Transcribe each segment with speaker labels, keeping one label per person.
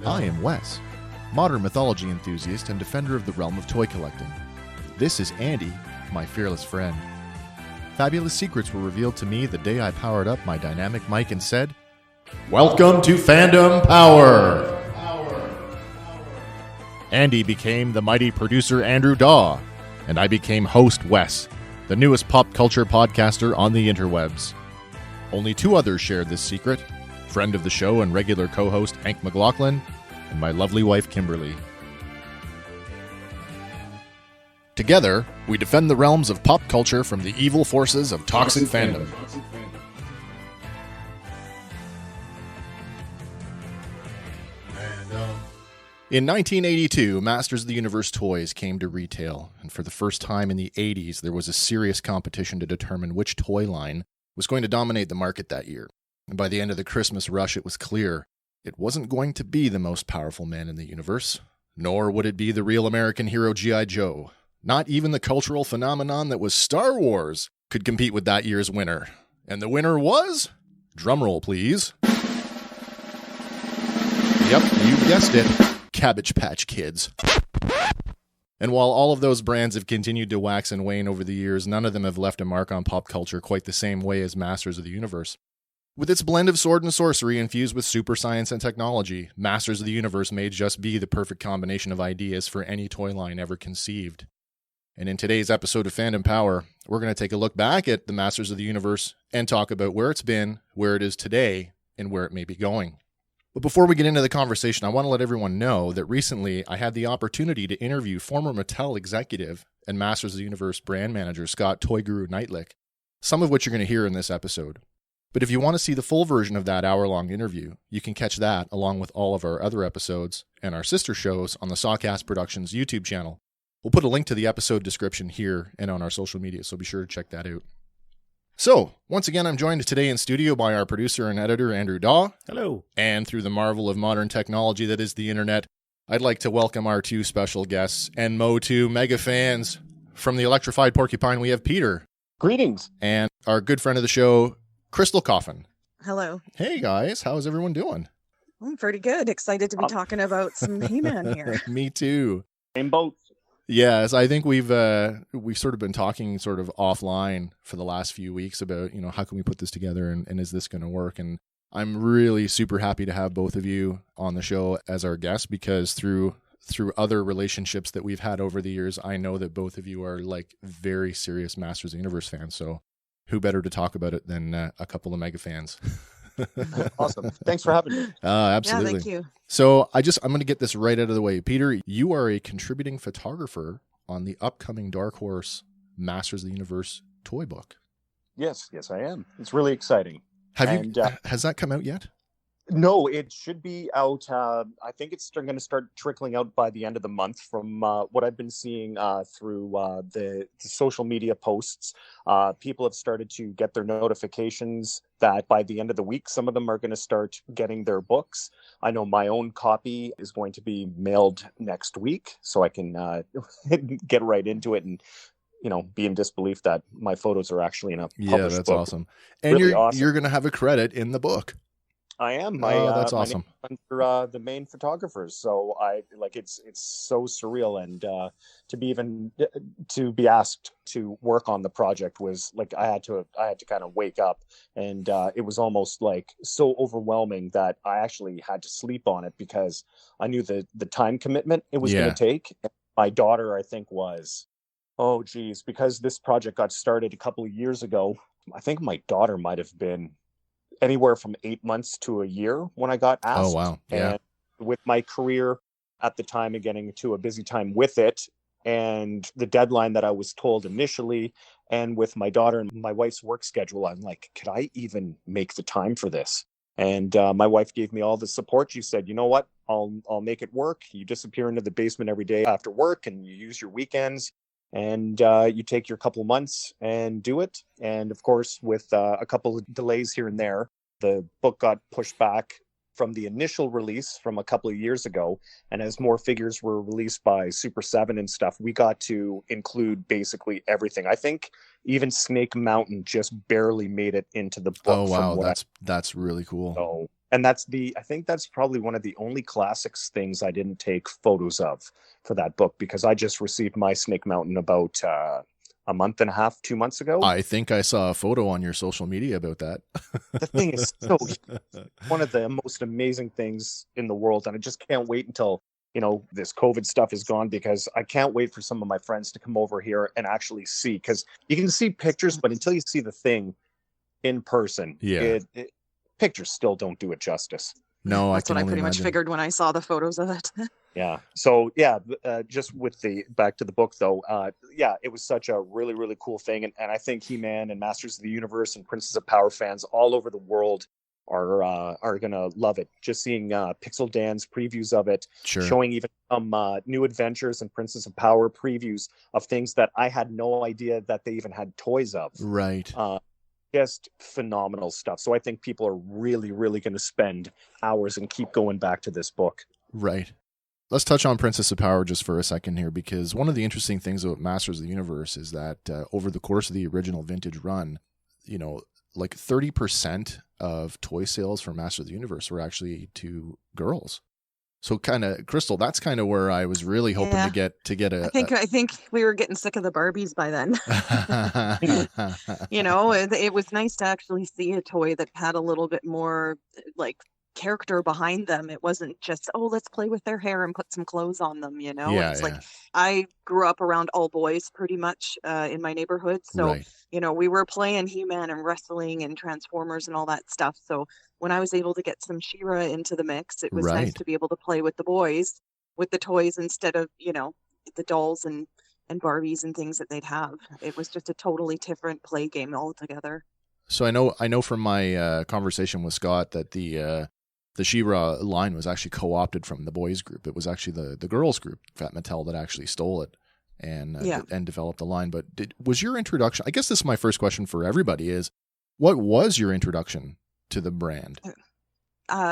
Speaker 1: I am Wes, modern mythology enthusiast and defender of the realm of toy collecting. This is Andy, my fearless friend. Fabulous secrets were revealed to me the day I powered up my dynamic mic and said, "Welcome to Fandom Power!" Andy became the mighty producer Andrew Daw, and I became host Wes, the newest pop culture podcaster on the interwebs. Only two others shared this secret, friend of the show and regular co-host Hank McLaughlin, and my lovely wife Kimberly. Together, we defend the realms of pop culture from the evil forces of toxic fandom. In 1982, Masters of the Universe toys came to retail, and for the first time in the 80s, there was a serious competition to determine which toy line was going to dominate the market that year. And by the end of the Christmas rush, it was clear it wasn't going to be the most powerful man in the universe, nor would it be the real American hero G.I. Joe. Not even the cultural phenomenon that was Star Wars could compete with that year's winner. And the winner was... drumroll, please. Yep, you guessed it. Cabbage Patch Kids. And while all of those brands have continued to wax and wane over the years, none of them have left a mark on pop culture quite the same way as Masters of the Universe. With its blend of sword and sorcery infused with super science and technology, Masters of the Universe may just be the perfect combination of ideas for any toy line ever conceived. And in today's episode of Fandom Power, we're going to take a look back at the Masters of the Universe and talk about where it's been, where it is today, and where it may be going. But before we get into the conversation, I want to let everyone know that recently I had the opportunity to interview former Mattel executive and Masters of the Universe brand manager Scott Toy Guru Knightlick, some of which you're going to hear in this episode. But if you want to see the full version of that hour-long interview, you can catch that along with all of our other episodes and our sister shows on the Sawcast Productions YouTube channel. We'll put a link to the episode description here and on our social media, so be sure to check that out. So, once again, I'm joined today in studio by our producer and editor, Andrew Daw.
Speaker 2: Hello.
Speaker 1: And through the marvel of modern technology that is the internet, I'd like to welcome our two special guests and Mo2 mega fans. From the Electrified Porcupine, we have Peter.
Speaker 3: Greetings.
Speaker 1: And our good friend of the show, Krystal Köffin.
Speaker 4: Hello.
Speaker 1: Hey, guys. How's everyone doing?
Speaker 4: I'm pretty good. Excited to be talking about some He-Man here.
Speaker 1: Me too.
Speaker 3: Same boat.
Speaker 1: Yes, I think we've sort of been talking sort of offline for the last few weeks about, how can we put this together and is this going to work? And I'm really super happy to have both of you on the show as our guests because through other relationships that we've had over the years, I know that both of you are like very serious Masters of the Universe fans. So who better to talk about it than a couple of mega fans?
Speaker 3: Awesome. Thanks for having me.
Speaker 1: Absolutely.
Speaker 4: Yeah, thank you.
Speaker 1: So I'm going to get this right out of the way. Peter, you are a contributing photographer on the upcoming Dark Horse Masters of the Universe toy book.
Speaker 3: Yes, I am. It's really exciting.
Speaker 1: Has that come out yet?
Speaker 3: No, it should be out. I think it's going to start trickling out by the end of the month from what I've been seeing through the social media posts. People have started to get their notifications that by the end of the week, some of them are going to start getting their books. I know my own copy is going to be mailed next week, so I can get right into it and be in disbelief that my photos are actually in a published book.
Speaker 1: Yeah, that's awesome. And
Speaker 3: really
Speaker 1: you're going to have a credit in the book.
Speaker 3: I am.
Speaker 1: That's awesome.
Speaker 3: My name is under the main photographers, so it's so surreal, and to be asked to work on the project was like I had to kind of wake up, and it was almost like so overwhelming that I actually had to sleep on it because I knew the time commitment it was going to take. And my daughter, I think, was because this project got started a couple of years ago. I think my daughter might have been anywhere from 8 months to a year when I got asked.
Speaker 1: Oh, wow. Yeah.
Speaker 3: And with my career at the time and getting to a busy time with it and the deadline that I was told initially, and with my daughter and my wife's work schedule, I'm like, could I even make the time for this? And my wife gave me all the support. She said, you know what, I'll make it work. You disappear into the basement every day after work and you use your weekends. And you take your couple of months and do it. And of course, with a couple of delays here and there, the book got pushed back from the initial release from a couple of years ago, and as more figures were released by Super 7 and stuff, we got to include basically everything. I think even Snake Mountain just barely made it into the book.
Speaker 1: Oh wow, that's really cool.
Speaker 3: So, and I think that's probably one of the only classics things I didn't take photos of for that book, because I just received my Snake Mountain about a month and a half, 2 months ago.
Speaker 1: I think I saw a photo on your social media about that.
Speaker 3: The thing is so one of the most amazing things in the world, and I just can't wait until this COVID stuff is gone, because I can't wait for some of my friends to come over here and actually see, because you can see pictures, but until you see the thing in person, pictures still don't do it justice.
Speaker 1: No,
Speaker 4: that's what I pretty much figured when I saw the photos of it.
Speaker 3: Yeah. So just with the back to the book though, it was such a really, really cool thing, and I think He-Man and Masters of the Universe and Princess of Power fans all over the world are gonna love it. Just seeing Pixel Dan's previews of it, showing even some new adventures and Princess of Power previews of things that I had no idea that they even had toys of.
Speaker 1: Right.
Speaker 3: Just phenomenal stuff. So I think people are really, really going to spend hours and keep going back to this book.
Speaker 1: Right. Let's touch on Princess of Power just for a second here, because one of the interesting things about Masters of the Universe is that over the course of the original vintage run, like 30% of toy sales for Masters of the Universe were actually to girls. So kind of, Krystal, that's kind of where I was really hoping to get a.
Speaker 4: I think we were getting sick of the Barbies by then. It was nice to actually see a toy that had a little bit more like character behind them. It wasn't just, let's play with their hair and put some clothes on them, like I grew up around all boys pretty much in my neighborhood. So, we were playing He-Man and wrestling and Transformers and all that stuff. So when I was able to get some She-Ra into the mix, it was nice to be able to play with the boys, with the toys instead of, the dolls and Barbies and things that they'd have. It was just a totally different play game altogether.
Speaker 1: So I know from my conversation with Scott that the She-Ra line was actually co-opted from the boys group. It was actually the girls group at Mattel that actually stole it and developed the line. But was your introduction, I guess this is my first question for everybody, is what was your introduction to the brand?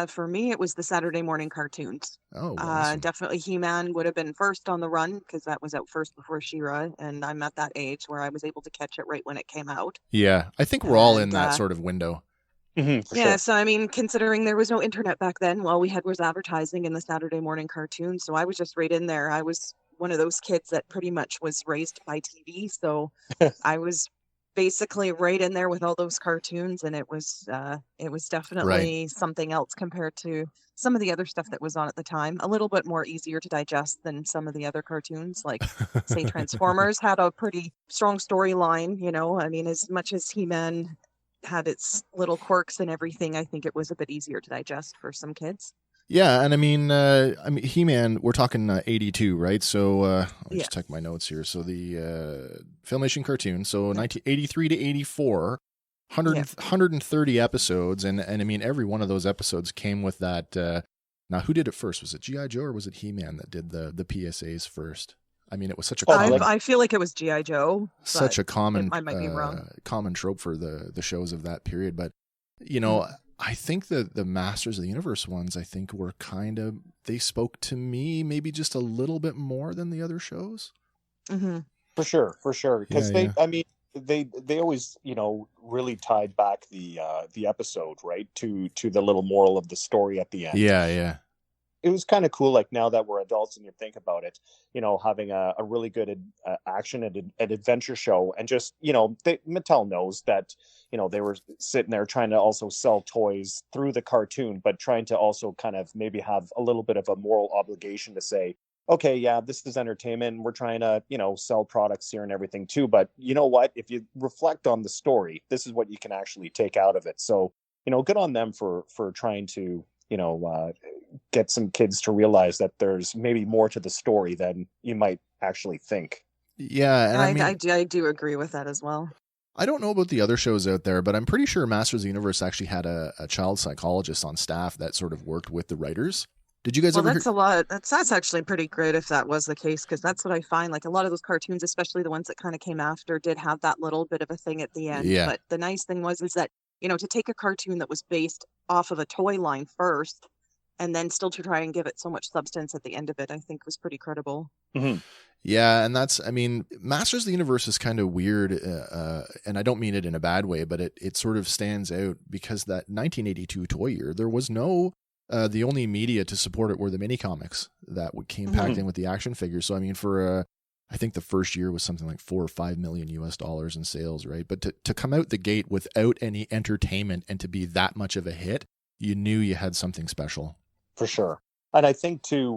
Speaker 4: For me, it was the Saturday morning cartoons.
Speaker 1: Oh, awesome.
Speaker 4: Definitely He-Man would have been first on the run, because that was out first before She-Ra, and I'm at that age where I was able to catch it right when it came out.
Speaker 1: Yeah, I think we're all in that sort of window.
Speaker 3: Sure.
Speaker 4: So I mean, considering there was no internet back then, all we had was advertising in the Saturday morning cartoons, so I was just right in there. I was one of those kids that pretty much was raised by TV, so I was basically right in there with all those cartoons, and it was definitely something else compared to some of the other stuff that was on at the time. A little bit more easier to digest than some of the other cartoons, like say Transformers had a pretty strong storyline. I mean, as much as He-Man had its little quirks and everything, I think it was a bit easier to digest for some kids.
Speaker 1: Yeah, and I mean He-Man, we're talking 82, right? So let me just check my notes here. So the Filmation cartoon, so 1983 to 84, 130 episodes, and I mean every one of those episodes came with that. Now, who did it first? Was it G.I. Joe or was it He-Man that did the PSAs first? I mean, it was such a
Speaker 4: I feel like it was G.I. Joe.
Speaker 1: Such a common
Speaker 4: I might be wrong.
Speaker 1: Common trope for the shows of that period, but I think the Masters of the Universe ones, I think, were they spoke to me maybe just a little bit more than the other shows.
Speaker 4: Mm-hmm.
Speaker 3: For sure. Because they always, really tied back the episode, right, to the little moral of the story at the end.
Speaker 1: Yeah.
Speaker 3: It was kind of cool, like now that we're adults and you think about it, having a really good action and adventure show, and just, Mattel knows that, they were sitting there trying to also sell toys through the cartoon, but trying to also kind of maybe have a little bit of a moral obligation to say, okay, yeah, this is entertainment. We're trying to, sell products here and everything too. But you know what? If you reflect on the story, this is what you can actually take out of it. So, good on them for trying to, get some kids to realize that there's maybe more to the story than you might actually think.
Speaker 1: Yeah, and
Speaker 4: I do agree with that as well.
Speaker 1: I don't know about the other shows out there, but I'm pretty sure Masters of the Universe actually had a child psychologist on staff that sort of worked with the writers. Did you guys ever?
Speaker 4: That's a lot. That's actually pretty great if that was the case, because that's what I find. Like a lot of those cartoons, especially the ones that kind of came after, did have that little bit of a thing at the end.
Speaker 1: Yeah.
Speaker 4: But the nice thing is that to take a cartoon that was based off of a toy line first, and then still to try and give it so much substance at the end of it, I think was pretty credible.
Speaker 3: Mm-hmm.
Speaker 1: Yeah, and that's, I mean, Masters of the Universe is kind of weird, and I don't mean it in a bad way, but it sort of stands out because that 1982 toy year, there was no, the only media to support it were the mini comics that came packed in with the action figures. So, I mean, for, I think the first year was something like $4 or $5 million in sales, right? But to come out the gate without any entertainment and to be that much of a hit, you knew you had something special.
Speaker 3: For sure. And I think too,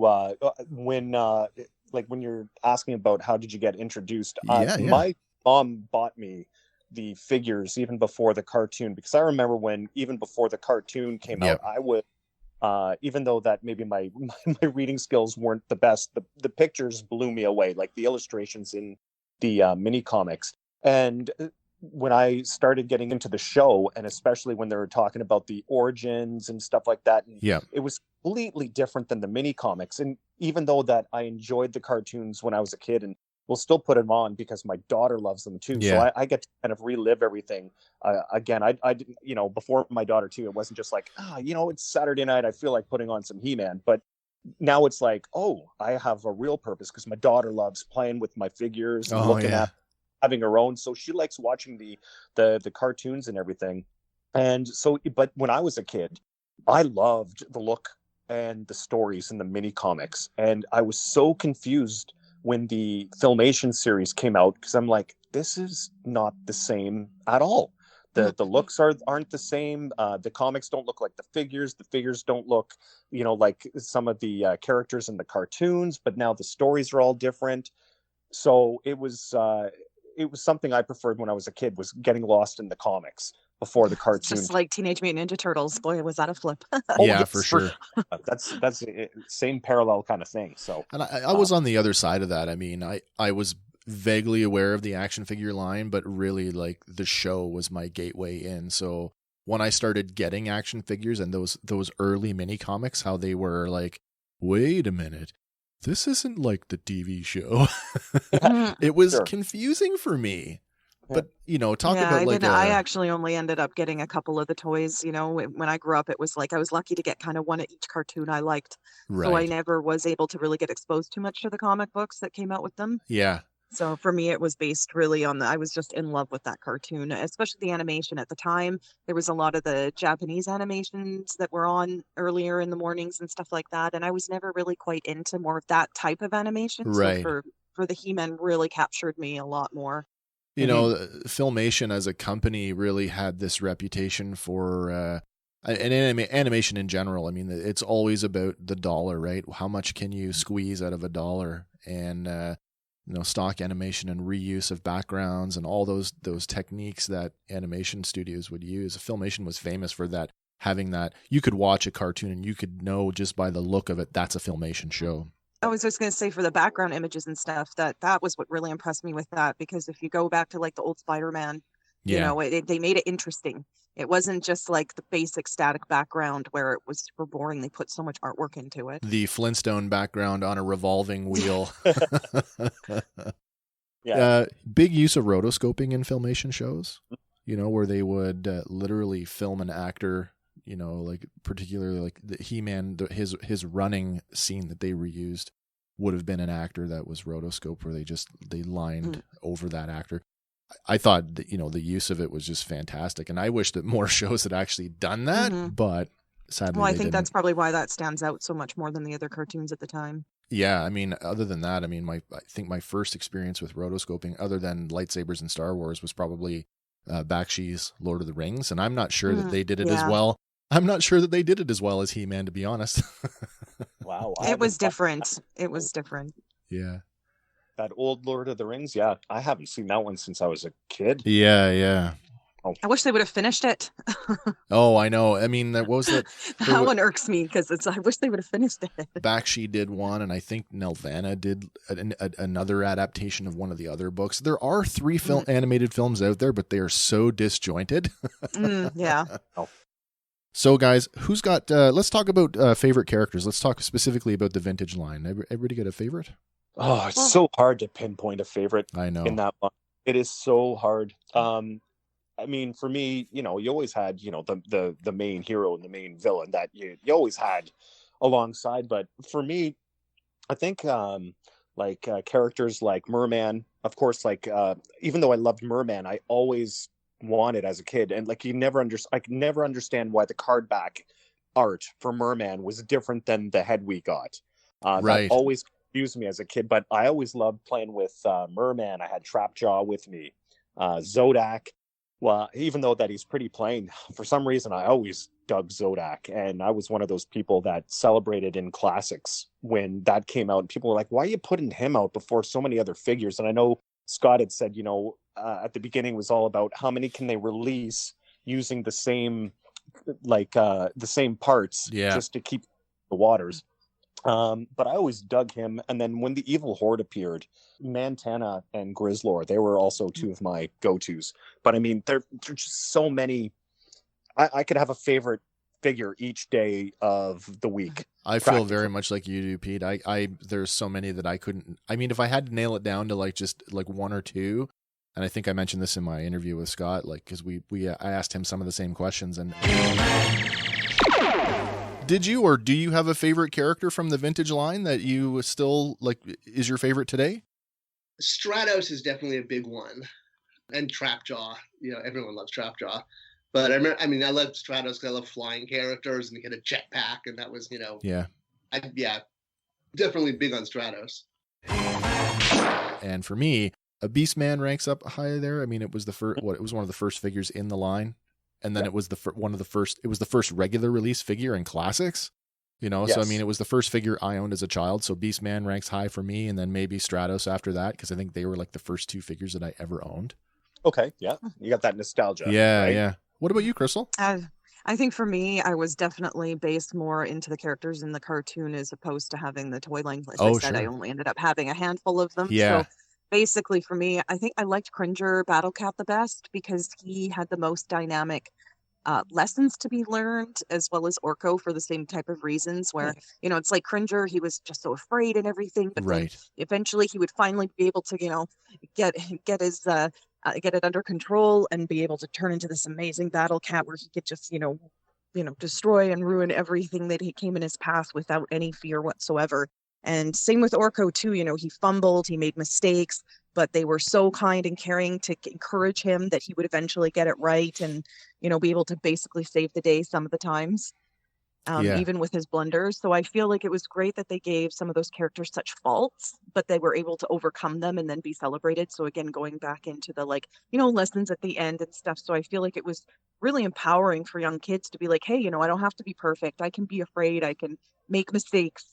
Speaker 3: when you're asking about how did you get introduced, my mom bought me the figures even before the cartoon, because I remember when even before the cartoon came out, I would, even though that maybe my reading skills weren't the best, the pictures blew me away, like the illustrations in the mini comics. And when I started getting into the show, and especially when they were talking about the origins and stuff like that, it was completely different than the mini comics. And even though that I enjoyed the cartoons when I was a kid, and we'll still put them on because my daughter loves them too. So I get to kind of relive everything again. I didn't, before my daughter too, it wasn't just like, it's Saturday night, I feel like putting on some He-Man. But now it's like, I have a real purpose because my daughter loves playing with my figures and looking at having her own. So she likes watching the cartoons and everything. And so, but when I was a kid, I loved the look and the stories in the mini comics. And I was so confused when the Filmation series came out, because I'm like, this is not the same at all. The looks aren't the same. The comics don't look like the figures. The figures don't look, like some of the characters in the cartoons, but now the stories are all different. So it was something I preferred when I was a kid, was getting lost in the comics before the cartoon.
Speaker 4: Just like Teenage Mutant Ninja Turtles. Boy, was that a flip.
Speaker 1: For sure.
Speaker 3: That's same parallel kind of thing. So,
Speaker 1: and I was on the other side of that. I mean, I was vaguely aware of the action figure line, but really like the show was my gateway in. So when I started getting action figures and those early mini comics, how they were like, wait a minute, this isn't like the TV show. It was confusing for me. But, talk about like...
Speaker 4: I actually only ended up getting a couple of the toys. When I grew up, it was like I was lucky to get kind of one at each cartoon I liked. Right. So I never was able to really get exposed too much to the comic books that came out with them.
Speaker 1: Yeah.
Speaker 4: So for me, it was based really on I was just in love with that cartoon, especially the animation at the time. There was a lot of the Japanese animations that were on earlier in the mornings and stuff like that. And I was never really quite into more of that type of animation.
Speaker 1: Right.
Speaker 4: So for the He-Man really captured me a lot more.
Speaker 1: Filmation as a company really had this reputation for animation in general. I mean, it's always about the dollar, right? How much can you squeeze out of a dollar? And stock animation and reuse of backgrounds and all those techniques that animation studios would use. Filmation was famous for that, having that. You could watch a cartoon and you could know just by the look of it, that's a Filmation show.
Speaker 4: I was just going to say, for the background images and stuff, that was what really impressed me with that, because if you go back to like the old Spider-Man, they made it interesting. It wasn't just like the basic static background where it was super boring. They put so much artwork into it.
Speaker 1: The Flintstone background on a revolving wheel. Big use of rotoscoping in Filmation shows, where they would literally film an actor, like particularly like the He-Man, his running scene that they reused would have been an actor that was rotoscoped, where they lined over that actor. I thought that, the use of it was just fantastic. And I wish that more shows had actually done that, but sadly,
Speaker 4: I think that's probably why that stands out so much more than the other cartoons at the time.
Speaker 1: Yeah. I mean, other than that, I think my first experience with rotoscoping, other than lightsabers in Star Wars, was probably Bakshi's Lord of the Rings. And I'm not sure that they did it as well. I'm not sure that they did it as well as He-Man, to be honest.
Speaker 3: Wow.
Speaker 4: It was different. It was different.
Speaker 1: Yeah.
Speaker 3: That old Lord of the Rings, I haven't seen that one since I was a kid.
Speaker 1: Yeah.
Speaker 3: Oh.
Speaker 4: I wish they would have finished it.
Speaker 1: Oh, I know. I mean, what was that?
Speaker 4: That one irks me because I wish they would have finished it.
Speaker 1: Bakshi did one, and I think Nelvana did another adaptation of one of the other books. There are 3 animated films out there, but they are so disjointed.
Speaker 4: Yeah.
Speaker 3: Oh.
Speaker 1: So, guys, who's got? Let's talk about favorite characters. Let's talk specifically about the vintage line. Everybody got a favorite?
Speaker 3: Oh, it's so hard to pinpoint a favorite.
Speaker 1: I know.
Speaker 3: In that one. It is so hard. I mean, for me, you always had, the main hero and the main villain that you always had alongside. But for me, I think characters like Merman, of course, even though I loved Merman, I always wanted as a kid, and like I could never understand why the card back art for Merman was different than the head we got. That
Speaker 1: Right.
Speaker 3: always confused me as a kid, but I always loved playing with Merman. I had Trapjaw with me, Zodak. Well, even though that he's pretty plain, for some reason I always dug Zodak, and I was one of those people that celebrated in classics when that came out. And people were like, "Why are you putting him out before so many other figures?" And I know Scott had said, at the beginning was all about how many can they release using the same parts,
Speaker 1: Yeah.
Speaker 3: just to keep the waters. But I always dug him. And then when the Evil Horde appeared, Mantana and Grizzlor, they were also two of my go-tos. But I mean, there are just so many. I could have a favorite figure each day of the week.
Speaker 1: I feel very much like you do, Pete. There's so many that I couldn't. I mean, if I had to nail it down to just one or two, and I think I mentioned this in my interview with Scott, because I asked him some of the same questions. And did you or do you have a favorite character from the vintage line that you still is your favorite today?
Speaker 2: Stratos is definitely a big one, and Trapjaw. Everyone loves Trapjaw. But I love Stratos because I love flying characters, and he had a jetpack, and that was, definitely big on Stratos.
Speaker 1: And for me, a Beastman ranks up high there. I mean, it was the first. It was one of the first figures in the line, and then it was one of the first. It was the first regular release figure in classics.
Speaker 3: Yes.
Speaker 1: So I mean, it was the first figure I owned as a child. So Beastman ranks high for me, and then maybe Stratos after that, because I think they were the first two figures that I ever owned.
Speaker 3: Okay, yeah, you got that nostalgia.
Speaker 1: Yeah,
Speaker 3: right?
Speaker 1: yeah. What about you, Krystal?
Speaker 4: I think for me, I was definitely based more into the characters in the cartoon as opposed to having the toy line. As I said, I only ended up having a handful of them.
Speaker 1: Yeah.
Speaker 4: So basically for me, I think I liked Cringer Battle Cat the best because he had the most dynamic lessons to be learned, as well as Orko for the same type of reasons where, it's like Cringer, he was just so afraid and everything, but then eventually he would finally be able to, get his get it under control and be able to turn into this amazing battle cat where he could just, destroy and ruin everything that he came in his path without any fear whatsoever. And same with Orko too, he fumbled, he made mistakes, but they were so kind and caring to encourage him that he would eventually get it right and, be able to basically save the day some of the times, even with his blunders. So I feel like it was great that they gave some of those characters such faults, but they were able to overcome them and then be celebrated. So again, going back into the lessons at the end and stuff. So I feel like it was really empowering for young kids to be like, hey, I don't have to be perfect. I can be afraid. I can make mistakes,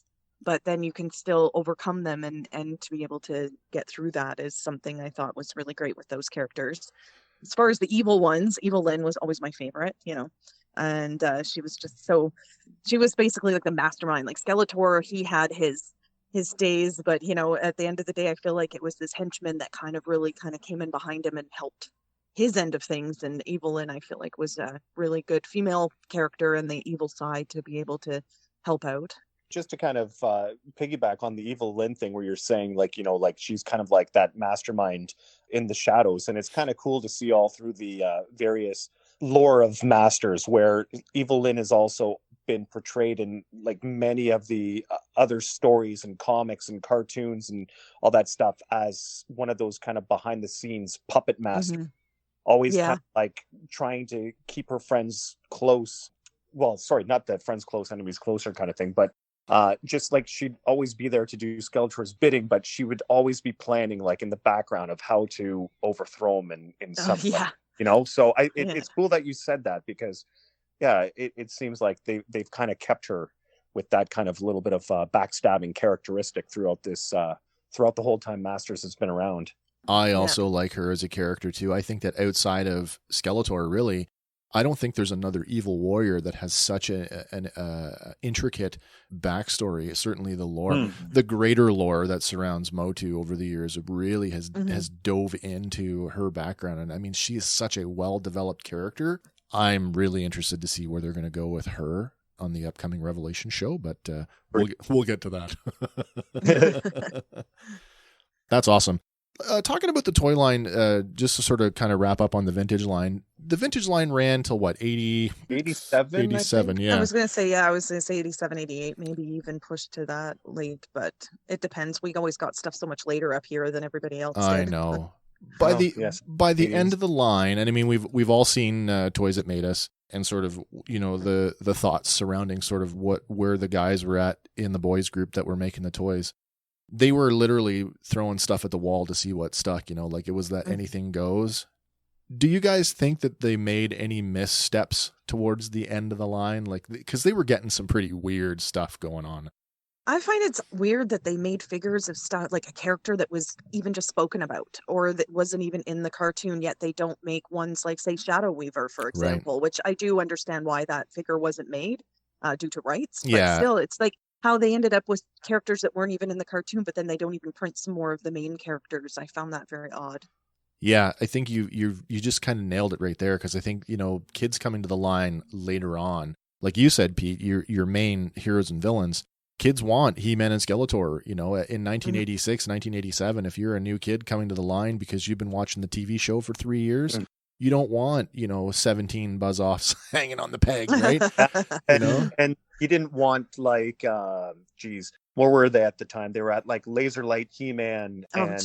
Speaker 4: but then you can still overcome them, and to be able to get through that is something I thought was really great with those characters. As far as the evil ones, Evil Lyn was always my favorite, and she was basically like the mastermind. Like Skeletor, he had his days, but at the end of the day, I feel like it was this henchman that really came in behind him and helped his end of things. And Evil Lyn, I feel like, was a really good female character in the evil side to be able to help out.
Speaker 3: Just to kind of piggyback on the Evil Lyn thing where you're saying she's kind of like that mastermind in the shadows. And it's kind of cool to see all through the various lore of Masters where Evil Lyn has also been portrayed in many of the other stories and comics and cartoons and all that stuff as one of those kind of behind the scenes puppet masters. Mm-hmm. Always kind of trying to keep her friends close. Well, sorry, not that friends close, enemies closer kind of thing, but just she'd always be there to do Skeletor's bidding, but she would always be planning in the background of how to overthrow him in some way, So it's cool that you said that because it seems like they've kind of kept her with that kind of little bit of backstabbing characteristic throughout the whole time Masters has been around.
Speaker 1: I also like her as a character too. I think that outside of Skeletor, really, I don't think there's another evil warrior that has such an intricate backstory. Certainly the lore, the greater lore that surrounds Motu over the years really has dove into her background. And I mean, she is such a well-developed character. I'm really interested to see where they're going to go with her on the upcoming Revelation show, but we'll get to that. That's awesome. Talking about the toy line, just to sort of kind of wrap up on the vintage line. The vintage line ran till what,
Speaker 3: 87?
Speaker 1: 87, yeah.
Speaker 4: I was going to say 87, 88, maybe even pushed to that late, but it depends. We always got stuff so much later up here than everybody else
Speaker 1: I
Speaker 4: did.
Speaker 1: know. By the end of the line, and I mean, we've all seen Toys That Made Us, and sort of, you know, the thoughts surrounding sort of where the guys were at in the boys group that were making the toys. They were literally throwing stuff at the wall to see what stuck, you know, like it was that anything goes. Do you guys think that they made any missteps towards the end of the line? Like, because they were getting some pretty weird stuff going on.
Speaker 4: I find it's weird that they made figures of stuff like a character that was even just spoken about or that wasn't even in the cartoon, yet they don't make ones like, say, Shadow Weaver, for example, which I do understand why that figure wasn't made due to rights. But still, it's like how they ended up with characters that weren't even in the cartoon, but then they don't even print some more of the main characters. I found that very odd.
Speaker 1: Yeah, I think you just kind of nailed it right there, because I think, you know, kids coming to the line later on, like you said, Pete, your main heroes and villains, kids want He-Man and Skeletor. You know, in 1986, 1987, if you're a new kid coming to the line because you've been watching the TV show for 3 years, you don't want, you know, 17 buzz-offs hanging on the peg, right?
Speaker 3: You know? And you didn't want, like, what were they at the time? They were at like Laser Light He-Man and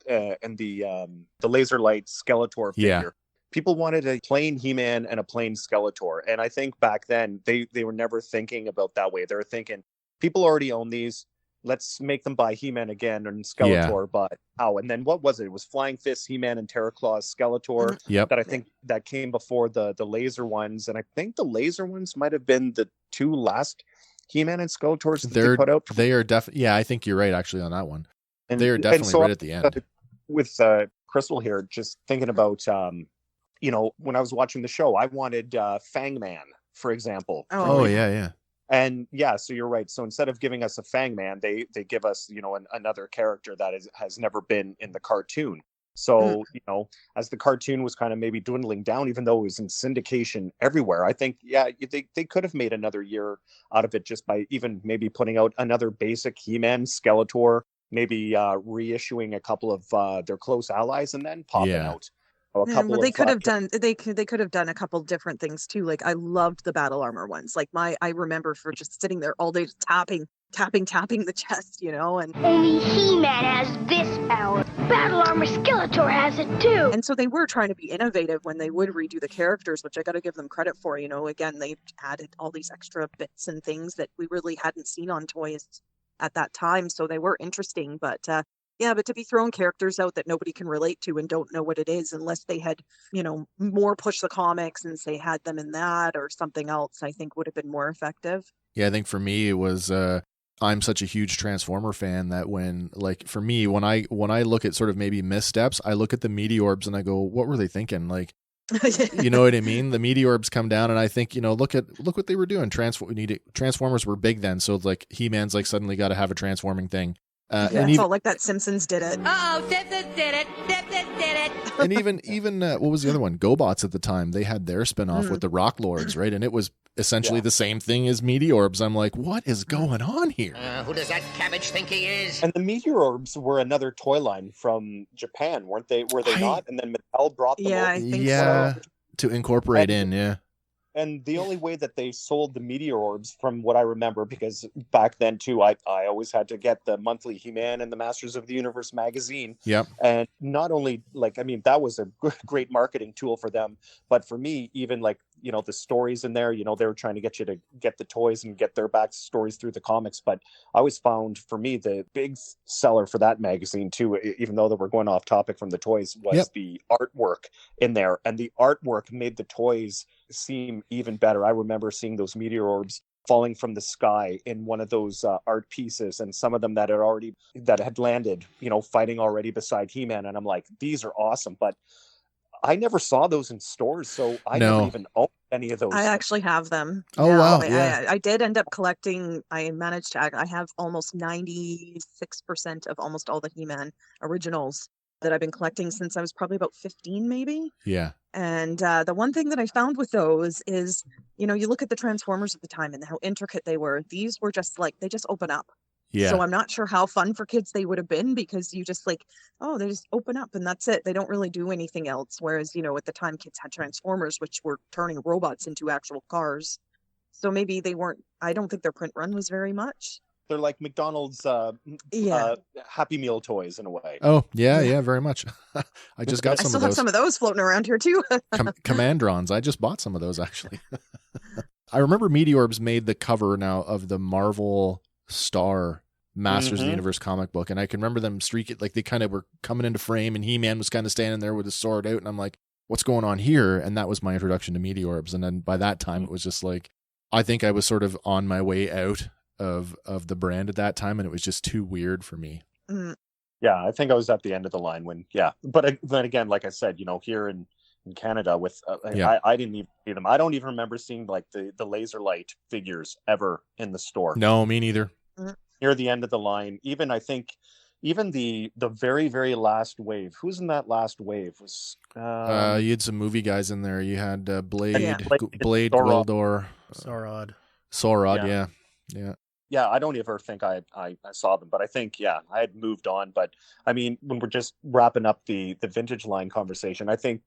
Speaker 3: the Laser Light Skeletor figure.
Speaker 1: Yeah.
Speaker 3: People wanted a plain He-Man and a plain Skeletor. And I think back then they were never thinking about that way. They were thinking, people already own these. Let's make them buy He-Man again and Skeletor. But how? And then what was it? It was Flying Fist, He-Man, and Terror Claws, Skeletor.
Speaker 1: Yep.
Speaker 3: That I think that came before the laser ones. And I think the laser ones might have been the two last He-Man and Skeletors that they put out.
Speaker 1: They are definitely, yeah, I think you're right actually on that one. And they are definitely right at the end.
Speaker 3: With Krystal here, just thinking about, you know, when I was watching the show, I wanted Fangman, for example.
Speaker 1: Oh yeah.
Speaker 3: And yeah, so you're right. So instead of giving us a Fangman, they give us, you know, another character that has never been in the cartoon. So, you know, as the cartoon was kind of maybe dwindling down, even though it was in syndication everywhere, I think, they could have made another year out of it just by even maybe putting out another basic He-Man, Skeletor, maybe reissuing a couple of their close allies and then popping out.
Speaker 4: They could have done a couple different things too. Like I loved the battle armor ones. Like I remember for just sitting there all day tapping the chest, you know, and
Speaker 5: only He-Man has this power. Battle armor Skeletor has it too.
Speaker 4: And so they were trying to be innovative when they would redo the characters, which I got to give them credit for. You know, again, they added all these extra bits and things that we really hadn't seen on toys at that time. So they were interesting, but but to be throwing characters out that nobody can relate to and don't know what it is unless they had, you know, more push the comics and say had them in that or something else, I think would have been more effective.
Speaker 1: Yeah, I think for me it was I'm such a huge Transformer fan that when I look at sort of maybe missteps, I look at the Meteorbs and I go, what were they thinking? Like, you know what I mean? The Meteorbs come down and I think, you know, look what they were doing. Transformers were big then, so it's like He-Man's like suddenly got to have a transforming thing.
Speaker 4: And it's all like that Simpsons did it.
Speaker 5: Simpsons did it.
Speaker 1: And even what was the other one? GoBots at the time, they had their spinoff with the Rock Lords, right? And it was essentially the same thing as Meteorbs. I'm like, what is going on here?
Speaker 6: Who does that cabbage think he is?
Speaker 3: And the Meteorbs were another toy line from Japan, weren't they? Were they not? And then Mattel brought them over.
Speaker 4: I think so.
Speaker 1: To incorporate in.
Speaker 3: And the only way that they sold the Meteorbs, from what I remember, because back then too, I always had to get the monthly He-Man and the Masters of the Universe magazine.
Speaker 1: Yep.
Speaker 3: And not only that was a great marketing tool for them, but for me, even like, you know, the stories in there, you know, they were trying to get you to get the toys and get their backstories through the comics. But I always found, for me, the big seller for that magazine too, even though that we're going off topic from the toys, was the artwork in there. And the artwork made the toys seem even better. I remember seeing those Meteorbs falling from the sky in one of those art pieces, and some of them that had landed, you know, fighting already beside He-Man. And I'm like, these are awesome. But I never saw those in stores, so I never even owned any of those.
Speaker 4: I actually have them.
Speaker 1: Oh, wow. Yeah.
Speaker 4: I did end up collecting. I have almost 96% of almost all the He-Man originals that I've been collecting since I was probably about 15, maybe.
Speaker 1: Yeah.
Speaker 4: And the one thing that I found with those is, you know, you look at the Transformers at the time and how intricate they were. These were just like, they just open up.
Speaker 1: Yeah.
Speaker 4: So I'm not sure how fun for kids they would have been, because you just like, oh, they just open up and that's it. They don't really do anything else. Whereas, at the time kids had Transformers, which were turning robots into actual cars. So maybe they weren't, I don't think their print run was very much.
Speaker 3: They're like McDonald's Happy Meal toys in a way.
Speaker 1: Oh, yeah, very much. I just got
Speaker 4: I
Speaker 1: some
Speaker 4: still
Speaker 1: of
Speaker 4: have
Speaker 1: those.
Speaker 4: some of those floating around here too.
Speaker 1: Commandrons. I just bought some of those, actually. I remember Meteorbs made the cover now of the Marvel Star Masters of the Universe comic book, and I can remember them streaking, like they kind of were coming into frame, and He-Man was kind of standing there with his sword out, and I'm like, what's going on here? And that was my introduction to Meteorbs. And then by that time, it was just like, I think I was sort of on my way out of the brand at that time, and it was just too weird for me.
Speaker 3: Yeah, I think I was at the end of the line when, but then again, like I said, here in Canada with I didn't even see them. I don't even remember seeing like the laser light figures ever in the store.
Speaker 1: No, me neither.
Speaker 3: Near the end of the line, even I think even the very, very last wave. Who's in that last wave? Was
Speaker 1: you had some movie guys in there. You had Blade,
Speaker 3: Blade,
Speaker 1: Gwildor,
Speaker 7: Saurod.
Speaker 3: Yeah, I don't ever think I saw them, but I think, I had moved on. But I mean, when we're just wrapping up the vintage line conversation, I think,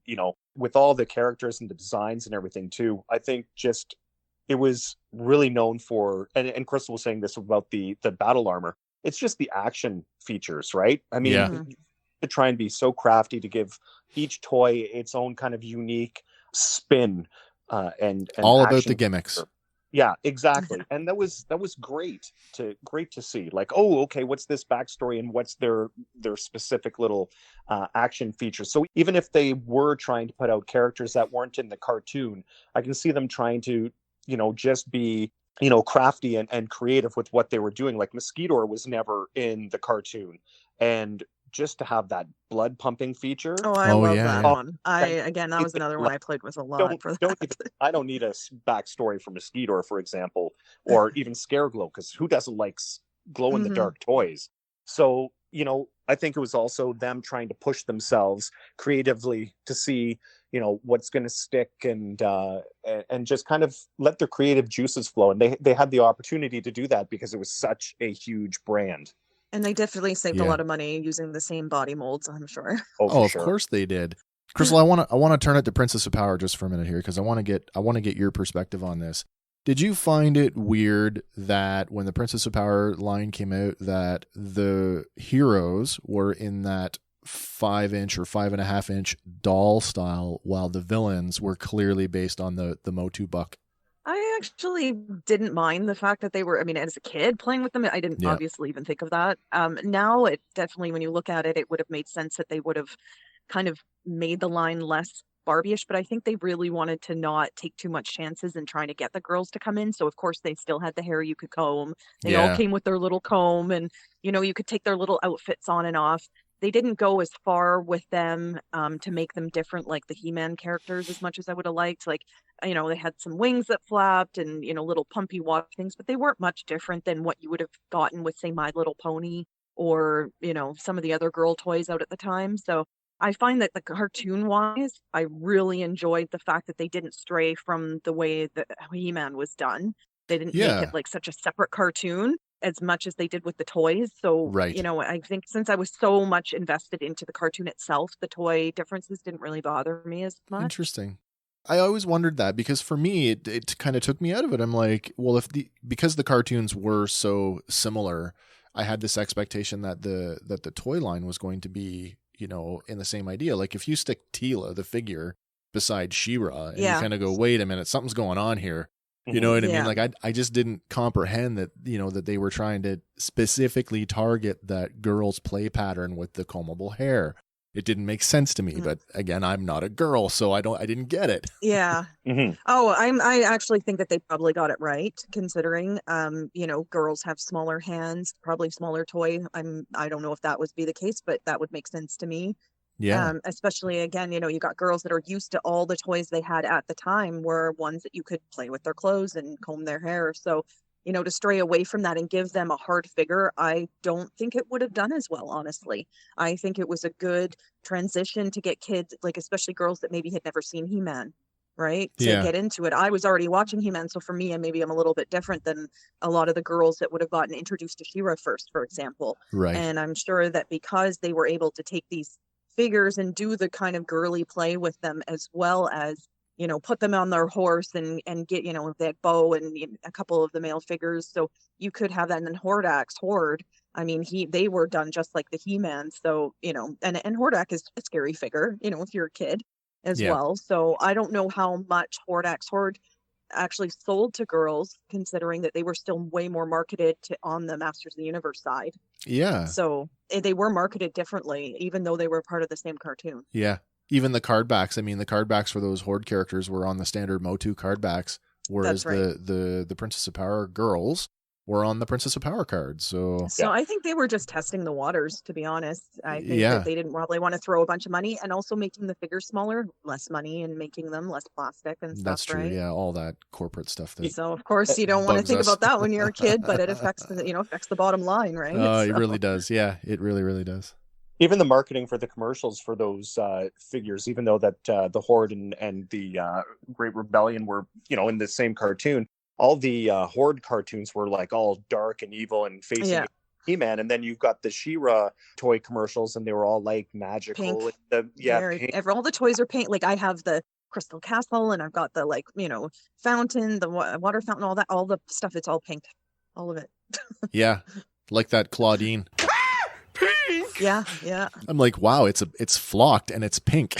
Speaker 3: with all the characters and the designs and everything too, I think just it was really known for, and Krystal was saying this about the battle armor. It's just the action features, right? I mean, to try and be so crafty to give each toy its own kind of unique spin, and
Speaker 1: all about the gimmicks.
Speaker 3: Yeah, exactly. And that was great to see. Like, oh, okay, what's this backstory and what's their specific little action features? So even if they were trying to put out characters that weren't in the cartoon, I can see them trying to, just be, crafty and creative with what they were doing. Like Mosquitor was never in the cartoon, and just to have that blood pumping feature.
Speaker 4: Oh, I love that one. That was another one I played with a lot for that.
Speaker 3: I don't need a backstory for Mosquitor, for example, or even Scareglow, because who doesn't like glow in the dark toys? So, I think it was also them trying to push themselves creatively to see, what's going to stick and just kind of let their creative juices flow. And they had the opportunity to do that because it was such a huge brand.
Speaker 4: And they definitely saved a lot of money using the same body molds, I'm sure.
Speaker 1: Of course they did. Krystal, I want to turn it to Princess of Power just for a minute here, because I want to get your perspective on this. Did you find it weird that when the Princess of Power line came out, that the heroes were in that 5-inch or 5.5-inch doll style, while the villains were clearly based on the Motu Buck?
Speaker 4: I actually didn't mind the fact that they were, as a kid playing with them, I didn't obviously even think of that. Now it definitely, when you look at it, it would have made sense that they would have kind of made the line less Barbie-ish, but I think they really wanted to not take too much chances in trying to get the girls to come in. So of course they still had the hair you could comb. They all came with their little comb, and, you could take their little outfits on and off. They didn't go as far with them to make them different, like the He-Man characters, as much as I would have liked. Like, they had some wings that flapped and, little pumpy water things, but they weren't much different than what you would have gotten with, say, My Little Pony or, some of the other girl toys out at the time. So I find that the cartoon-wise, I really enjoyed the fact that they didn't stray from the way that He-Man was done. They didn't make it like such a separate cartoon as much as they did with the toys. So, I think since I was so much invested into the cartoon itself, the toy differences didn't really bother me as much.
Speaker 1: Interesting. I always wondered that, because for me, it kind of took me out of it. I'm like, well, because the cartoons were so similar, I had this expectation that the toy line was going to be, in the same idea. Like if you stick Tila, the figure, beside She-Ra, and you kind of go, wait a minute, something's going on here. You know what I mean? Like I just didn't comprehend that, that they were trying to specifically target that girl's play pattern with the combable hair. It didn't make sense to me, but again, I'm not a girl, so I didn't get it.
Speaker 4: Yeah. Oh, I actually think that they probably got it right, considering, girls have smaller hands, probably smaller toy. I don't know if that would be the case, but that would make sense to me.
Speaker 1: Yeah.
Speaker 4: Especially again, you got girls that are used to all the toys they had at the time were ones that you could play with their clothes and comb their hair. So, to stray away from that and give them a hard figure, I don't think it would have done as well, honestly. I think it was a good transition to get kids, like especially girls that maybe had never seen He-Man, right? To
Speaker 1: Yeah.
Speaker 4: get into it. I was already watching He-Man, so for me, and maybe I'm a little bit different than a lot of the girls that would have gotten introduced to She-Ra first, for example.
Speaker 1: Right.
Speaker 4: And I'm sure that because they were able to take these figures and do the kind of girly play with them, as well as, you know, put them on their horse and get, you know, that bow and a couple of the male figures. So you could have that. And then Horde, I mean, they were done just like the He-Man. So, you know, and Hordak is a scary figure, you know, if you're a kid as
Speaker 1: Yeah.
Speaker 4: well. So I don't know how much Horde actually sold to girls, considering that they were still way more marketed on the Masters of the Universe side.
Speaker 1: Yeah.
Speaker 4: So they were marketed differently, even though they were part of the same cartoon.
Speaker 1: Yeah. Even the card backs. I mean, the card backs for those Horde characters were on the standard Motu card backs, whereas
Speaker 4: That's right.
Speaker 1: the Princess of Power girls were on the Princess of Power cards. So
Speaker 4: I think they were just testing the waters, to be honest. I think that they didn't probably want to throw a bunch of money, and also making the figures smaller, less money, and making them less plastic and stuff.
Speaker 1: That's true.
Speaker 4: Right?
Speaker 1: Yeah, all that corporate stuff.
Speaker 4: So of course you don't want to think about that when you're a kid, but it affects the bottom line, right?
Speaker 1: Oh, it really does. Yeah, it really, really does.
Speaker 3: Even the marketing for the commercials for those figures, even though that the Horde and the Great Rebellion were, you know, in the same cartoon, all the Horde cartoons were like all dark and evil and facing He-Man, and then you've got the She-Ra toy commercials, and they were all like magical.
Speaker 4: Pink. All the toys are pink. Like I have the Crystal Castle, and I've got the, like, you know, fountain, the water fountain, all the stuff. It's all pink, all of it.
Speaker 1: Yeah, like that Claudine.
Speaker 4: Pink. Yeah.
Speaker 1: I'm like, wow, it's flocked and it's pink.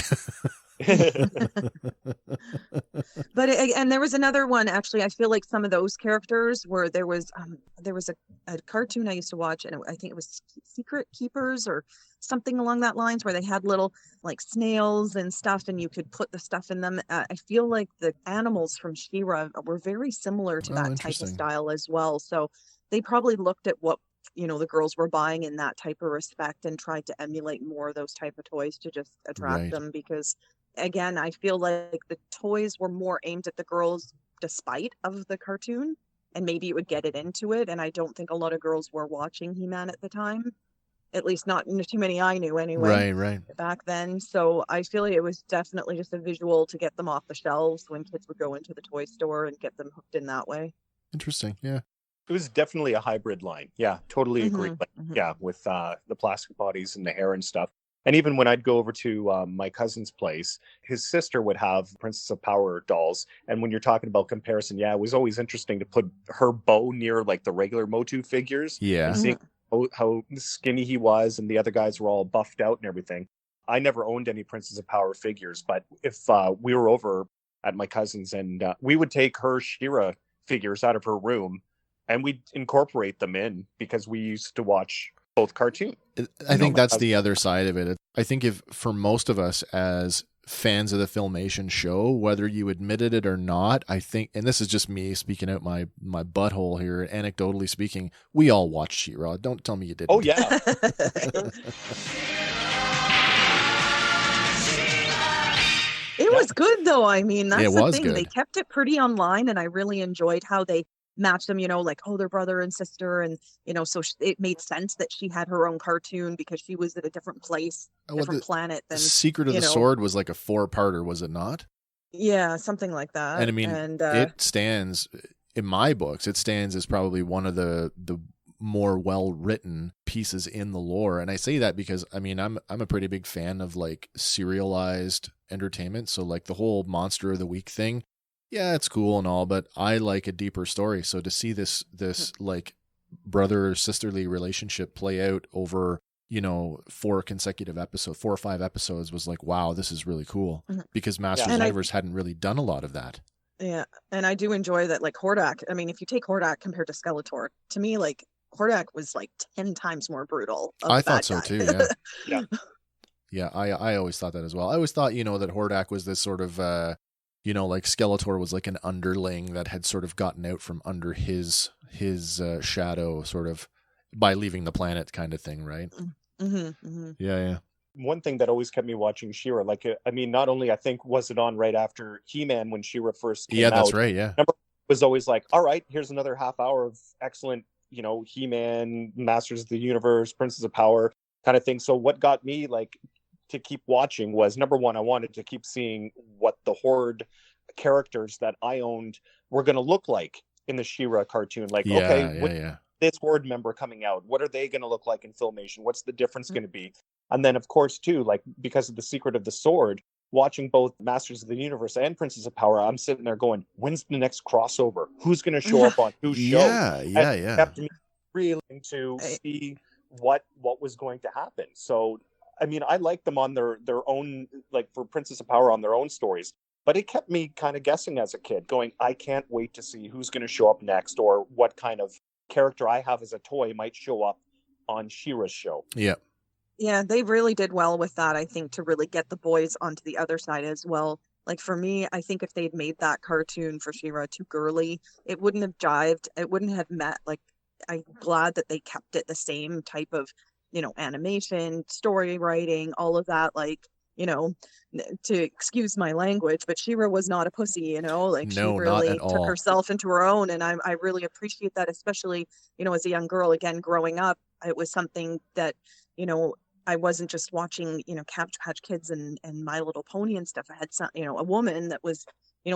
Speaker 4: But and there was another one, actually. I feel like some of those characters where there was a cartoon I used to watch, and I think it was Secret Keepers or something along that lines, where they had little like snails and stuff, and you could put the stuff in them. I feel like the animals from She-Ra were very similar to that type of style as well. So they probably looked at what, you know, the girls were buying in that type of respect and tried to emulate more of those type of toys to just attract them, because again, I feel like the toys were more aimed at the girls despite of the cartoon, and maybe it would get it into it. And I don't think a lot of girls were watching He-Man at the time, at least not too many I knew anyway.
Speaker 1: Right.
Speaker 4: Back then. So I feel like it was definitely just a visual to get them off the shelves when kids would go into the toy store and get them hooked in that way.
Speaker 1: Interesting. Yeah.
Speaker 3: It was definitely a hybrid line. Yeah, totally agree. But yeah, with the plastic bodies and the hair and stuff. And even when I'd go over to my cousin's place, his sister would have Princess of Power dolls. And when you're talking about comparison, yeah, it was always interesting to put her bow near like the regular Motu figures.
Speaker 1: Yeah.
Speaker 3: And seeing how skinny he was, and the other guys were all buffed out and everything. I never owned any Princess of Power figures, but if we were over at my cousin's, and we would take her She-Ra figures out of her room, and we'd incorporate them in, because we used to watch both cartoons.
Speaker 1: I think that's the other side of it. I think if for most of us as fans of the Filmation show, whether you admitted it or not, I think, and this is just me speaking out my butthole here, anecdotally speaking, we all watched She-Ra. Don't tell me you didn't.
Speaker 3: Oh, yeah.
Speaker 4: It was good, though. I mean, that's the thing.
Speaker 1: Good.
Speaker 4: They kept it pretty online, and I really enjoyed how they matched them, you know, like, oh, they're brother and sister. And, you know, so it made sense that she had her own cartoon because she was at a different place, different planet. Than
Speaker 1: Secret of the Sword was like a 4-parter, was it not?
Speaker 4: Yeah, something like that.
Speaker 1: And I mean, it stands, in my books, it stands as probably one of the more well-written pieces in the lore. And I say that because, I mean, I'm a pretty big fan of like serialized entertainment. So like the whole Monster of the Week thing, yeah, it's cool and all, but I like a deeper story. So to see this like brother sisterly relationship play out over, you know, 4 or 5 episodes was like, wow, this is really cool, because Masters of the Universe hadn't really done a lot of that.
Speaker 4: Yeah. And I do enjoy that, like Hordak. I mean, if you take Hordak compared to Skeletor, to me, like Hordak was like 10 times more brutal.
Speaker 1: I thought so too. Yeah.
Speaker 3: Yeah.
Speaker 1: Yeah. I always thought that as well. I always thought, you know, that Hordak was this sort of, you know, like Skeletor was like an underling that had sort of gotten out from under his shadow, sort of by leaving the planet, kind of thing, right? Yeah.
Speaker 3: One thing that always kept me watching She-Ra, like, I mean, not only I think was it on right after He-Man when She-Ra first came out.
Speaker 1: Yeah, that's right. Yeah,
Speaker 3: it was always like, all right, here's another half hour of excellent, you know, He-Man, Masters of the Universe, Princess of Power kind of thing. So what got me like to keep watching was, number one, I wanted to keep seeing what the Horde characters that I owned were going to look like in the She-Ra cartoon. Like,
Speaker 1: Yeah,
Speaker 3: okay,
Speaker 1: yeah.
Speaker 3: this Horde member coming out, what are they going to look like in Filmation? What's the difference going to be? And then, of course, too, like, because of the Secret of the Sword, watching both Masters of the Universe and Princess of Power, I'm sitting there going, when's the next crossover? Who's going to show up on whose show?
Speaker 1: Yeah.
Speaker 3: It kept me really to see what was going to happen. So, I mean, I like them on their own, like for Princess of Power on their own stories, but it kept me kind of guessing as a kid, going, I can't wait to see who's going to show up next, or what kind of character I have as a toy might show up on She-Ra's show.
Speaker 1: Yeah.
Speaker 4: Yeah, they really did well with that, I think, to really get the boys onto the other side as well. Like for me, I think if they'd made that cartoon for She-Ra too girly, it wouldn't have jived. It wouldn't have met. Like, I'm glad that they kept it the same type of, animation, story writing, all of that. Like, to excuse my language, but She-Ra was not a pussy, like she
Speaker 1: No,
Speaker 4: really
Speaker 1: not at
Speaker 4: took
Speaker 1: all.
Speaker 4: herself into her own. And I really appreciate that, especially, as a young girl, again, growing up, it was something that, I wasn't just watching, Cabbage Patch Kids and My Little Pony and stuff. I had some, a woman that was,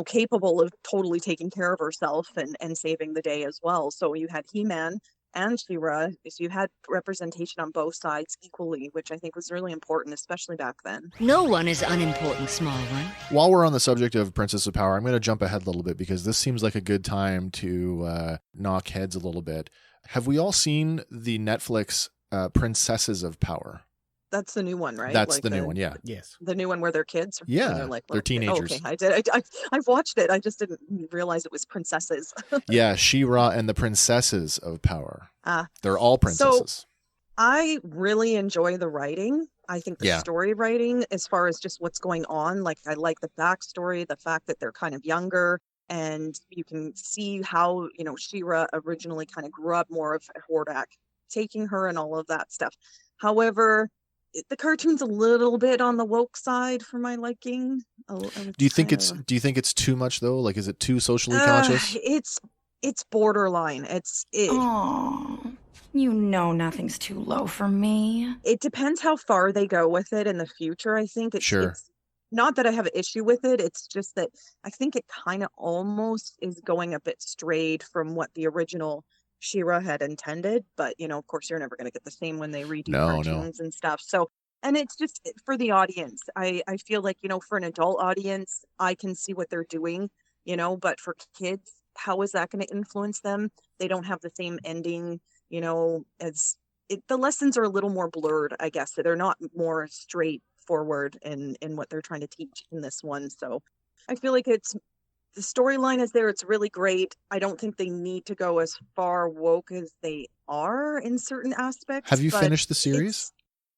Speaker 4: capable of totally taking care of herself and saving the day as well. So you had He-Man and She-Ra, so you had representation on both sides equally, which I think was really important, especially back then.
Speaker 8: No one is unimportant, small one.
Speaker 1: While we're on the subject of Princess of Power, I'm going to jump ahead a little bit because this seems like a good time to knock heads a little bit. Have we all seen the Netflix Princesses of Power?
Speaker 4: That's the new one, right?
Speaker 1: That's
Speaker 4: like
Speaker 1: the new one, yeah.
Speaker 7: Yes.
Speaker 4: The new one where they're kids?
Speaker 1: Yeah, they're teenagers.
Speaker 4: Oh, okay, I did. I've watched it. I just didn't realize it was princesses.
Speaker 1: Yeah, She-Ra and the Princesses of Power. They're all princesses.
Speaker 4: So I really enjoy the writing. I think the story writing, as far as just what's going on, like I like the backstory, the fact that they're kind of younger, and you can see how, She-Ra originally kind of grew up more of Hordak taking her and all of that stuff. However, the cartoon's a little bit on the woke side for my liking.
Speaker 1: Do you think it's too much though? Like, is it too socially conscious?
Speaker 4: It's borderline.
Speaker 9: Oh, nothing's too low for me.
Speaker 4: It depends how far they go with it in the future. I think it's not that I have an issue with it. It's just that I think it kind of almost is going a bit strayed from what the original She-Ra had intended, but of course you're never going to get the same when they redo cartoons and stuff. So, and it's just for the audience. I feel like, for an adult audience, I can see what they're doing, but for kids, how is that going to influence them? They don't have the same ending, as the lessons are a little more blurred, I guess. They're not more straightforward in what they're trying to teach in this one. So I feel like the storyline is there. It's really great. I don't think they need to go as far woke as they are in certain aspects.
Speaker 1: Have you finished the series?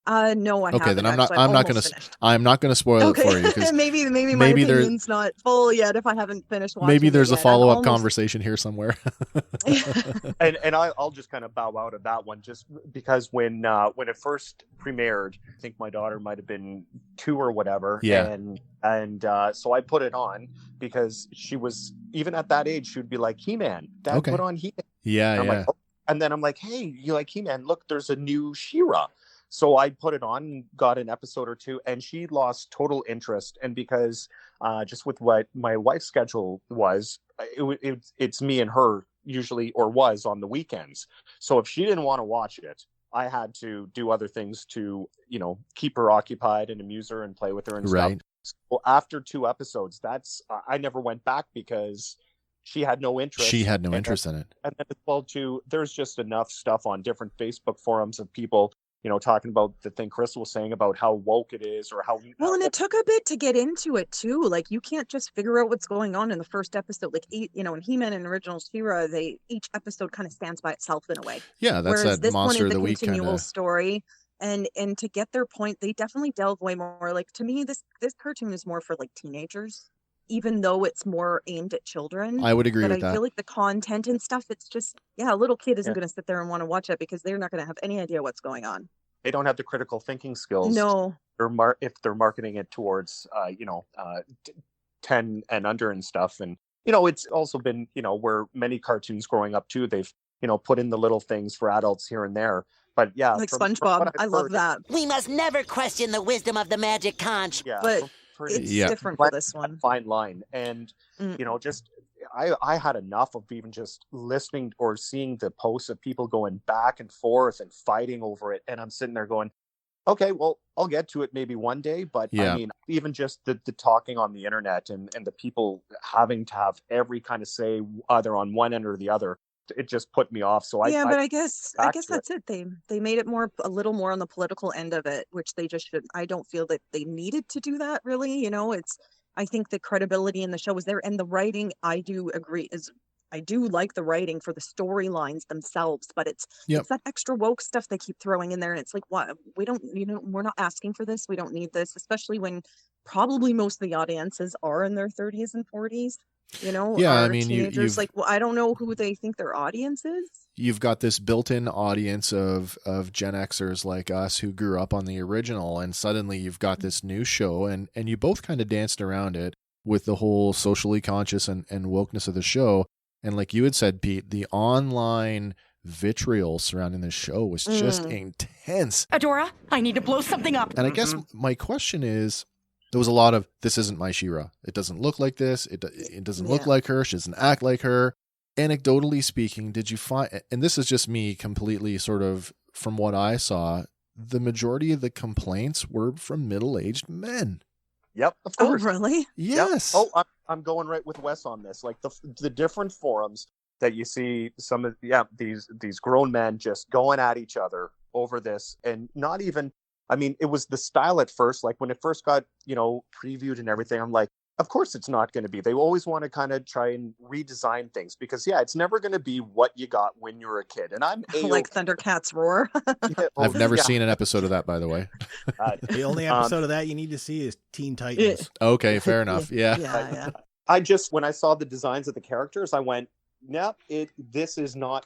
Speaker 4: No, I haven't.
Speaker 1: Okay, then I'm not going to spoil it for you.
Speaker 4: maybe my opinion's not full yet if I haven't finished watching.
Speaker 1: Maybe there's
Speaker 4: a
Speaker 1: follow-up conversation here somewhere.
Speaker 3: and I'll just kind of bow out of that one, just because when it first premiered, I think my daughter might have been 2 or whatever.
Speaker 1: Yeah.
Speaker 3: And so I put it on because she was, even at that age, she would be like, He-Man, Dad, put on He-Man.
Speaker 1: Yeah,
Speaker 3: and
Speaker 1: yeah.
Speaker 3: Like, oh. And then I'm like, hey, you like He-Man? Look, there's a new She-Ra. So I put it on and got an episode or two, and she lost total interest. And because just with what my wife's schedule was, it's me and her usually, or was, on the weekends. So if she didn't want to watch it, I had to do other things to, keep her occupied and amuse her and play with her and stuff. So after 2 episodes, I never went back because she had no interest.
Speaker 1: She had no interest in it.
Speaker 3: And then as well, too, there's just enough stuff on different Facebook forums of people, talking about the thing Krystal was saying about how woke it is, or how
Speaker 4: well, and it took a bit to get into it too. Like, you can't just figure out what's going on in the first episode. Like, in He-Man and original She-Ra, each episode kind of stands by itself in a way.
Speaker 1: Yeah, that's
Speaker 4: whereas
Speaker 1: that
Speaker 4: this
Speaker 1: monster
Speaker 4: one is
Speaker 1: of the
Speaker 4: a
Speaker 1: week
Speaker 4: continual story. And to get their point, they definitely delve way more. Like, to me, this cartoon is more for like teenagers, even though it's more aimed at children.
Speaker 1: I would agree with
Speaker 4: that. But I feel like the content and stuff, it's just, a little kid isn't going to sit there and want to watch it because they're not going to have any idea what's going on.
Speaker 3: They don't have the critical thinking skills.
Speaker 4: No.
Speaker 3: If they're marketing it towards, 10 and under and stuff. And, it's also been, where many cartoons growing up too, they've, put in the little things for adults here and there. But yeah.
Speaker 4: Like SpongeBob. I love that.
Speaker 6: We must never question the wisdom of the magic conch.
Speaker 3: Yeah.
Speaker 4: But
Speaker 3: pretty
Speaker 4: It's different for this one.
Speaker 3: fine line. And, just I had enough of even just listening or seeing the posts of people going back and forth and fighting over it. And I'm sitting there going, okay, well, I'll get to it maybe one day. But I mean, even just the talking on the internet and the people having to have every kind of say either on one end or the other, it just put me off. So
Speaker 4: but I guess that's it. They made it a little more on the political end of it, which they just should. I don't feel that they needed to do that really. I think the credibility in the show was there, and the writing, I do agree, I do like the writing for the storylines themselves, but it's that extra woke stuff they keep throwing in there, and it's like, what? We don't, we're not asking for this. We don't need this, especially when probably most of the audiences are in their 30s and 40s.
Speaker 1: I mean,
Speaker 4: teenagers, I don't know who they think their audience is.
Speaker 1: You've got this built-in audience of Gen Xers like us who grew up on the original, and suddenly you've got this new show, and you both kind of danced around it with the whole socially conscious and wokeness of the show. And like you had said, Pete, the online vitriol surrounding this show was just intense.
Speaker 9: Adora, I need to blow something up.
Speaker 1: And I guess my question is, there was a lot of, this isn't my She-Ra. It doesn't look like this. It doesn't look like her. She doesn't act like her. Anecdotally speaking, did you find, and this is just me completely sort of from what I saw, the majority of the complaints were from middle-aged men.
Speaker 3: Yep, of course.
Speaker 4: Oh, really?
Speaker 1: Yes.
Speaker 3: Yep. Oh, I'm going right with Wes on this. Like the different forums that you see some of these grown men just going at each other over this, and not even, I mean, it was the style at first, like when it first got, previewed and everything, I'm like, of course it's not going to be. They always want to kind of try and redesign things because, it's never going to be what you got when you were a kid. And I'm
Speaker 4: like Thundercats Roar.
Speaker 1: I've never seen an episode of that, by the way.
Speaker 7: The only episode of that you need to see is Teen Titans.
Speaker 1: Okay, fair enough. Yeah.
Speaker 3: When I saw the designs of the characters, I went, no, this is not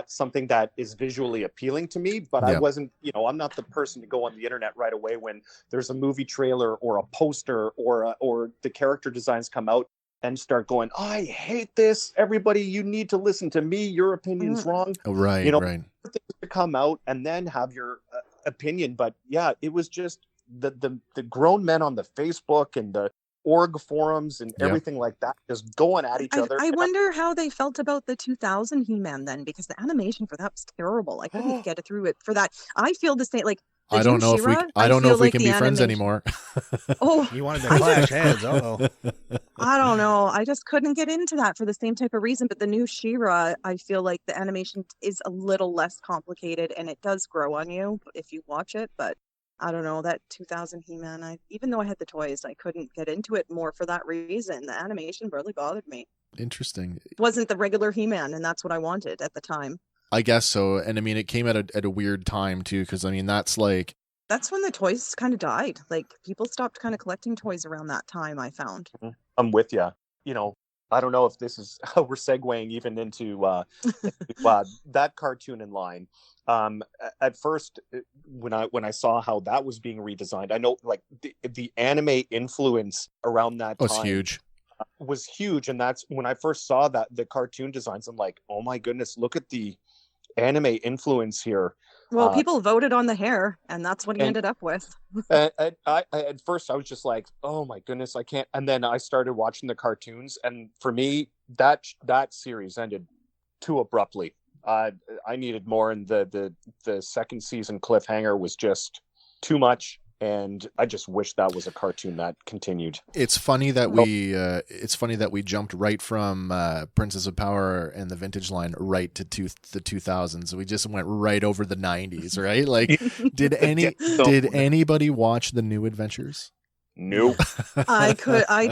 Speaker 3: something that is visually appealing to me, but I wasn't, I'm not the person to go on the internet right away when there's a movie trailer or a poster or the character designs come out and start going, I hate this. Everybody, you need to listen to me. Your opinion's wrong.
Speaker 1: Oh, right, right.
Speaker 3: Things to come out and then have your opinion. But it was just the grown men on the Facebook and the org forums and everything like that, just going at each other.
Speaker 4: I wonder how they felt about the 2000 He-Man then, because the animation for that was terrible. I couldn't get through it for that. I feel the same. Like
Speaker 1: I don't know if we can be friends anymore.
Speaker 7: Oh, you wanted to clash heads.
Speaker 4: I don't know. I just couldn't get into that for the same type of reason. But the new She-Ra, I feel like the animation is a little less complicated, and it does grow on you if you watch it. But I don't know, that 2000 He-Man, even though I had the toys, I couldn't get into it more for that reason. The animation really bothered me.
Speaker 1: Interesting.
Speaker 4: It wasn't the regular He-Man, and that's what I wanted at the time.
Speaker 1: I guess so. And I mean, it came at a weird time, too, because I mean, that's when
Speaker 4: the toys kind of died. Like, people stopped kind of collecting toys around that time, I found.
Speaker 3: I'm with you. I don't know if this is how we're segueing even into that cartoon in line. At first, when I saw how that was being redesigned, I know like the anime influence around that time was huge. And that's when I first saw the cartoon designs. I'm like, oh my goodness, look at the anime influence here.
Speaker 4: Well, people voted on the hair, and that's what he ended up with.
Speaker 3: I at first I was just like, oh my goodness, I can't. And then I started watching the cartoons, and for me, that series ended too abruptly. I needed more, and the second season cliffhanger was just too much, and I just wish that was a cartoon that continued.
Speaker 1: It's funny that we jumped right from Princess of Power and the Vintage line right to the 2000s. We just went right over the 90s, right? Like, did anybody watch the New Adventures?
Speaker 3: Nope.
Speaker 4: I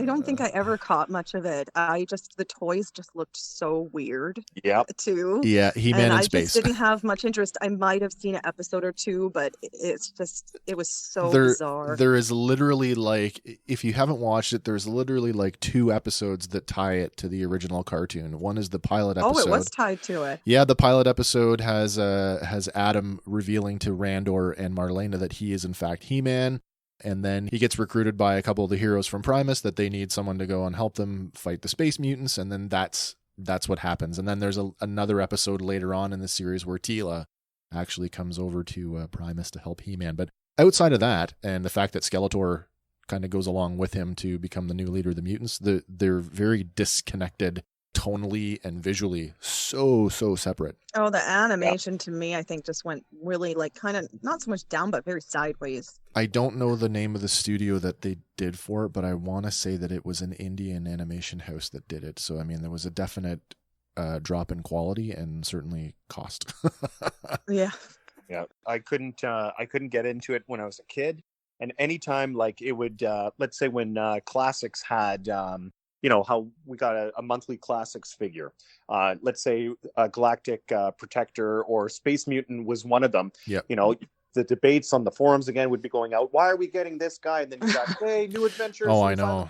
Speaker 4: don't think I ever caught much of it. The toys just looked so weird.
Speaker 3: Yep.
Speaker 4: Too.
Speaker 1: Yeah, He-Man in space.
Speaker 4: I just didn't have much interest. I might have seen an episode or two, but it was so bizarre.
Speaker 1: There is literally if you haven't watched it, there's literally 2 episodes that tie it to the original cartoon. One is the pilot episode.
Speaker 4: Oh, it was tied to it.
Speaker 1: Yeah, the pilot episode has Adam revealing to Randor and Marlena that he is in fact He-Man. And then he gets recruited by a couple of the heroes from Primus that they need someone to go and help them fight the space mutants. And then that's what happens. And then there's another episode later on in the series where Teela actually comes over to Primus to help He-Man. But outside of that, and the fact that Skeletor kind of goes along with him to become the new leader of the mutants. They're very disconnected tonally and visually, so separate.
Speaker 4: Oh, the animation to me, I think, just went really like kind of not so much down, but very sideways.
Speaker 1: I don't know the name of the studio that they did for it, but I want to say that it was an Indian animation house that did it. So, I mean, there was a definite drop in quality and certainly cost.
Speaker 4: Yeah.
Speaker 3: Yeah. I couldn't get into it when I was a kid. And anytime like it would, let's say when Classics had, how we got a monthly Classics figure. Let's say a Galactic Protector or Space Mutant was one of them.
Speaker 1: Yep.
Speaker 3: The debates on the forums again would be going out. Why are we getting this guy? And then you got, hey, New Adventures.
Speaker 1: Oh, I know.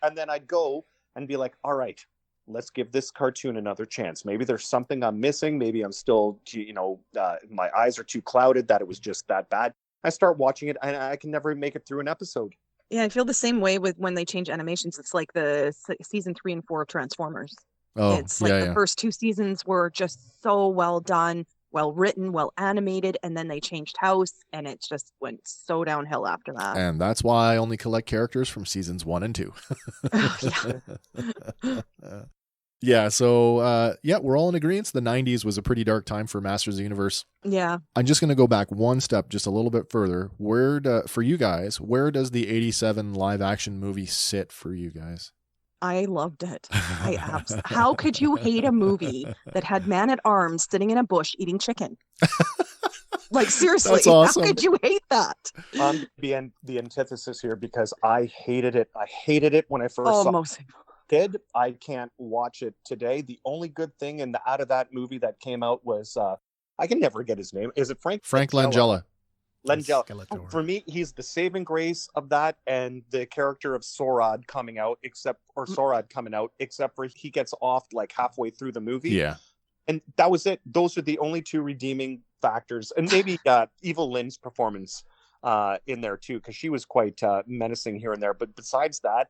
Speaker 3: And then I'd go and be like, all right, let's give this cartoon another chance. Maybe there's something I'm missing. Maybe I'm still, my eyes are too clouded that it was just that bad. I start watching it and I can never make it through an episode.
Speaker 4: Yeah, I feel the same way with when they change animations. It's like the season 3 and 4 of Transformers.
Speaker 1: Oh,
Speaker 4: it's like the first 2 seasons were just so well done, well written, well animated, and then they changed house, and it just went so downhill after that.
Speaker 1: And that's why I only collect characters from seasons 1 and 2. Yeah, so we're all in agreement. The 90s was a pretty dark time for Masters of the Universe.
Speaker 4: Yeah.
Speaker 1: I'm just going to go back one step, just a little bit further. For you guys, where does the 87 live action movie sit for you guys?
Speaker 4: I loved it. How could you hate a movie that had Man-at-Arms sitting in a bush eating chicken? Like, seriously,
Speaker 1: that's awesome.
Speaker 4: How could you hate that?
Speaker 3: I'm being the antithesis here because I hated it. I hated it when I first saw it. Kid, I can't watch it today. The only good thing out of that movie that came out was I can never get his name. Is it Frank
Speaker 1: Langella?
Speaker 3: Langella. For me, he's the saving grace of that, and the character of Sorad coming out, except for he gets off like halfway through the movie.
Speaker 1: Yeah,
Speaker 3: and that was it. Those are the only 2 redeeming factors, and maybe Evil Lynn's performance in there too, because she was quite menacing here and there. But besides that,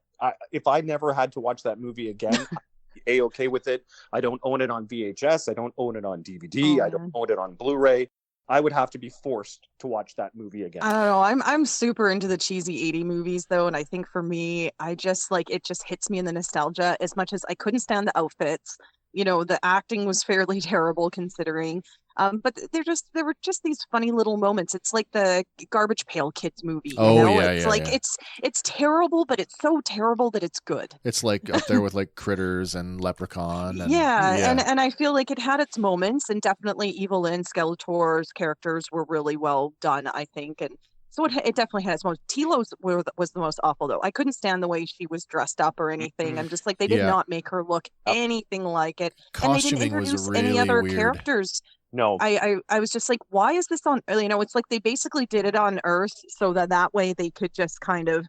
Speaker 3: if I never had to watch that movie again, I'd be A-okay with it. I don't own it on VHS. I don't own it on DVD. I don't own it on Blu-ray. I would have to be forced to watch that movie again.
Speaker 4: I don't know. I'm super into the cheesy 80 movies though, and I think for me, I just like it just hits me in the nostalgia as much as I couldn't stand the outfits. The acting was fairly terrible considering. But there were just these funny little moments. It's like the Garbage Pail Kids movie. It's terrible, but it's so terrible that it's good.
Speaker 1: It's like up there with like Critters and Leprechaun. And,
Speaker 4: and I feel like it had its moments, and definitely Evil Lynn, Skeletor's characters were really well done, I think. And so it definitely had its moments. Tilo's was the most awful, though. I couldn't stand the way she was dressed up or anything. I'm just like, they did not make her look anything like it.
Speaker 1: Costuming
Speaker 4: and they didn't introduce
Speaker 1: was really
Speaker 4: any other
Speaker 1: weird.
Speaker 4: Characters.
Speaker 3: No.
Speaker 4: I was just like, why is this on, it's like they basically did it on Earth so that way they could just kind of,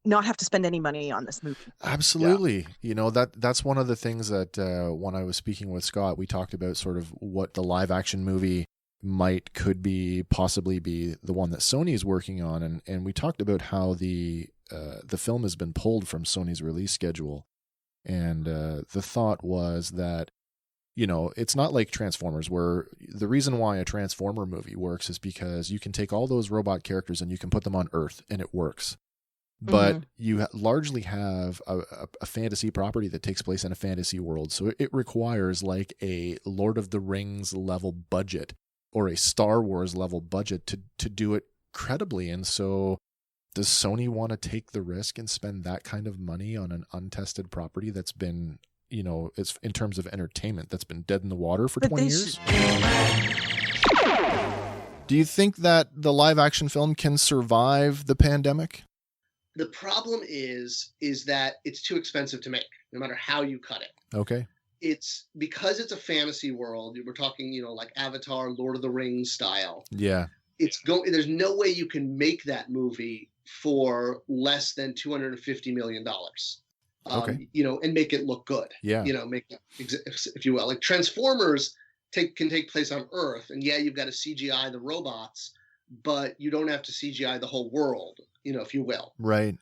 Speaker 4: not have to spend any money on this movie.
Speaker 1: Absolutely. Yeah. That's one of the things that when I was speaking with Scott, we talked about sort of what the live action movie possibly be the one that Sony's working on. And we talked about how the film has been pulled from Sony's release schedule. And the thought was that, it's not like Transformers, where the reason why a Transformer movie works is because you can take all those robot characters and you can put them on Earth and it works. But you largely have a fantasy property that takes place in a fantasy world. So it requires like a Lord of the Rings level budget or a Star Wars level budget to do it credibly. And so does Sony want to take the risk and spend that kind of money on an untested property that's been, it's in terms of entertainment, that's been dead in the water for 20 years? Do you think that the live action film can survive the pandemic?
Speaker 2: The problem is that it's too expensive to make, no matter how you cut it.
Speaker 1: Okay.
Speaker 2: It's because it's a fantasy world. We're talking, like Avatar, Lord of the Rings style.
Speaker 1: Yeah.
Speaker 2: There's no way you can make that movie for less than $250 million.
Speaker 1: Okay.
Speaker 2: And make it look good.
Speaker 1: Yeah.
Speaker 2: Make it, if you will. Like Transformers can take place on Earth, and you've got to CGI the robots, but you don't have to CGI the whole world, if you will.
Speaker 1: Right.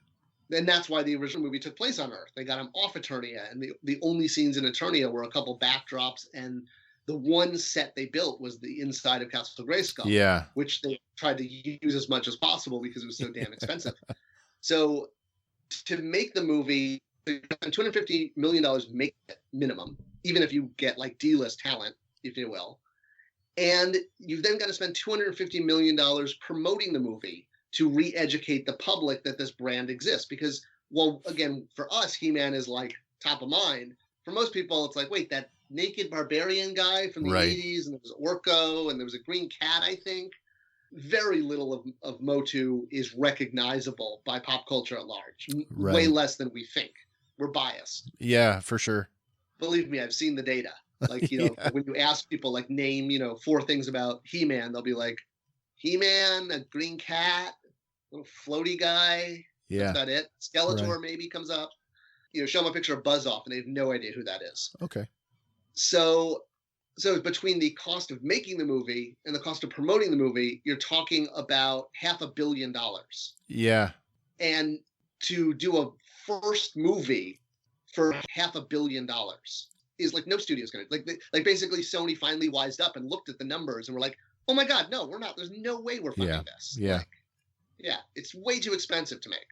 Speaker 2: And that's why the original movie took place on Earth. They got him off Eternia, and the only scenes in Eternia were a couple backdrops, and the one set they built was the inside of Castle Grayskull.
Speaker 1: Yeah.
Speaker 2: Which they tried to use as much as possible because it was so damn expensive. So to make the movie, $250 million make it minimum, even if you get like D-list talent, if you will. And you've then got to spend $250 million promoting the movie to re-educate the public that this brand exists. Because, well, again, for us, He-Man is like top of mind. For most people, it's like, wait, that naked barbarian guy from the 80s, and there was Orko, and there was a green cat, I think. Very little of Motu is recognizable by pop culture at large. Way less than we think. We're biased.
Speaker 1: Yeah, for sure.
Speaker 2: Believe me, I've seen the data. Like, you know, when you ask people, like, name, you know, 4 things about He-Man, they'll be like, He-Man, a green cat, little floaty guy.
Speaker 1: Yeah.
Speaker 2: That's about it. Skeletor maybe comes up. You know, show them a picture of Buzz Off, and they have no idea who that is.
Speaker 1: Okay.
Speaker 2: So between the cost of making the movie and the cost of promoting the movie, you're talking about $500 million.
Speaker 1: Yeah.
Speaker 2: And to do a first movie for $500 million is like no studio's going to like basically Sony finally wised up and looked at the numbers and were like, oh my God, no, we're not. There's no way we're funding this.
Speaker 1: Yeah.
Speaker 2: Like, yeah. It's way too expensive to make.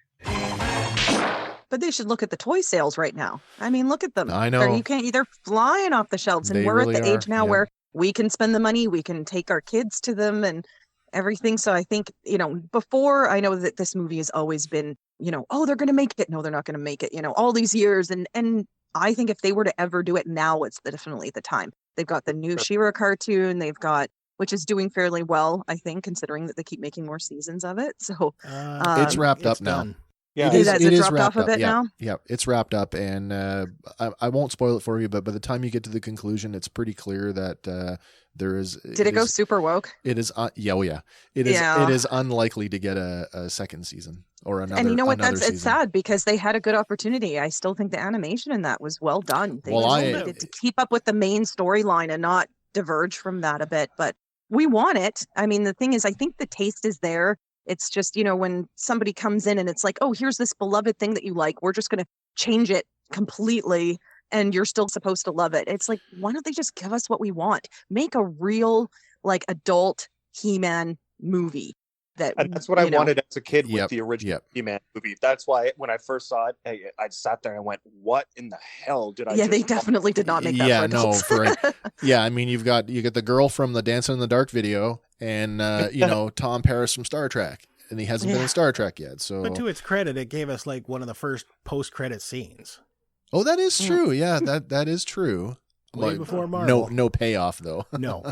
Speaker 4: But they should look at the toy sales right now. I mean, look at them.
Speaker 1: I know.
Speaker 4: They're flying off the shelves. And we're
Speaker 1: really
Speaker 4: at the age now where we can spend the money, we can take our kids to them and everything. So I think, you know, before, I know that this movie has always been, you know, oh, they're going to make it. No, they're not going to make it, you know, all these years. And I think if they were to ever do it now, it's definitely the time. They've got the new She-Ra cartoon. They've got, which is doing fairly well, I think, considering that they keep making more seasons of it. So
Speaker 1: it's wrapped up now.
Speaker 7: Done.
Speaker 1: Yeah,
Speaker 4: it is dropped off a bit now.
Speaker 1: Yeah, it's wrapped up, and I won't spoil it for you, but by the time you get to the conclusion, it's pretty clear that there is.
Speaker 4: Did it go super woke?
Speaker 1: It is. It is unlikely to get a second season or another.
Speaker 4: And you know what?
Speaker 1: Season.
Speaker 4: It's sad because they had a good opportunity. I still think the animation in that was well done. They needed to keep up with the main storyline and not diverge from that a bit, but we want it. I mean, the thing is, I think the taste is there. It's just, you know, when somebody comes in and it's like, oh, here's this beloved thing that you like. We're just going to change it completely and you're still supposed to love it. It's like, why don't they just give us what we want? Make a real, like, adult He-Man movie.
Speaker 3: That's what I wanted as a kid with the original He-Man movie. That's why when I first saw it, I sat there and I went, what in the hell did I
Speaker 4: Yeah, they definitely did not make that for adults.
Speaker 1: I mean, you got the girl from the Dancing in the Dark video and, you know, Tom Paris from Star Trek. And he hasn't been in Star Trek yet. So,
Speaker 7: but to its credit, it gave us like one of the first post-credit scenes.
Speaker 1: Oh, that is true. Yeah, that is true.
Speaker 7: Way before Marvel.
Speaker 1: No payoff, though.
Speaker 7: No.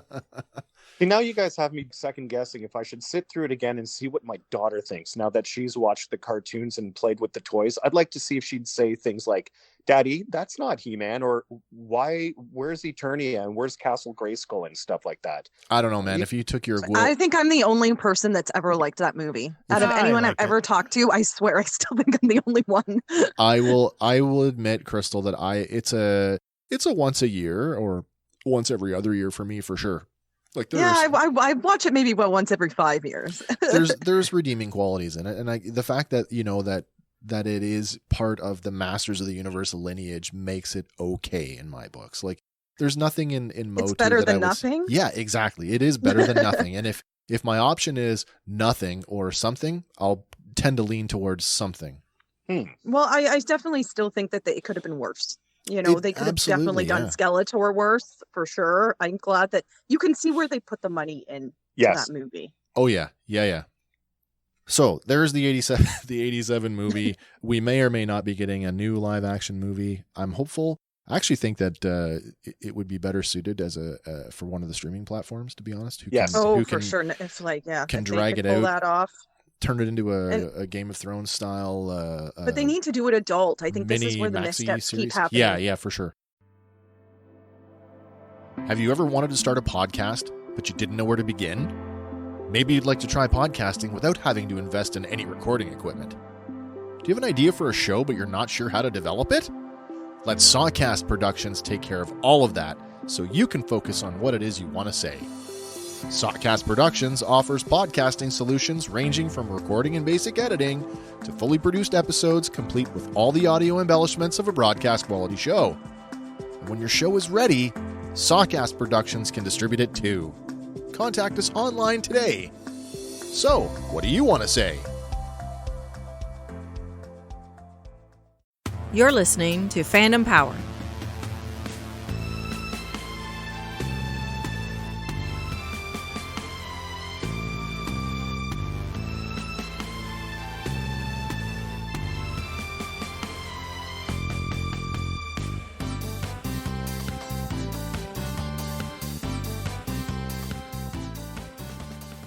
Speaker 3: See, now you guys have me second guessing if I should sit through it again and see what my daughter thinks now that she's watched the cartoons and played with the toys. I'd like to see if she'd say things like, Daddy, that's not He-Man, or where's Eternia and where's Castle Grayskull and stuff like that.
Speaker 1: I don't know, man. If you took your
Speaker 4: I think I'm the only person that's ever liked that movie. Out of anyone I've ever talked to, I swear I still think I'm the only one.
Speaker 1: I will admit, Krystal, that it's a once a year or once every other year for me for sure. Like
Speaker 4: I watch it maybe once every 5 years.
Speaker 1: there's redeeming qualities in it, and the fact that you know that it is part of the Masters of the Universe lineage makes it okay in my books. Like there's nothing in Motu.
Speaker 4: It's better than nothing.
Speaker 1: Yeah, exactly. It is better than nothing. And if my option is nothing or something, I'll tend to lean towards something.
Speaker 4: Well, I definitely still think that it could have been worse. You know, they could have definitely done Skeletor worse for sure. I'm glad that you can see where they put the money in that movie.
Speaker 1: Oh yeah. So there's the 87 movie. We may or may not be getting a new live action movie. I'm hopeful. I actually think that it would be better suited as for one of the streaming platforms, to be honest.
Speaker 4: For sure. If
Speaker 1: can drag it out.
Speaker 4: Pull that off.
Speaker 1: Turn it into a Game of Thrones style.
Speaker 4: But they need to do it adult. I think this is where the missteps keep happening.
Speaker 1: Yeah, for sure. Have you ever wanted to start a podcast, but you didn't know where to begin? Maybe you'd like to try podcasting without having to invest in any recording equipment. Do you have an idea for a show, but you're not sure how to develop it? Let Sawcast Productions take care of all of that, so you can focus on what it is you want to say. Sawcast Productions offers podcasting solutions ranging from recording and basic editing to fully produced episodes complete with all the audio embellishments of a broadcast quality show. And when your show is ready, Sawcast Productions can distribute it too. Contact us online today. So, what do you want to say?
Speaker 10: You're listening to Fandom Power.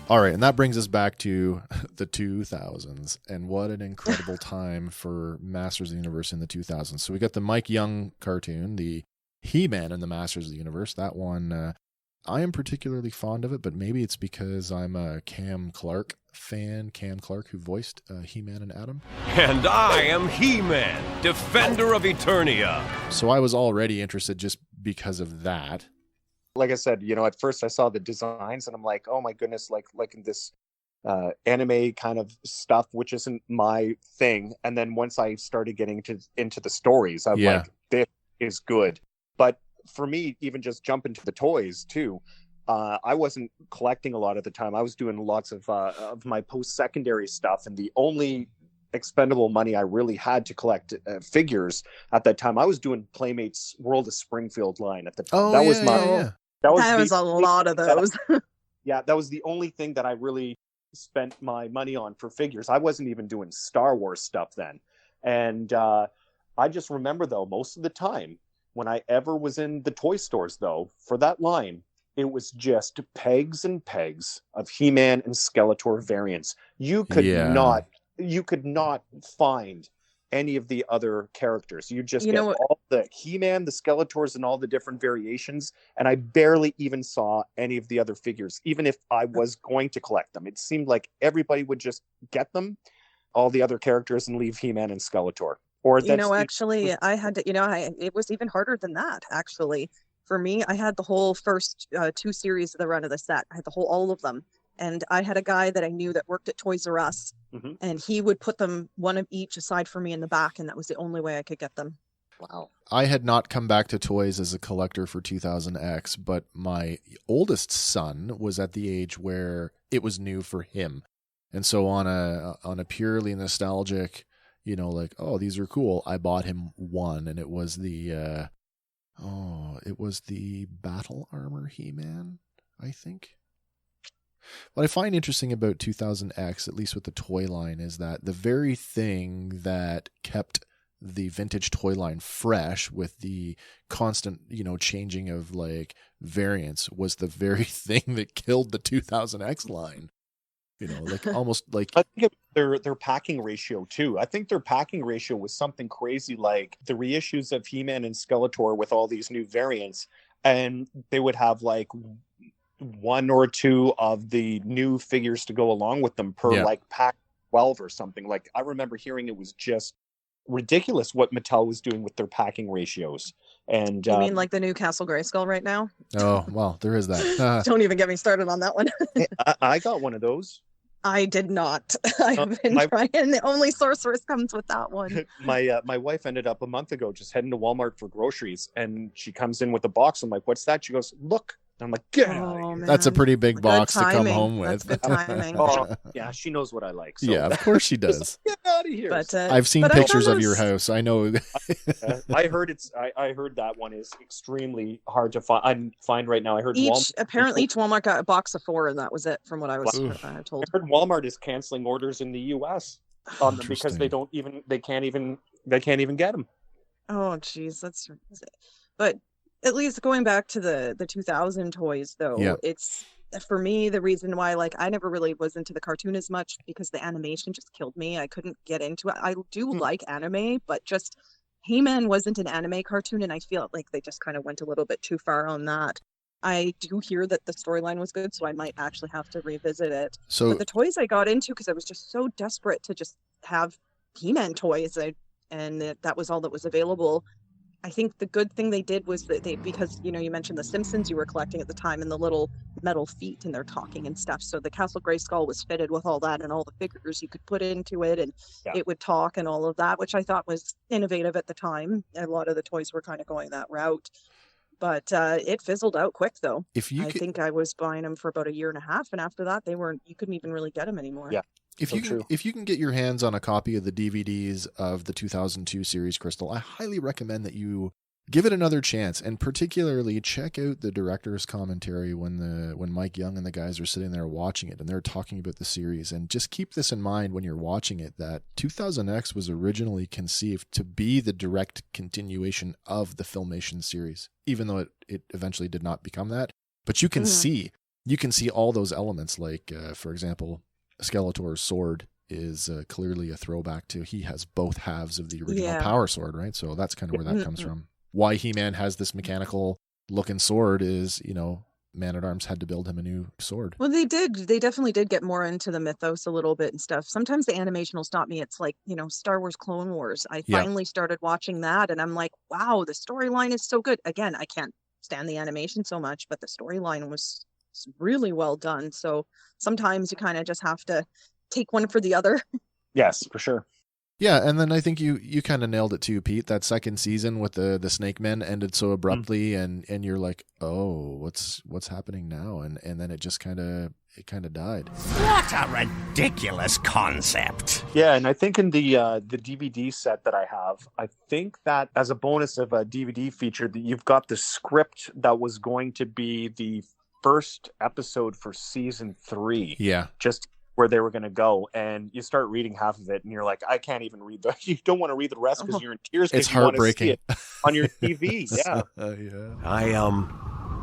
Speaker 1: All right, and that brings us back to the 2000s, and what an incredible time for Masters of the Universe in the 2000s. So we got the Mike Young cartoon, the He-Man and the Masters of the Universe. That one, I am particularly fond of it, but maybe it's because I'm a Cam Clark fan, Cam Clark, who voiced He-Man and Adam.
Speaker 11: And I am He-Man, Defender of Eternia.
Speaker 1: So I was already interested just because of that.
Speaker 3: Like I said, at first I saw the designs and I'm like, oh my goodness, like in this anime kind of stuff, which isn't my thing. And then once I started getting into the stories, I'm like, this is good. But for me, even just jumping to the toys too, I wasn't collecting a lot at the time. I was doing lots of my post-secondary stuff, and the only expendable money I really had to collect figures at that time, I was doing Playmates World of Springfield line at the time. That was
Speaker 4: a lot of those.
Speaker 3: That was the only thing that I really spent my money on for figures. I wasn't even doing Star Wars stuff then. And I just remember, though, most of the time when I ever was in the toy stores, though, for that line, it was just pegs and pegs of He-Man and Skeletor variants. You could not find any of the other characters. You just get all the He-Man, the Skeletors, and all the different variations. And I barely even saw any of the other figures, even if I was going to collect them. It seemed like everybody would just get them, all the other characters, and leave He-Man and Skeletor. Or
Speaker 4: actually, I had to, it was even harder than that, actually. For me, I had the whole first 2 series of the run of the set. I had all of them. And I had a guy that I knew that worked at Toys R Us, and he would put them one of each aside for me in the back, and that was the only way I could get them.
Speaker 3: Wow.
Speaker 1: I had not come back to toys as a collector for 2000X, but my oldest son was at the age where it was new for him. And so on a purely nostalgic, like, oh, these are cool, I bought him one, and it was the Battle Armor He-Man, I think. What I find interesting about 2000X, at least with the toy line, is that the very thing that kept the vintage toy line fresh with the constant, changing of like variants was the very thing that killed the 2000X line. Almost like
Speaker 3: I think their packing ratio too. I think their packing ratio was something crazy, like the reissues of He-Man and Skeletor with all these new variants, and they would have like 1 or 2 of the new figures to go along with them per like pack 12 or something. Like I remember hearing it was just ridiculous what Mattel was doing with their packing ratios. And
Speaker 4: you mean like the new Castle Grayskull right now?
Speaker 1: Oh, well, there is that.
Speaker 4: Don't even get me started on that one.
Speaker 3: I got one of those.
Speaker 4: I did not. I've been trying. The only sorceress comes with that one.
Speaker 3: My wife ended up a month ago just heading to Walmart for groceries, and she comes in with a box. I'm like, "What's that?" She goes, "Look." I'm like, get out of here.
Speaker 4: Man.
Speaker 1: That's a pretty big box to come home with.
Speaker 4: That's good timing.
Speaker 3: Yeah, she knows what I like. So.
Speaker 1: Yeah, of course she does.
Speaker 3: Get out of here.
Speaker 4: But,
Speaker 1: I've seen pictures of your house. I know.
Speaker 3: I heard that one is extremely hard to find right now. I heard
Speaker 4: apparently each Walmart got a box of 4, and that was it from what I was told.
Speaker 3: I heard Walmart is canceling orders in the U.S. Because they can't even get them.
Speaker 4: Oh, geez, but. At least going back to the 2000 toys, though, it's for me the reason why I never really was into the cartoon as much, because the animation just killed me. I couldn't get into it. I do like anime, but just He-Man wasn't an anime cartoon, and I feel like they just kind of went a little bit too far on that. I do hear that the storyline was good, so I might actually have to revisit it. But the toys I got into, because I was just so desperate to just have He-Man toys, and that was all that was available. I think the good thing they did was that because you mentioned the Simpsons you were collecting at the time, and the little metal feet, and they're talking and stuff. So the Castle Grayskull was fitted with all that, and all the figures you could put into it, and it would talk and all of that, which I thought was innovative at the time. A lot of the toys were kind of going that route. But it fizzled out quick, though. I think I was buying them for about 1.5 years, and after that, you couldn't even really get them anymore.
Speaker 3: Yeah.
Speaker 1: If you can get your hands on a copy of the DVDs of the 2002 series Krystal, I highly recommend that you give it another chance, and particularly check out the director's commentary when Mike Young and the guys are sitting there watching it and they're talking about the series. And just keep this in mind when you're watching it, that 2000X was originally conceived to be the direct continuation of the Filmation series, even though it eventually did not become that. But you can see all those elements, like for example, Skeletor's sword is clearly a throwback to, he has both halves of the original power sword, right? So that's kind of where that comes from. Why He-Man has this mechanical looking sword is, Man-at-Arms had to build him a new sword.
Speaker 4: Well, they did. They definitely did get more into the mythos a little bit and stuff. Sometimes the animation will stop me. It's like, Star Wars Clone Wars. I finally started watching that and I'm like, wow, the storyline is so good. Again, I can't stand the animation so much, but the storyline was really well done. So sometimes you kind of just have to take one for the other.
Speaker 3: Yes, for sure.
Speaker 1: Yeah, and then I think you kind of nailed it too, Pete. That second season with the Snake Men ended so abruptly, and you're like, oh, what's happening now? And then it just kind of died.
Speaker 6: What a ridiculous concept!
Speaker 3: Yeah, and I think in the DVD set that I have, I think that as a bonus of a DVD feature, that you've got the script that was going to be the first episode for season 3.
Speaker 1: Yeah,
Speaker 3: just where they were going to go, and you start reading half of it and you're like, I can't even read you don't want to read the rest because you're in tears.
Speaker 1: It's heartbreaking.
Speaker 3: You want to see it on your TV.
Speaker 1: Yeah.
Speaker 11: I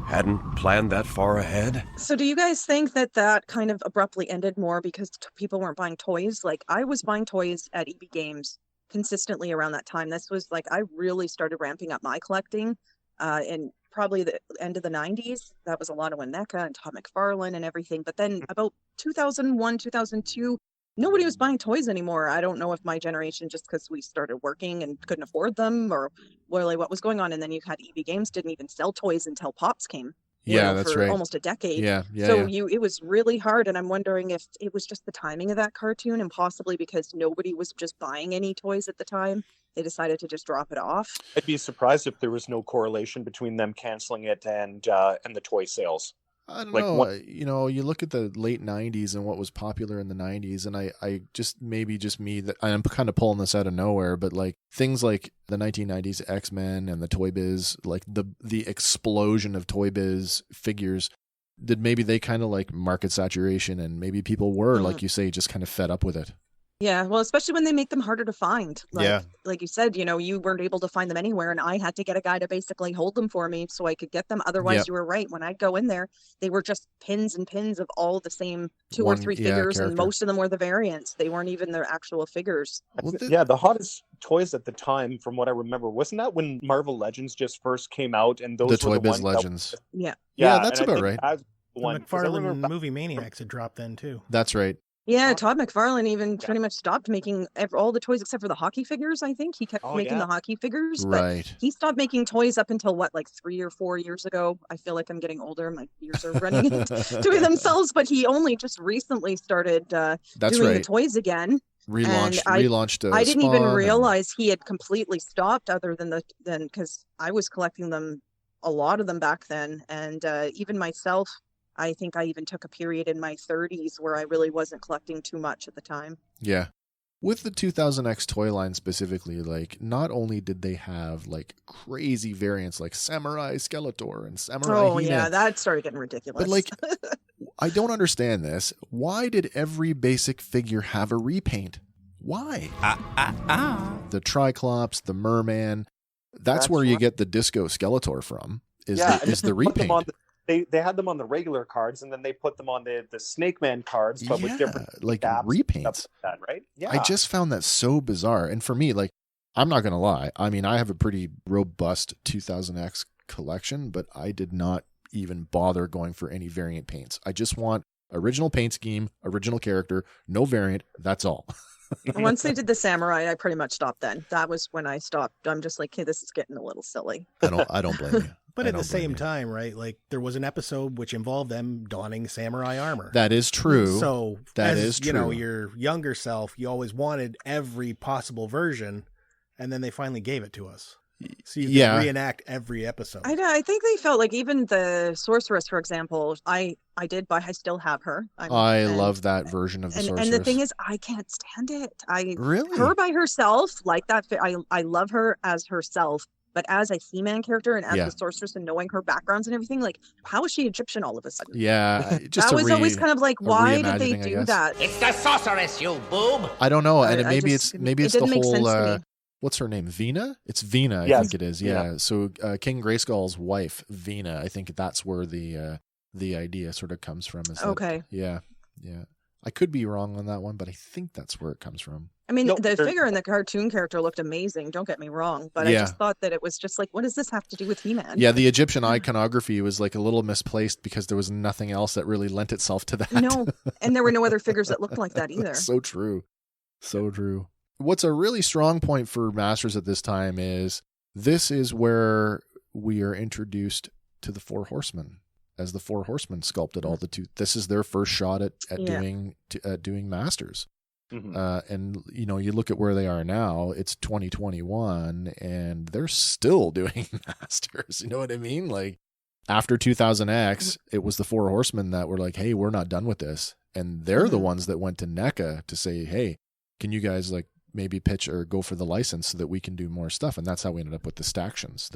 Speaker 11: hadn't planned that far ahead.
Speaker 4: So do you guys think that kind of abruptly ended more because people weren't buying toys? Like, I was buying toys at EB Games consistently around that time. This was like, I really started ramping up my collecting in probably the end of the 90s. That was a lot of when NECA and Todd McFarlane and everything. But then about 2001, 2002, nobody was buying toys anymore. I don't know if my generation, just because we started working and couldn't afford them, or really what was going on. And then you had EB Games didn't even sell toys until Pops came.
Speaker 1: That's
Speaker 4: for
Speaker 1: right.
Speaker 4: Almost a decade.
Speaker 1: So
Speaker 4: it was really hard. And I'm wondering if it was just the timing of that cartoon, and possibly because nobody was just buying any toys at the time, they decided to just drop it off.
Speaker 3: I'd be surprised if there was no correlation between them canceling it and the toy sales.
Speaker 1: I don't know. You look at the late 90s and what was popular in the 90s, and I just, maybe just me, that I'm kind of pulling this out of nowhere, but like things like the 1990s X-Men and the Toy Biz, like the explosion of Toy Biz figures, did maybe they kind of like market saturation, and maybe people were, like you say, just kind of fed up with it.
Speaker 4: Yeah, well, especially when they make them harder to find. Like you said, you weren't able to find them anywhere, and I had to get a guy to basically hold them for me so I could get them. Otherwise, you were right. When I'd go in there, they were just pins and pins of all the same 2 or 3 figures, and most of them were the variants. They weren't even their actual figures.
Speaker 3: The hottest toys at the time, from what I remember, wasn't that when Marvel Legends just first came out, and those
Speaker 1: the
Speaker 3: were
Speaker 1: Toy
Speaker 3: the
Speaker 1: Biz
Speaker 3: ones
Speaker 1: Legends.
Speaker 4: Yeah,
Speaker 1: that's about right.
Speaker 7: The McFarlane Movie Maniacs had dropped then too.
Speaker 1: That's right.
Speaker 4: Yeah, Todd McFarlane even pretty much stopped making all the toys except for the hockey figures, I think. He kept making the hockey figures, but he stopped making toys up until, like 3 or 4 years ago? I feel like I'm getting older. My years are running into themselves, but he only just recently started doing the toys again.
Speaker 1: Relaunched
Speaker 4: I didn't even realize he had completely stopped, other than because I was collecting them, a lot of them back then, and even myself, I think I even took a period in my 30s where I really wasn't collecting too much at the time.
Speaker 1: Yeah. With the 2000X toy line specifically, like, not only did they have like crazy variants like Samurai Skeletor and Samurai He-Man,
Speaker 4: yeah, that started getting ridiculous.
Speaker 1: But like, I don't understand this. Why did every basic figure have a repaint? Why? The Triclops, the Merman. That's where you get the Disco Skeletor from, is the repaint.
Speaker 3: They had them on the regular cards, and then they put them on the Snake Man cards, but with different
Speaker 1: repaints.
Speaker 3: Like that, right? Yeah.
Speaker 1: I just found that so bizarre. And for me, like, I'm not going to lie. I mean, I have a pretty robust 2000X collection, but I did not even bother going for any variant paints. I just want original paint scheme, original character, no variant. That's all.
Speaker 4: Once they did the Samurai, I pretty much stopped then. That was when I stopped. I'm just like, hey, this is getting a little silly.
Speaker 1: I don't blame you.
Speaker 7: But at the same time, right, like there was an episode which involved them donning samurai armor.
Speaker 1: That is true.
Speaker 7: So
Speaker 1: that is true.
Speaker 7: Your younger self, you always wanted every possible version, and then they finally gave it to us. So you can reenact every episode.
Speaker 4: I think they felt like even the sorceress, for example, I still have her.
Speaker 1: I love that version of the sorceress.
Speaker 4: And the thing is, I can't stand it.
Speaker 1: Really?
Speaker 4: Her by herself, like that. I love her as herself, but as a He-Man character and as the sorceress and knowing her backgrounds and everything, like, how is she Egyptian all of a sudden?
Speaker 1: Yeah,
Speaker 4: that was always kind of like, why did they do that?
Speaker 6: It's the sorceress, you boob.
Speaker 1: I don't know, and maybe it's the whole. What's her name? Vina? It's Vina, I think it is. Yeah. So King Grayskull's wife, Vina. I think that's where the idea sort of comes from.
Speaker 4: Okay.
Speaker 1: Yeah. I could be wrong on that one, but I think that's where it comes from.
Speaker 4: I mean, the figure in the cartoon character looked amazing. Don't get me wrong, but I just thought that it was just like, what does this have to do with He-Man?
Speaker 1: Yeah, the Egyptian iconography was like a little misplaced because there was nothing else that really lent itself to that.
Speaker 4: No, and there were no other figures that looked like that either.
Speaker 1: So true. So true. What's a really strong point for Masters at this time is this is where we are introduced to the Four Horsemen, as the Four Horsemen sculpted all the two. This is their first shot at doing Masters. Mm-hmm. And you look at where they are now, it's 2021 and they're still doing Masters. You know what I mean? Like after 2000X, it was the Four Horsemen that were like, hey, we're not done with this. And they're the ones that went to NECA to say, hey, can you guys like maybe pitch or go for the license so that we can do more stuff? And that's how we ended up with the statues.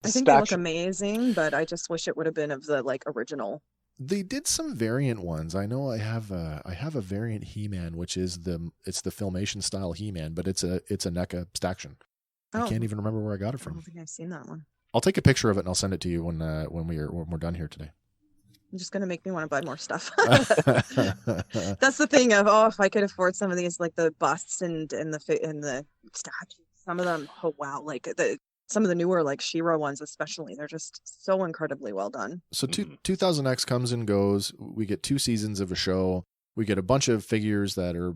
Speaker 4: I think they look amazing, but I just wish it would have been of the like original.
Speaker 1: They did some variant ones. I know I have a variant He-Man, which is it's the Filmation style He-Man, but it's a NECA staction. I can't even remember where I got it from.
Speaker 4: I don't think I've seen that one.
Speaker 1: I'll take a picture of it and I'll send it to you when we're done here today.
Speaker 4: You're just gonna make me want to buy more stuff. That's the thing of if I could afford some of these, like the busts and the statues. Some of them, oh wow, like some of the newer like She-Ra ones, especially, they're just so incredibly well done.
Speaker 1: So 2000X comes and goes. We get 2 seasons of a show. We get a bunch of figures that are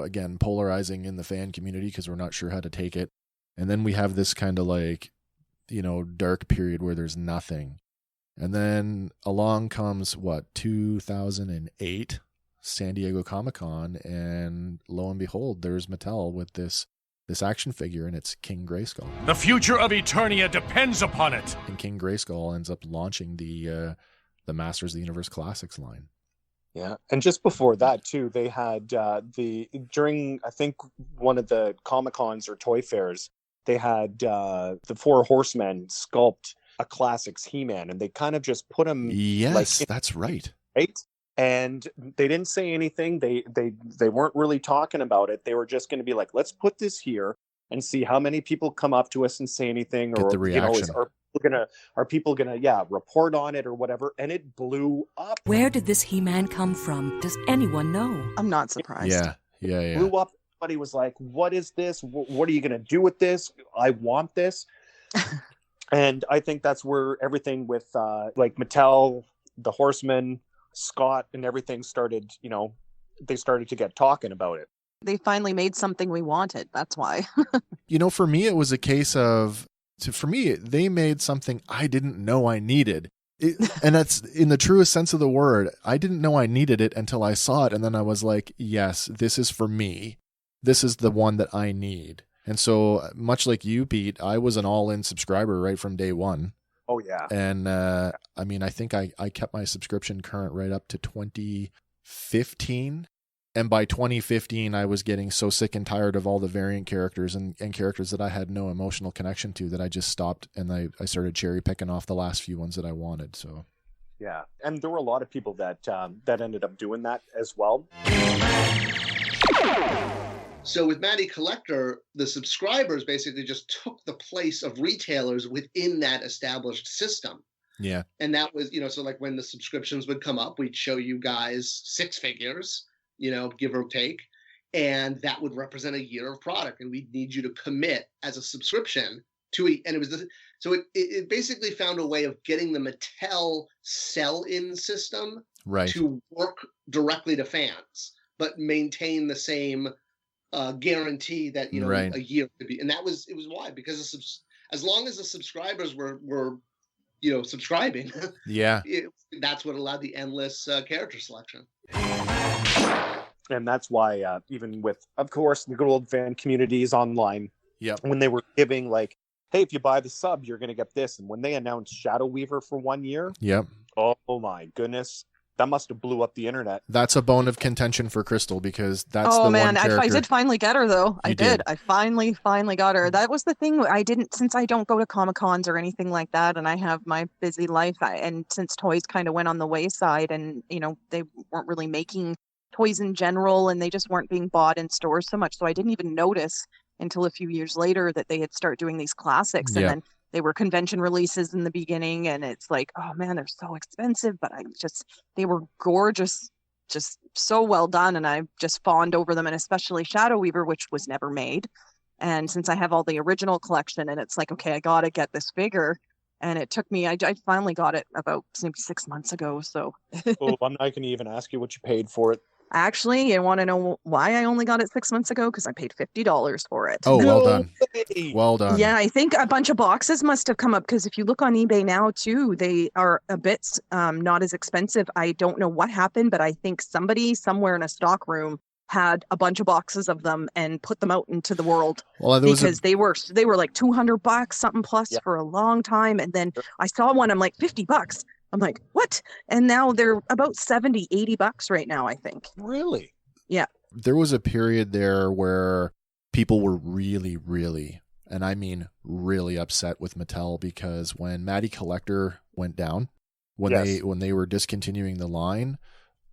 Speaker 1: again polarizing in the fan community because we're not sure how to take it. And then we have this kind of like dark period where there's nothing. And then along comes 2008 San Diego Comic-Con, and lo and behold, there's Mattel with this action figure, and it's King Grayskull.
Speaker 11: The future of Eternia depends upon it.
Speaker 1: And King Grayskull ends up launching the Masters of the Universe Classics line.
Speaker 3: Yeah, and just before that too, they had during I think one of the Comic-Cons or Toy Fairs, they had the Four Horsemen sculpt a Classics He-Man, and they kind of just put him.
Speaker 1: Yes, that's right.
Speaker 3: Right, and they didn't say anything. They weren't really talking about it. They were just going to be like, let's put this here and see how many people come up to us and say anything,
Speaker 1: get the reaction.
Speaker 3: Are people gonna report on it or whatever? And it blew up.
Speaker 10: Where did this He-Man come from? Does anyone know?
Speaker 4: I'm not surprised.
Speaker 1: Yeah.
Speaker 3: Blew up. Everybody was like, what is this? What are you gonna do with this? I want this. And I think that's where everything with like Mattel, the Horsemen, Scott, and everything started. They started to get talking about it.
Speaker 4: They finally made something we wanted. That's why.
Speaker 1: For me, it was a case of, they made something I didn't know I needed. And that's in the truest sense of the word. I didn't know I needed it until I saw it. And then I was like, yes, this is for me. This is the one that I need. And so much like you, Pete, I was an all-in subscriber right from day one.
Speaker 3: Oh, yeah.
Speaker 1: And I think I kept my subscription current right up to 2015. And by 2015, I was getting so sick and tired of all the variant characters and characters that I had no emotional connection to that I just stopped and I started cherry picking off the last few ones that I wanted. So,
Speaker 3: yeah. And there were a lot of people that ended up doing that as well.
Speaker 2: So with Matty Collector, the subscribers basically just took the place of retailers within that established system.
Speaker 1: Yeah.
Speaker 2: And that was, so like when the subscriptions would come up, we'd show you guys 6 figures, give or take, and that would represent a year of product. And we'd need you to commit as a subscription to it. And it was it basically found a way of getting the Mattel sell-in system to work directly to fans, but maintain the same guarantee that a year could be. And it was why, because as long as the subscribers were subscribing, that's what allowed the endless character selection.
Speaker 3: And that's why even with, of course, the good old fan communities online,
Speaker 1: Yep.
Speaker 3: When they were giving like, hey, if you buy the sub, you're going to get this. And when they announced Shadow Weaver for 1 year,
Speaker 1: Yep.
Speaker 3: Oh my goodness. That must have blew up the internet.
Speaker 1: That's a bone of contention for Krystal because that's the
Speaker 4: man,
Speaker 1: one character.
Speaker 4: I did finally get her though. I did. I finally got her. That was the thing. I didn't, since I don't go to Comic-Cons or anything like that, and I have my busy life, and since toys kind of went on the wayside, and they weren't really making toys in general, and they just weren't being bought in stores so much. So I didn't even notice until a few years later that they had started doing these classics, and then they were convention releases in the beginning, and it's like, oh man, they're so expensive, but they were gorgeous, just so well done, and I just fawned over them, and especially Shadow Weaver, which was never made. And since I have all the original collection, and it's like, okay, I gotta get this figure, and it took me, I finally got it about maybe 6 months ago. So
Speaker 3: Oh, I'm not going to even ask you what you paid for it.
Speaker 4: Actually, you want to know why I only got it 6 months ago? Because I paid $50 for it.
Speaker 1: Oh, well done. Well done.
Speaker 4: Yeah, I think a bunch of boxes must have come up, because if you look on eBay now too, they are a bit not as expensive. I don't know what happened, but I think somebody somewhere in a stock room had a bunch of boxes of them and put them out into the world, because they were like $200 something plus for a long time. And then I saw one, I'm like, $50. I'm like, what? And now they're about $70-$80 right now, I think.
Speaker 3: Really?
Speaker 4: Yeah.
Speaker 1: There was a period there where people were really, really, and I mean really upset with Mattel, because when Matty Collector went down, when they were discontinuing the line,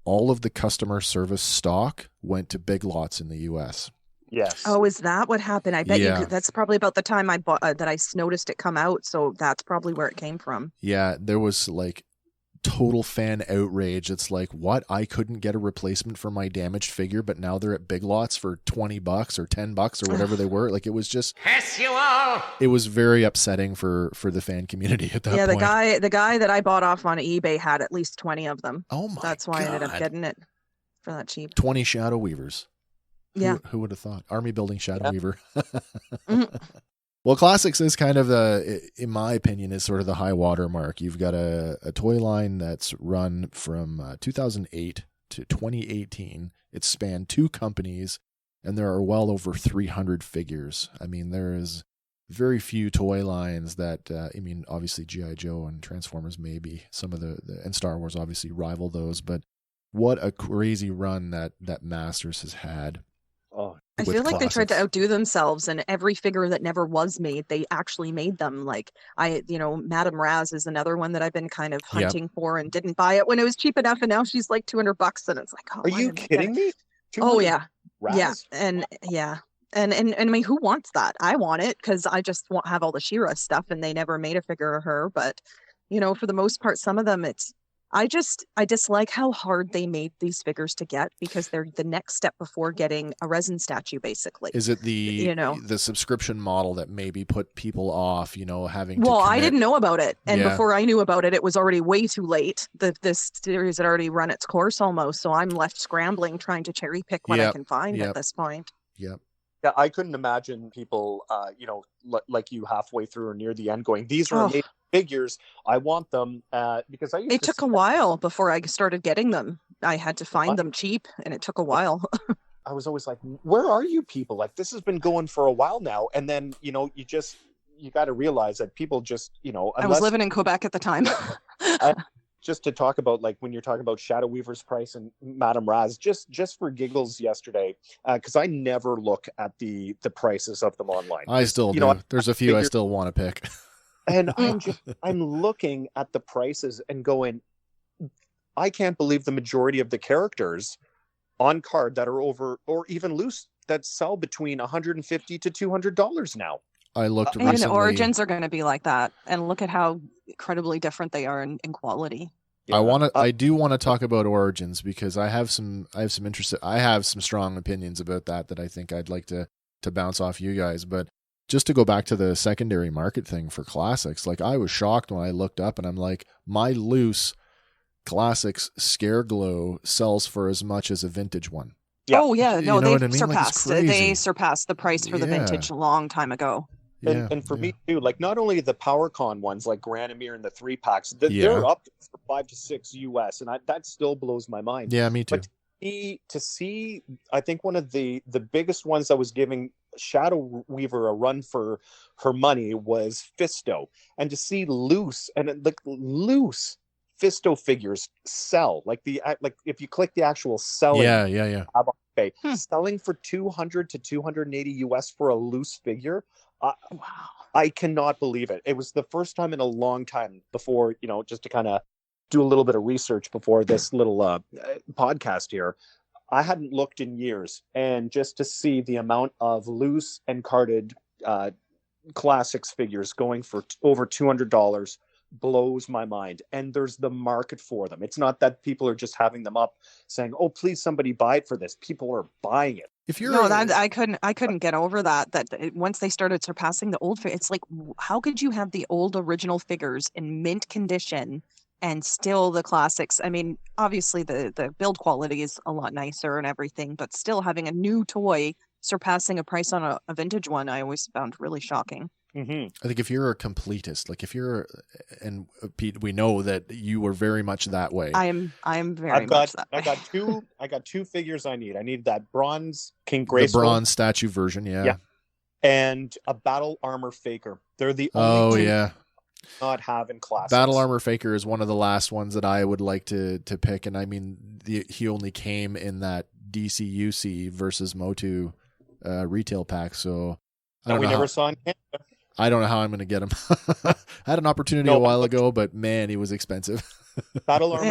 Speaker 1: all of the customer service stock went to Big Lots in the US.
Speaker 3: Yes.
Speaker 4: Oh, is that what happened? I bet you that's probably about the time I bought that I noticed it come out. So that's probably where it came from.
Speaker 1: Yeah, there was like total fan outrage. It's like, what? I couldn't get a replacement for my damaged figure, but now they're at Big Lots for $20 or $10 or whatever they were. Like, it was just,
Speaker 6: Curse you all!
Speaker 1: It was very upsetting for the fan community at that point.
Speaker 4: Yeah, the guy that I bought off on eBay had at least 20 of them.
Speaker 1: Oh my
Speaker 4: That's why
Speaker 1: God.
Speaker 4: I ended up getting it for that cheap.
Speaker 1: 20 Shadow Weavers.
Speaker 4: Yeah.
Speaker 1: Who would have thought? Army building Shadow Weaver.
Speaker 4: Mm-hmm.
Speaker 1: Well, Classics is kind of in my opinion, is sort of the high water mark. You've got a toy line that's run from 2008 to 2018. It's spanned 2 companies, and there are well over 300 figures. I mean, there is very few toy lines that, obviously G.I. Joe and Transformers maybe, some of the and Star Wars obviously rival those, but what a crazy run that Masters has had.
Speaker 3: Oh,
Speaker 4: I feel like they tried to outdo themselves, and every figure that never was made, they actually made them. Like Madame Raz is another one that I've been kind of hunting for and didn't buy it when it was cheap enough, and now she's like $200, and it's like, oh,
Speaker 3: are you kidding me?
Speaker 4: Oh yeah,
Speaker 3: Raz?
Speaker 4: yeah, and I mean, who wants that? I want it because I just have all the She-Ra stuff, and they never made a figure of her. But for the most part, some of them, I dislike how hard they made these figures to get, because they're the next step before getting a resin statue, basically.
Speaker 1: Is it the subscription model that maybe put people off, having to
Speaker 4: I didn't know about it. And before I knew about it, it was already way too late. This series had already run its course almost. So I'm left scrambling, trying to cherry pick what I can find at this point.
Speaker 1: Yep.
Speaker 3: Yeah, I couldn't imagine people, like you halfway through or near the end going, these are amazing figures. I want them because it took
Speaker 4: a while before I started getting them. I had to find them cheap, and it took a while.
Speaker 3: I was always like, where are you people? Like, this has been going for a while now. And then, you got to realize that people just,
Speaker 4: I was living in Quebec at the time.
Speaker 3: Just to talk about, like, when you're talking about Shadow Weaver's price and Madame Raz, just for giggles yesterday, because I never look at the prices of them online.
Speaker 1: I still do. There's a few I still want to pick.
Speaker 3: And I'm looking at the prices and going, I can't believe the majority of the characters on card that are over, or even loose, that sell between $150 to $200 now.
Speaker 1: I looked recently.
Speaker 4: And the Origins are going to be like that. And look at how incredibly different they are in quality.
Speaker 1: Yeah. I do want to talk about Origins, because I have some strong opinions about that I think I'd like to bounce off you guys. But just to go back to the secondary market thing for Classics, like, I was shocked when I looked up and I'm like, my loose Classics Scare Glow sells for as much as a vintage one.
Speaker 4: Yeah. Oh yeah, no, they
Speaker 1: surpassed.
Speaker 4: They surpassed the price for the vintage a long time ago.
Speaker 3: And for me too, like, not only the PowerCon ones like Granomir and the 3-packs, they're up for $5 to $6 US, and that still blows my mind.
Speaker 1: Yeah, me too.
Speaker 3: But to see, I think one of the biggest ones that was giving Shadow Weaver a run for her money was Fisto, and to see loose Fisto figures sell, like if you click the actual selling,
Speaker 1: yeah.
Speaker 3: Selling for $200 to $280 US for a loose figure. I cannot believe it. It was the first time in a long time before, just to kind of do a little bit of research before this little podcast here. I hadn't looked in years, and just to see the amount of loose and carded classics figures going for over $200 blows my mind. And there's the market for them. It's not that people are just having them up saying, "Oh, please somebody buy it for this." People are buying it.
Speaker 1: If you're
Speaker 4: I couldn't get over that once they started surpassing the old, it's like, how could you have the old original figures in mint condition and still the classics? I mean, obviously the build quality is a lot nicer and everything, but still having a new toy surpassing a price on a vintage one, I always found really shocking.
Speaker 3: Mm-hmm.
Speaker 1: I think if you're a completist, like and Pete, we know that you were very much that way.
Speaker 4: I'm very much that way.
Speaker 3: I got two figures I need. I need that bronze King Grayskull.
Speaker 1: The bronze statue version, yeah.
Speaker 3: And a battle armor faker. They're the only two not have in classics.
Speaker 1: Battle armor faker is one of the last ones that I would like to pick, and I mean he only came in that DCUC versus Motu retail pack, so
Speaker 3: we never saw in Canada.
Speaker 1: I don't know how I'm going to get him. I had an opportunity a while ago, but man, he was expensive.
Speaker 3: Battle armor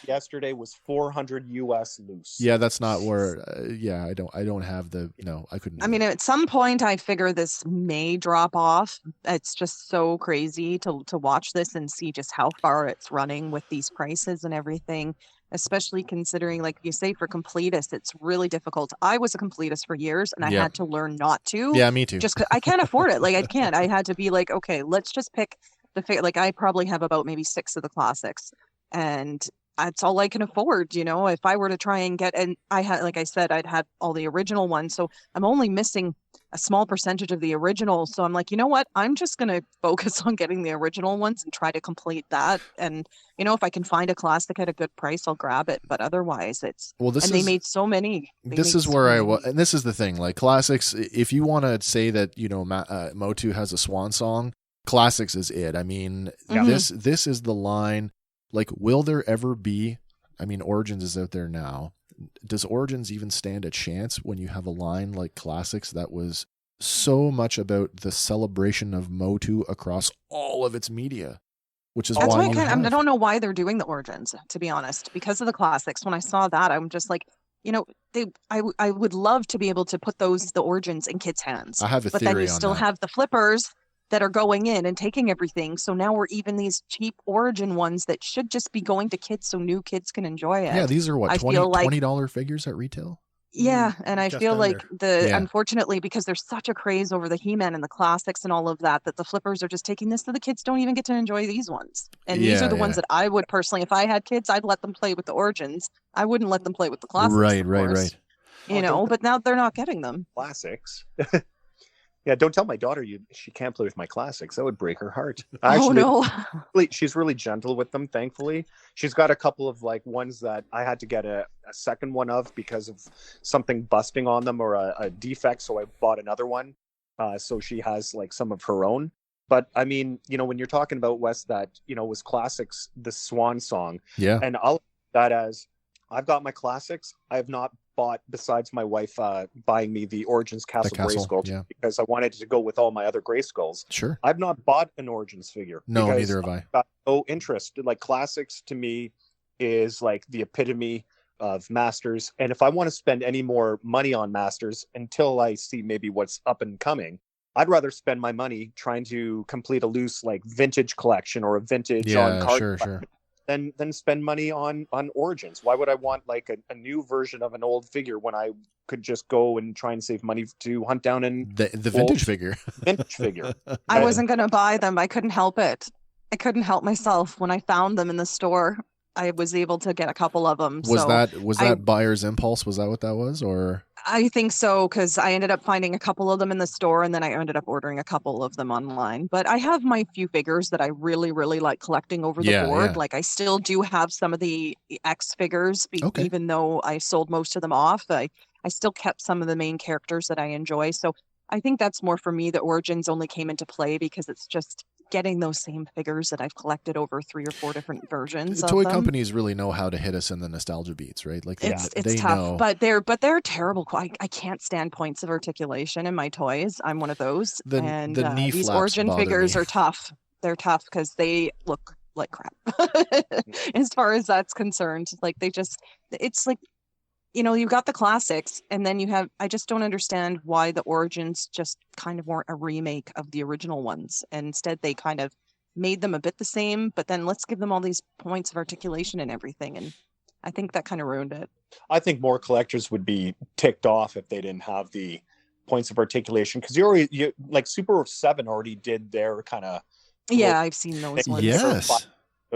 Speaker 3: yesterday was $400 US loose.
Speaker 1: Yeah, that's not where. I don't have I couldn't.
Speaker 4: I mean, at some point, I figure this may drop off. It's just so crazy to watch this and see just how far it's running with these prices and everything. Especially considering, like you say, for completists, it's really difficult. I was a completist for years, and I had to learn not to.
Speaker 1: Yeah, me too.
Speaker 4: Just 'cause I can't afford it. Like, I can't. I had to be like, okay, let's just pick like, I probably have about maybe 6 of the classics, and that's all I can afford. If I were to try and get, and I had, like I said, I'd had all the original ones, so I'm only missing a small percentage of the original. So I'm like, you know what? I'm just going to focus on getting the original ones and try to complete that. And, if I can find a classic at a good price, I'll grab it. But otherwise they made so many.
Speaker 1: This is where I was. And this is the thing, like classics, if you want to say that, Motu has a swan song, classics is it. I mean, this is the line. Like, will there ever be, I mean, Origins is out there now. Does Origins even stand a chance when you have a line like Classics that was so much about the celebration of Motu across all of its media, which is
Speaker 4: that's
Speaker 1: why
Speaker 4: I don't know why they're doing the Origins, to be honest, because of the Classics. When I saw that, I'm just like, I would love to be able to put the Origins in kids' hands.
Speaker 1: I have a
Speaker 4: but
Speaker 1: theory
Speaker 4: then you
Speaker 1: on
Speaker 4: still
Speaker 1: that.
Speaker 4: have the flippers that are going in and taking everything. So now we're even these cheap Origin ones that should just be going to kids so new kids can enjoy it.
Speaker 1: Yeah, these are what, $20 figures at retail?
Speaker 4: Yeah, and I feel like
Speaker 7: under.
Speaker 4: Unfortunately, because there's such a craze over the He-Man and the classics and all of that the flippers are just taking this, so the kids don't even get to enjoy these ones. And these are the ones that I would personally, if I had kids, I'd let them play with the Origins. I wouldn't let them play with the classics.
Speaker 1: Right.
Speaker 4: But now they're not getting them.
Speaker 3: Classics. Yeah, don't tell my daughter she can't play with my classics. That would break her heart. Actually,
Speaker 4: no.
Speaker 3: She's really gentle with them, thankfully. She's got a couple of like ones that I had to get a second one of because of something busting on them or a defect, so I bought another one. So she has like some of her own. But I mean, when you're talking about Wes, that was classics, the Swan Song.
Speaker 1: Yeah.
Speaker 3: And I'll that as I've got my classics. I have not bought, besides my wife buying me the Origins Castle Grayskull, because I wanted to go with all my other Grayskulls.
Speaker 1: Sure.
Speaker 3: I've not bought an Origins figure.
Speaker 1: No, neither have I.
Speaker 3: I've got no interest. Like, classics to me is like the epitome of Masters. And if I want to spend any more money on Masters until I see maybe what's up and coming, I'd rather spend my money trying to complete a loose like vintage collection or a vintage on card
Speaker 1: sure.
Speaker 3: than spend money on Origins. Why would I want like a new version of an old figure when I could just go and try and save money to hunt down
Speaker 1: the vintage figure?
Speaker 3: Vintage figure.
Speaker 4: I wasn't going to buy them. I couldn't help it. I couldn't help myself. When I found them in the store, I was able to get a couple of them.
Speaker 1: Was that buyer's impulse? Was that what that was? Or
Speaker 4: I think so, because I ended up finding a couple of them in the store, and then I ended up ordering a couple of them online. But I have my few figures that I really, really like collecting over the board.
Speaker 1: Yeah.
Speaker 4: Like, I still do have some of the X figures, even though I sold most of them off. I still kept some of the main characters that I enjoy. So I think that's more for me. The Origins only came into play because it's just getting those same figures that I've collected over 3 or 4 different versions
Speaker 1: The
Speaker 4: of
Speaker 1: toy
Speaker 4: them.
Speaker 1: companies really know how to hit us in the nostalgia beats, right? Like
Speaker 4: It's
Speaker 1: they
Speaker 4: tough,
Speaker 1: know.
Speaker 4: but they're terrible. I can't stand points of articulation in my toys. I'm one of those. And
Speaker 1: the knee
Speaker 4: these
Speaker 1: flaps
Speaker 4: Origin
Speaker 1: bother
Speaker 4: figures
Speaker 1: me.
Speaker 4: are tough. They're tough because they look like crap. As far as that's concerned, like it's like, you've got the classics, and then I just don't understand why the Origins just kind of weren't a remake of the original ones. And instead, they kind of made them a bit the same, but then let's give them all these points of articulation and everything. And I think that kind of ruined it.
Speaker 3: I think more collectors would be ticked off if they didn't have the points of articulation, because you like Super 7 already did their kind of.
Speaker 4: Yeah, I've seen those ones.
Speaker 1: Yes.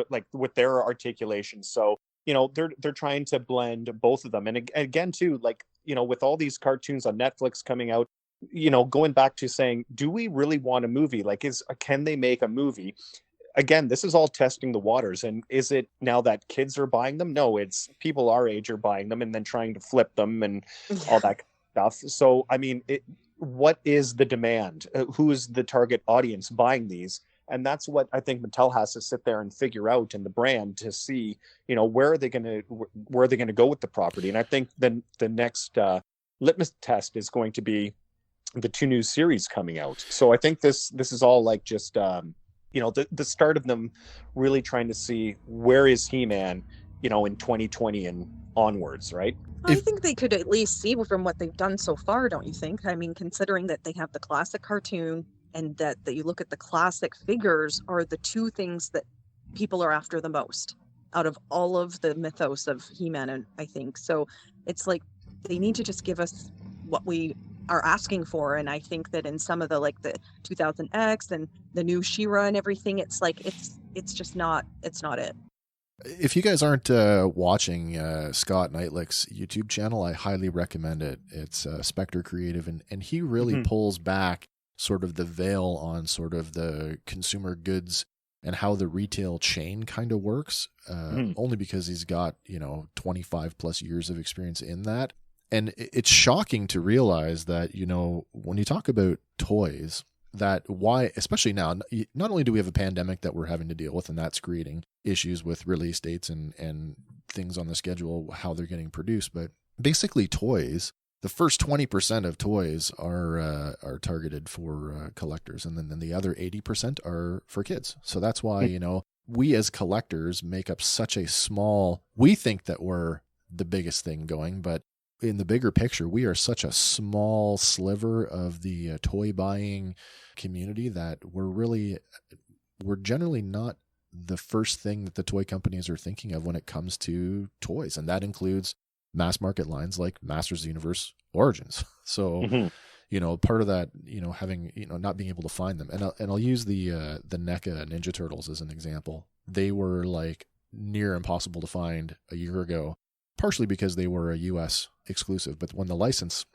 Speaker 3: Like with their articulation. So, they're trying to blend both of them. And again, too, like, with all these cartoons on Netflix coming out, going back to saying, do we really want a movie? Like, can they make a movie? Again, this is all testing the waters. And is it now that kids are buying them? No, it's people our age are buying them and then trying to flip them and all that stuff. So, I mean, what is the demand? Who is the target audience buying these? And that's what I think Mattel has to sit there and figure out, in the brand, to see, where are they going to go with the property. And I think the next litmus test is going to be the 2 new series coming out. So I think this is all like just the start of them really trying to see where is He-Man, in 2020 and onwards, right?
Speaker 4: I think they could at least see from what they've done so far, don't you think? I mean, considering that they have the classic cartoon, and that you look at the classic figures are the 2 things that people are after the most out of all of the mythos of He-Man, I think. So it's like they need to just give us what we are asking for. And I think that in some of the 2000X and the new She-Ra and everything, it's like it's just not it.
Speaker 1: If you guys aren't watching Scott Knightlick's YouTube channel, I highly recommend it. It's Spectre Creative, and he really pulls back sort of the veil on sort of the consumer goods and how the retail chain kind of works, only because he's got, 25 plus years of experience in that. And it's shocking to realize that, when you talk about toys, that why, especially now, not only do we have a pandemic that we're having to deal with, and that's creating issues with release dates and things on the schedule, how they're getting produced, but basically toys, the first 20% of toys are targeted for collectors, and then the other 80% are for kids. So that's why, we as collectors make up such a small, we think that we're the biggest thing going, but in the bigger picture, we are such a small sliver of the toy buying community that we're generally not the first thing that the toy companies are thinking of when it comes to toys. And that includes mass market lines like Masters of the Universe Origins. So, part of that, having, not being able to find them. And I'll use the NECA Ninja Turtles as an example. They were like near impossible to find a year ago, partially because they were a US exclusive. But when the license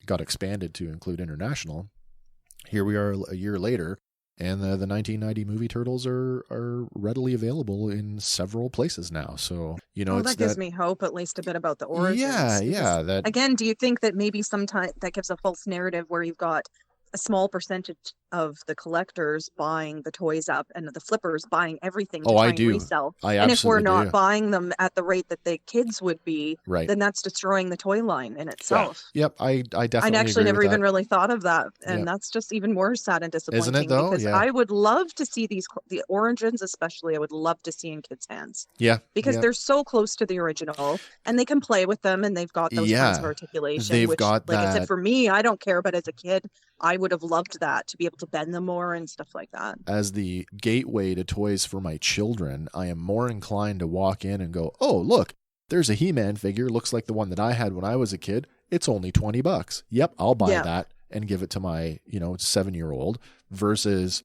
Speaker 1: got expanded to include international, here we are a year later, and the 1990 movie Turtles are readily available in several places now. So,
Speaker 4: that gives me hope, at least a bit, about the origins.
Speaker 1: Yeah. That
Speaker 4: again, do you think that maybe sometimes that gives a false narrative where you've got a small percentage of the collectors buying the toys up and the flippers buying everything to try and resell?
Speaker 1: And
Speaker 4: if we're not buying them at the rate that the kids would be,
Speaker 1: right,
Speaker 4: then that's destroying the toy line in itself.
Speaker 1: Yeah. Yep, I definitely
Speaker 4: I'd actually
Speaker 1: agree
Speaker 4: never
Speaker 1: with
Speaker 4: even
Speaker 1: that.
Speaker 4: really thought of that, and that's just even more sad and disappointing.
Speaker 1: Isn't it, though?
Speaker 4: Because
Speaker 1: Yeah.
Speaker 4: I would love to see the Origins, especially. I would love to see in kids' hands.
Speaker 1: Yeah,
Speaker 4: because they're so close to the original, and they can play with them, and they've got those kinds of articulation.
Speaker 1: They've
Speaker 4: which,
Speaker 1: got
Speaker 4: like
Speaker 1: that.
Speaker 4: I said, for me, I don't care, but as a kid, I would have loved that, to be able to bend them more and stuff like that.
Speaker 1: As the gateway to toys for my children, I am more inclined to walk in and go, oh, look, there's a He-Man figure. Looks like the one that I had when I was a kid. It's only $20. Yep, I'll buy that and give it to my, 7-year-old, versus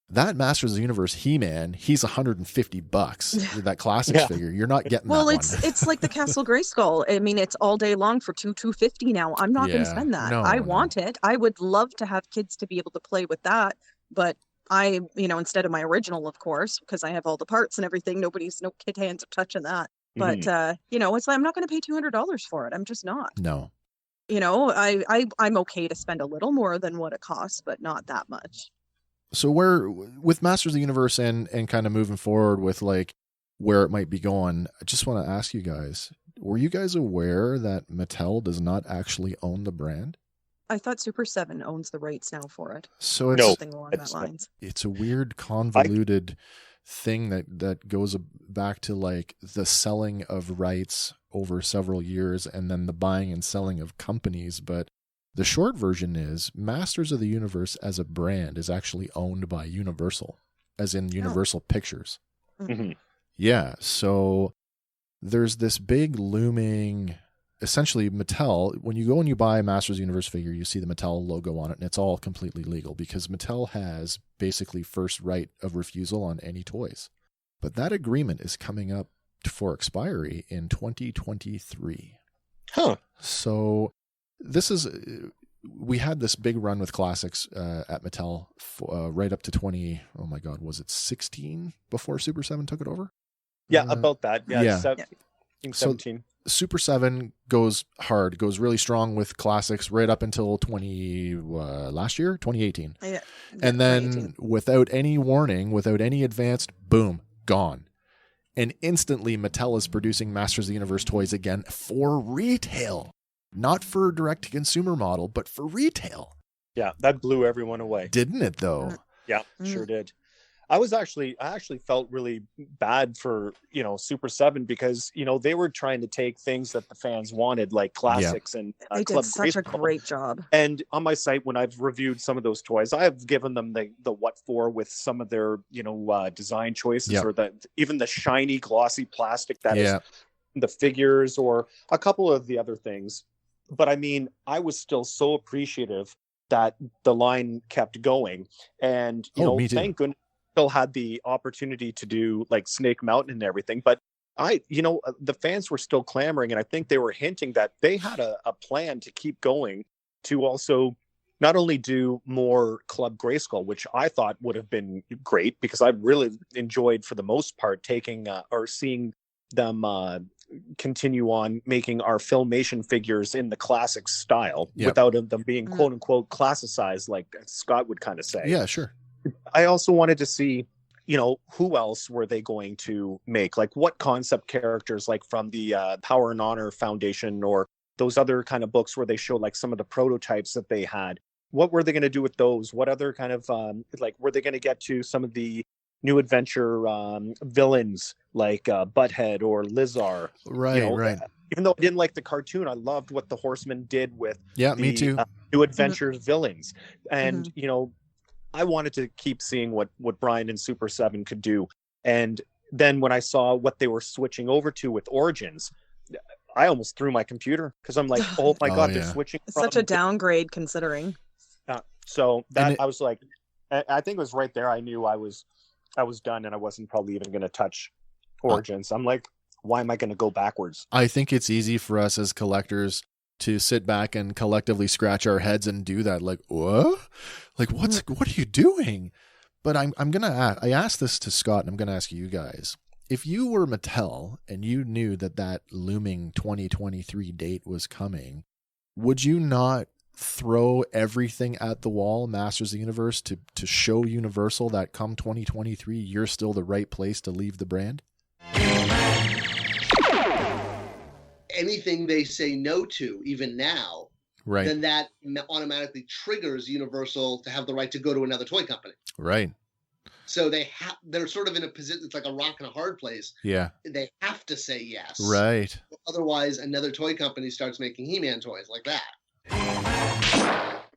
Speaker 1: that Masters of the Universe He-Man, he's $150. That classic figure, you're not getting that one.
Speaker 4: It's like the Castle Grayskull. I mean, it's all day long for $250 now. I'm not going to spend that. I want it. I would love to have kids to be able to play with that, but I, instead of my original, of course, because I have all the parts and everything, no kid hands are touching that. But it's like, I'm not going to pay $200 for it. I'm just not.
Speaker 1: No.
Speaker 4: I'm okay to spend a little more than what it costs, but not that much.
Speaker 1: So where with Masters of the Universe and kind of moving forward with like where it might be going, I just want to ask you guys, were you guys aware that Mattel does not actually own the brand?
Speaker 4: I thought Super 7 owns the rights now for it.
Speaker 1: So it's
Speaker 4: something along that lines.
Speaker 1: It's a weird convoluted thing that goes back to like the selling of rights over several years and then the buying and selling of companies. But the short version is Masters of the Universe as a brand is actually owned by Universal, as in Universal Pictures.
Speaker 3: Mm-hmm.
Speaker 1: Yeah. So there's this big looming, essentially Mattel, when you go and you buy a Masters of the Universe figure, you see the Mattel logo on it, and it's all completely legal because Mattel has basically first right of refusal on any toys. But that agreement is coming up for expiry in 2023.
Speaker 3: Huh.
Speaker 1: So this is, we had this big run with classics at Mattel right up to oh my God, was it 16 before Super 7 took it over?
Speaker 3: Yeah, about that. Yeah. 17.
Speaker 1: So Super 7 goes hard, goes really strong with classics right up until 2018.
Speaker 4: Yeah,
Speaker 1: and then without any warning, without any advanced, boom, gone. And instantly Mattel is producing Masters of the Universe toys again for retail. Not for direct-to-consumer model, but for retail.
Speaker 3: Yeah, that blew everyone away.
Speaker 1: Didn't it, though?
Speaker 3: Yeah, sure did. I actually felt really bad for, Super 7 because, they were trying to take things that the fans wanted, like classics and
Speaker 4: they
Speaker 3: Club
Speaker 4: did such
Speaker 3: Grayskull.
Speaker 4: a great job.
Speaker 3: And on my site, when I've reviewed some of those toys, I have given them the what for with some of their, design choices or even the shiny, glossy plastic that is the figures or a couple of the other things. But I mean, I was still so appreciative that the line kept going. And, thank goodness still had the opportunity to do like Snake Mountain and everything. But the fans were still clamoring. And I think they were hinting that they had a plan to keep going to also not only do more Club Grayskull, which I thought would have been great because I really enjoyed for the most part taking or seeing them continue on making our Filmation figures in the classic style without them being quote unquote classicized, like Scott would kind of say.
Speaker 1: Yeah, sure.
Speaker 3: I also wanted to see, who else were they going to make? Like what concept characters, like from the Power and Honor Foundation or those other kind of books where they showed like some of the prototypes that they had. What were they going to do with those? What other kind of were they going to get to some of the New Adventure villains like Butthead or Lizar?
Speaker 1: Right, right.
Speaker 3: Even though I didn't like the cartoon, I loved what the Horsemen did with
Speaker 1: me too.
Speaker 3: New Adventures villains. And, I wanted to keep seeing what Brian and Super 7 could do. And then when I saw what they were switching over to with Origins, I almost threw my computer because I'm like, oh my God, they're switching.
Speaker 4: It's such a downgrade considering.
Speaker 3: So that I was like, I think it was right there. I knew I was done and I wasn't probably even going to touch Origins. I'm like, why am I going to go backwards?
Speaker 1: I think it's easy for us as collectors to sit back and collectively scratch our heads and do that. Like, what? Like, what are you doing? But I asked this to Scott and I'm going to ask you guys. If you were Mattel and you knew that looming 2023 date was coming, would you not throw everything at the wall, Masters of the Universe, to show Universal that come 2023, you're still the right place to leave the brand?
Speaker 2: Anything they say no to, even now,
Speaker 1: right,
Speaker 2: then that automatically triggers Universal to have the right to go to another toy company.
Speaker 1: Right.
Speaker 2: So they're sort of in a position, it's like a rock and a hard place.
Speaker 1: Yeah.
Speaker 2: They have to say yes.
Speaker 1: Right.
Speaker 2: Otherwise, another toy company starts making He-Man toys like that.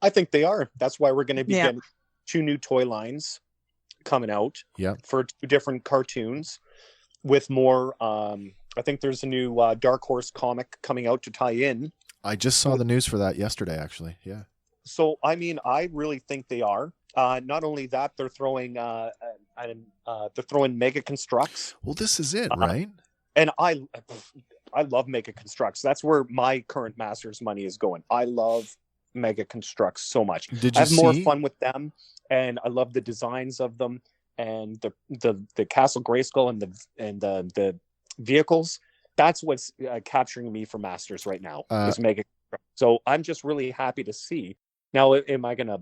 Speaker 3: I think they are. That's why we're going to be getting 2 new toy lines coming out for 2 different cartoons with more. I think there's a new Dark Horse comic coming out to tie in. I just saw the news for that yesterday, actually. Yeah. So, I mean, I really think they are. Not only that, they're throwing Mega Constructs.
Speaker 1: Well, this is it, right?
Speaker 3: And I love Mega Constructs. That's where my current Masters money is going. I love Mega Constructs so much. I have more fun with them, and I love the designs of them, and the Castle Grayskull and the vehicles. That's what's capturing me for Masters right now. Is Mega Constructs. So I'm just really happy to see. Now, am I going to,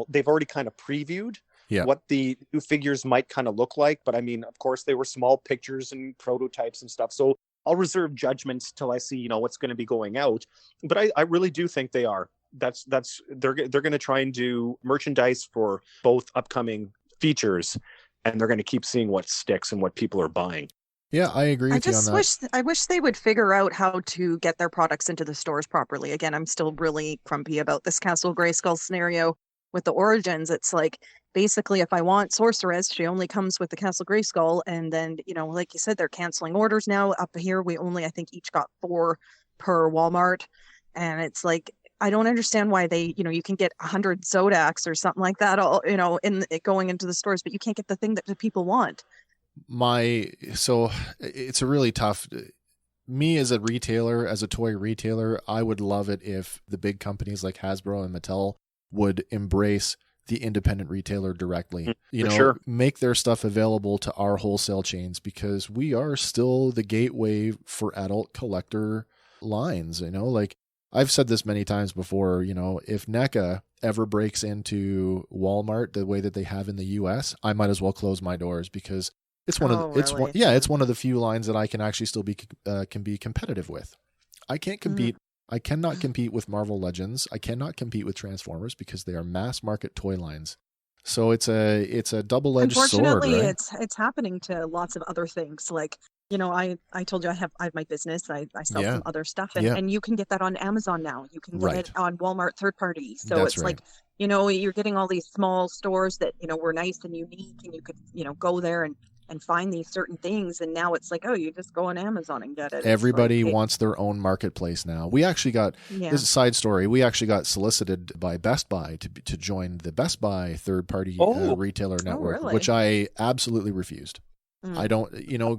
Speaker 3: they've already kind of previewed what the new figures might kind of look like. But I mean, of course, they were small pictures and prototypes and stuff. So I'll reserve judgments till I see, what's going to be going out. But I really do think they are. They're going to try and do merchandise for both upcoming features, and they're going to keep seeing what sticks and what people are buying.
Speaker 1: Yeah, I agree with you on that.
Speaker 4: I wish they would figure out how to get their products into the stores properly. Again, I'm still really grumpy about this Castle Grayskull scenario with the Origins. It's like, basically, if I want Sorceress, she only comes with the Castle Grayskull, and then, like you said, they're canceling orders now. Up here, we only, I think, each got 4 per Walmart, and it's like, I don't understand why they, you can get 100 Zodaks or something like that, all, in going into the stores, but you can't get the thing that the people want.
Speaker 1: So it's a really tough, me as a retailer, as a toy retailer, I would love it if the big companies like Hasbro and Mattel would embrace the independent retailer directly, make their stuff available to our wholesale chains, because we are still the gateway for adult collector lines. Like I've said this many times before, if NECA ever breaks into Walmart the way that they have in the US, I might as well close my doors, because it's one of it's one of the few lines that I can actually still be can be competitive with. I can't compete. I cannot compete with Marvel Legends. I cannot compete with Transformers because they are mass market toy lines. So it's a double-edged sword.
Speaker 4: Unfortunately,
Speaker 1: right?
Speaker 4: it's happening to lots of other things. Like, I told you I have my business. I sell some other stuff, and you can get that on Amazon now. You can get it on Walmart third party. So it's like, you're getting all these small stores that, were nice and unique, and you could, go there and find these certain things, and now it's like, oh, you just go on Amazon and get it.
Speaker 1: Everybody wants their own marketplace now. We actually got this is a side story. We actually got solicited by Best Buy to join the Best Buy third party retailer network, which I absolutely refused. I don't,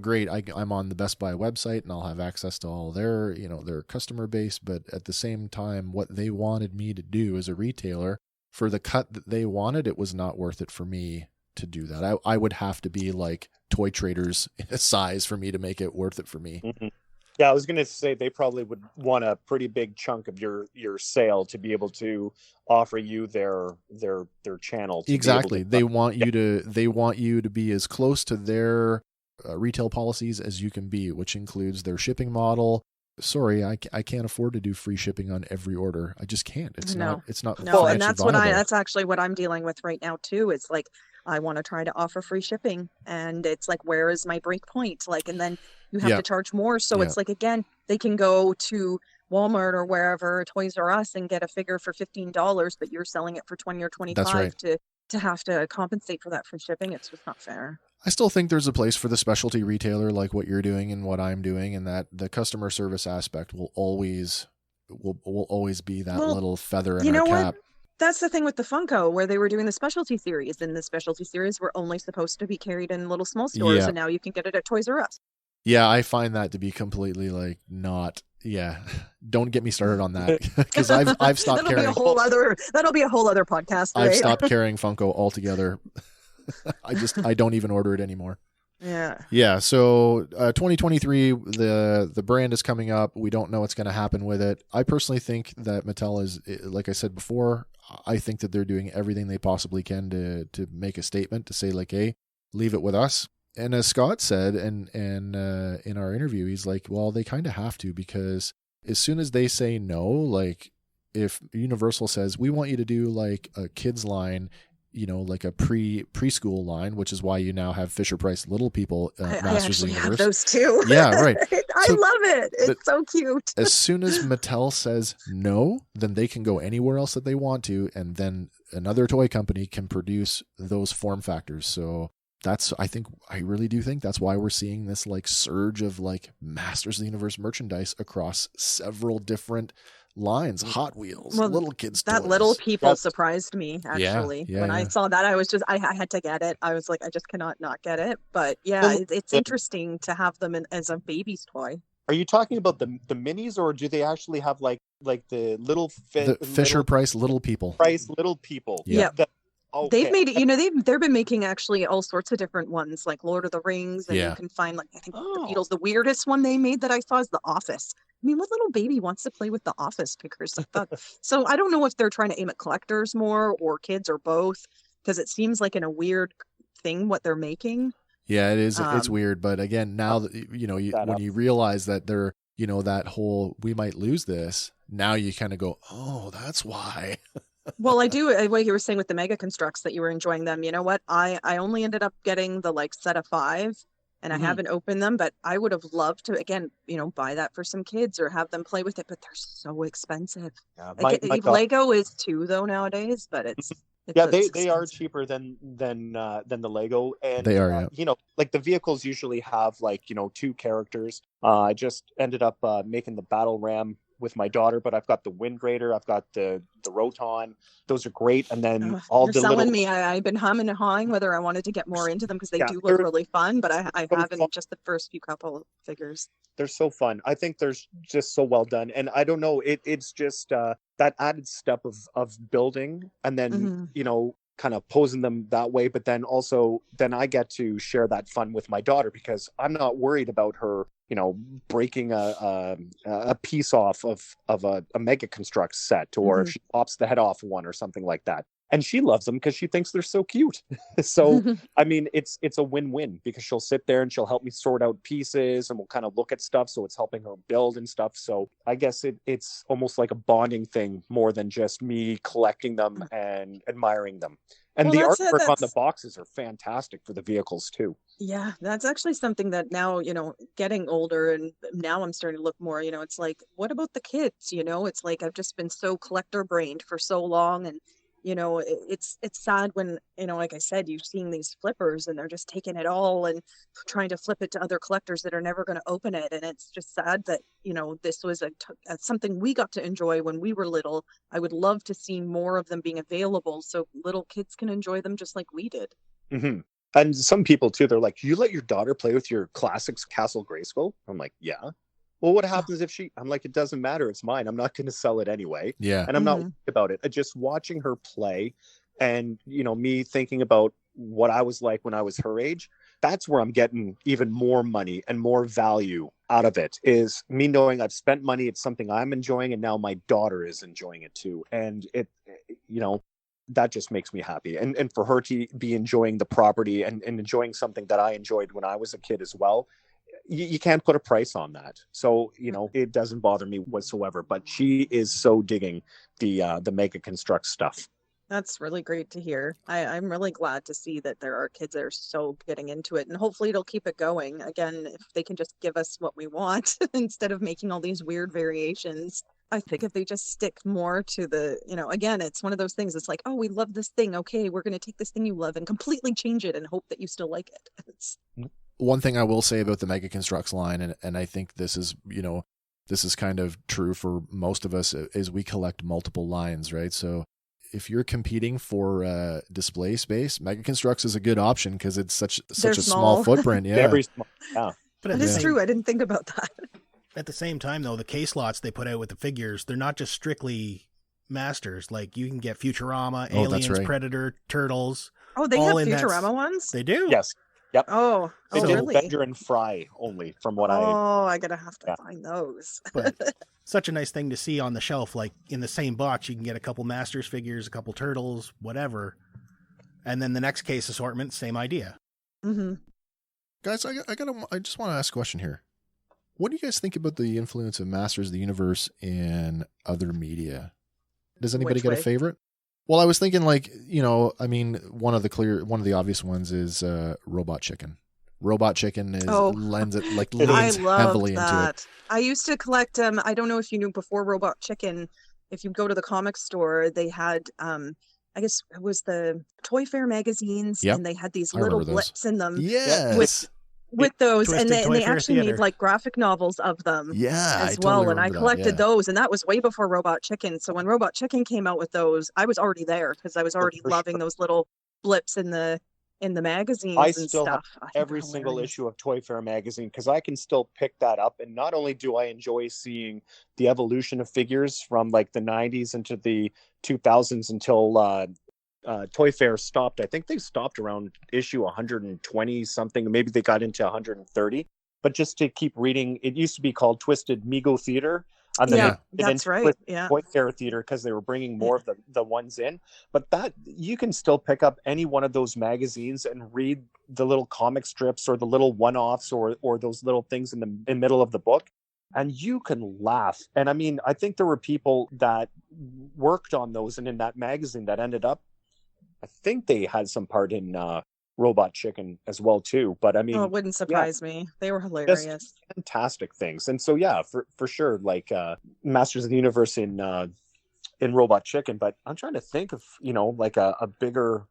Speaker 1: great. I'm on the Best Buy website and I'll have access to all their, their customer base. But at the same time, what they wanted me to do as a retailer for the cut that they wanted, it was not worth it for me to do that. I would have to be like Toy Traders size for me to make it worth it for me.
Speaker 3: Mm-hmm. Yeah, I was going to say they probably would want a pretty big chunk of your sale to be able to offer you their channel.
Speaker 1: Exactly. They want you to be as close to their retail policies as you can be, which includes their shipping model. Sorry, I can't afford to do free shipping on every order. I just can't. It's not.
Speaker 4: No, and that's actually what I'm dealing with right now too. It's like, I want to try to offer free shipping, and it's like, where is my break point? Like, and then you have to charge more. So it's like, again, they can go to Walmart or wherever, Toys R Us, and get a figure for $15, but you're selling it for $20 or $25 to have to compensate for that free shipping. It's just not fair.
Speaker 1: I still think there's a place for the specialty retailer like what you're doing and what I'm doing, and that the customer service aspect will always be that little feather in our cap.
Speaker 4: That's the thing with the Funko, where they were doing the specialty series, and the specialty series were only supposed to be carried in little small stores, and now you can get it at Toys R Us.
Speaker 1: Yeah, I find that to be completely like not. Yeah, don't get me started on that, because I've stopped carrying.
Speaker 4: That'll be a whole other podcast. Right?
Speaker 1: I've stopped carrying Funko altogether. I don't even order it anymore. Yeah. So 2023, the brand is coming up. We don't know what's going to happen with it. I personally think that Mattel is, like I said before, I think that they're doing everything they possibly can to make a statement, to say like, hey, leave it with us. And as Scott said, and in our interview, he's like, well, they kind of have to, because as soon as they say no, like if Universal says, we want you to do like a kids line, like a preschool line, which is why you now have Fisher-Price Little People Masters of the Universe.
Speaker 4: I have those too.
Speaker 1: Yeah, right.
Speaker 4: I love it. It's so cute.
Speaker 1: As soon as Mattel says no, then they can go anywhere else that they want to, and then another toy company can produce those form factors. So I really do think that's why we're seeing this like surge of like Masters of the Universe merchandise across several different lines. Hot Wheels, little kids toys.
Speaker 4: That Little People surprised me, actually. When I saw that, I was just, I had to get it. I was like, I just cannot not get it. But it's interesting to have them as a baby's toy.
Speaker 3: Are you talking about the minis, or do they actually have like the little
Speaker 1: Fisher-Price Little People?
Speaker 3: Price Little People.
Speaker 4: Yeah. They've made it, they've been making actually all sorts of different ones, like Lord of the Rings, and you can find like, I think the Beatles. The weirdest one they made that I saw is The Office. mean, what little baby wants to play with the office pickers? So I don't know if they're trying to aim at collectors more or kids or both, because it seems like in a weird thing what they're making.
Speaker 1: Yeah, it is. It's weird, but again, now that when you realize that they're, that whole we might lose this, now you kind of go, oh, that's why.
Speaker 4: Well, I do. What you were saying with the Mega Constructs that you were enjoying them. You know what? I only ended up getting the set of 5, and I haven't opened them. But I would have loved to again, buy that for some kids or have them play with it. But they're so expensive.
Speaker 3: Yeah,
Speaker 4: Lego is too though nowadays, but it's.
Speaker 3: They are cheaper than the Lego, and
Speaker 1: they are.
Speaker 3: Like the vehicles usually have 2 characters. I just ended up making the Battle Ram with my daughter, but I've got the Wind Raider, I've got the Roton. Those are great, and then
Speaker 4: you're selling me. I've been humming and hawing whether I wanted to get more into them because they do look really fun, but I haven't just the first few couple figures.
Speaker 3: They're so fun. I think they're just so well done, and I don't know. It's just that added step of building, and then kind of posing them that way. But then also, I get to share that fun with my daughter because I'm not worried about her, breaking a piece off of a Mega Construct set, or if she pops the head off one or something like that. And she loves them because she thinks they're so cute. So, I mean, it's a win-win because she'll sit there and she'll help me sort out pieces and we'll kind of look at stuff. So it's helping her build and stuff. So I guess it's almost like a bonding thing more than just me collecting them and admiring them. And the artwork on the boxes are fantastic for the vehicles too.
Speaker 4: Yeah, that's actually something that now, getting older and now I'm starting to look more, it's like, what about the kids? It's like I've just been so collector brained for so long, and it's sad when, like I said, you're seeing these flippers and they're just taking it all and trying to flip it to other collectors that are never going to open it. And it's just sad that, this was something we got to enjoy when we were little. I would love to see more of them being available so little kids can enjoy them just like we did.
Speaker 3: Mm-hmm. And some people too, they're like, you let your daughter play with your classics Castle Grayskull? I'm like, yeah. Well, what happens if I'm like, it doesn't matter. It's mine. I'm not going to sell it anyway.
Speaker 1: Yeah.
Speaker 3: And I'm not worried about it. Just watching her play and, me thinking about what I was like when I was her age, that's where I'm getting even more money and more value out of it, is me knowing I've spent money. It's something I'm enjoying. And now my daughter is enjoying it too. And that just makes me happy. And for her to be enjoying the property and enjoying something that I enjoyed when I was a kid as well. You can't put a price on that. So, it doesn't bother me whatsoever, but she is so digging the Mega Construct stuff.
Speaker 4: That's really great to hear. I'm really glad to see that there are kids that are so getting into it, and hopefully it'll keep it going. Again, if they can just give us what we want instead of making all these weird variations. I think if they just stick more to the, again, it's one of those things. It's like, oh, we love this thing. Okay, we're going to take this thing you love and completely change it and hope that you still like it.
Speaker 1: One thing I will say about the Mega Constructs line, and I think this is, this is kind of true for most of us, is we collect multiple lines, right? So if you're competing for display space, Mega Constructs is a good option because it's such a small footprint. Yeah,
Speaker 3: very small. Yeah,
Speaker 4: but it is true. I didn't think about that.
Speaker 7: At the same time, though, the case lots they put out with the figures, they're not just strictly masters. Like you can get Futurama, Aliens, right. Predator, Turtles.
Speaker 4: Oh, they have Futurama ones?
Speaker 7: They do.
Speaker 3: Yes. Yep.
Speaker 4: Oh,
Speaker 3: really? Bender and Fry only, from what
Speaker 4: I gotta have to find those.
Speaker 7: But such a nice thing to see on the shelf. Like in the same box, you can get a couple Masters figures, a couple Turtles, whatever, and then the next case assortment, same idea.
Speaker 4: Mm-hmm.
Speaker 1: Guys, I just want to ask a question here. What do you guys think about the influence of Masters of the Universe in other media? Does anybody get a favorite? Well, I was thinking one of the obvious ones is Robot Chicken. Robot Chicken leans heavily into it.
Speaker 4: I used to collect I don't know if you knew, before Robot Chicken, if you go to the comic store, they had I guess it was the Toy Fair magazines, and they had these little blips in them.
Speaker 1: Yes.
Speaker 4: With those, and they actually made like graphic novels of them as well. Totally, and I collected those, and that was way before Robot Chicken. So when Robot Chicken came out with those, I was already there because I was already loving those little blips in the magazines.
Speaker 3: I still have every single issue of Toy Fair magazine because I can still pick that up. And not only do I enjoy seeing the evolution of figures from like the 90s into the 2000s until Toy Fair stopped. I think they stopped around issue 120 something. Maybe they got into 130. but just to keep reading, it used to be called Twisted Mego Theater. And then
Speaker 4: that's right. Yeah.
Speaker 3: Toy Fair Theater, because they were bringing more of the ones in. But that you can still pick up any one of those magazines and read the little comic strips or the little one-offs or those little things in the middle of the book, and you can laugh. And I mean, I think there were people that worked on those and in that magazine that ended up, I think they had some part in Robot Chicken as well too. But I mean,
Speaker 4: it wouldn't surprise me. They were hilarious.
Speaker 3: Fantastic things. And so yeah, for sure, like Masters of the Universe in Robot Chicken. But I'm trying to think of, like a bigger,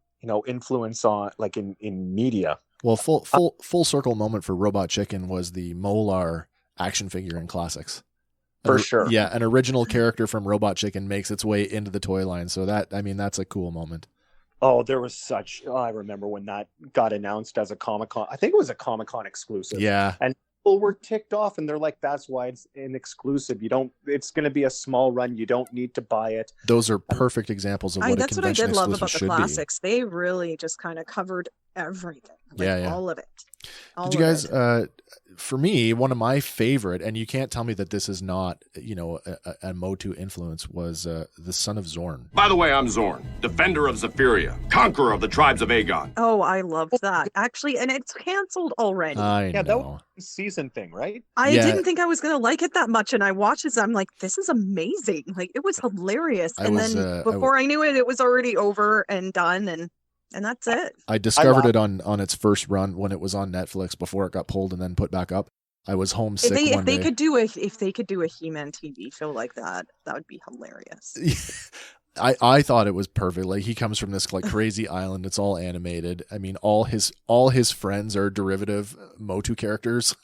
Speaker 3: influence on, like in media.
Speaker 1: Well, full circle moment for Robot Chicken was the Molar action figure in Classics.
Speaker 3: For sure.
Speaker 1: Yeah, an original character from Robot Chicken makes its way into the toy line. So that's a cool moment.
Speaker 3: Oh, there was I remember when that got announced as a Comic-Con. I think it was a Comic-Con exclusive.
Speaker 1: Yeah.
Speaker 3: And people were ticked off, and they're like, that's why it's an exclusive. It's going to be a small run. You don't need to buy it.
Speaker 1: Those are perfect examples of what a convention exclusive should be. That's what I did love about the
Speaker 4: Classics. They really just kind of covered everything. All of it.
Speaker 1: Did you guys, for me, one of my favorite, and you can't tell me that this is not, a Motu influence, was the Son of Zorn.
Speaker 11: By the way, I'm Zorn, defender of Zephyria, conqueror of the tribes of Aegon.
Speaker 4: Oh, I loved that. Actually, and it's canceled already.
Speaker 1: I know.
Speaker 3: That was a season thing, right?
Speaker 4: I didn't think I was going to like it that much, and I watched it, and I'm like, this is amazing. Like, it was hilarious. Then before I knew it, it was already over and done, and that's it.
Speaker 1: I discovered it on its first run when it was on Netflix before it got pulled and then put back up. I was homesick one day.
Speaker 4: If they could do a He-Man TV show like that, that would be hilarious.
Speaker 1: I thought it was perfect. Like, he comes from this like crazy island. It's all animated. I mean, all his friends are derivative Motu characters.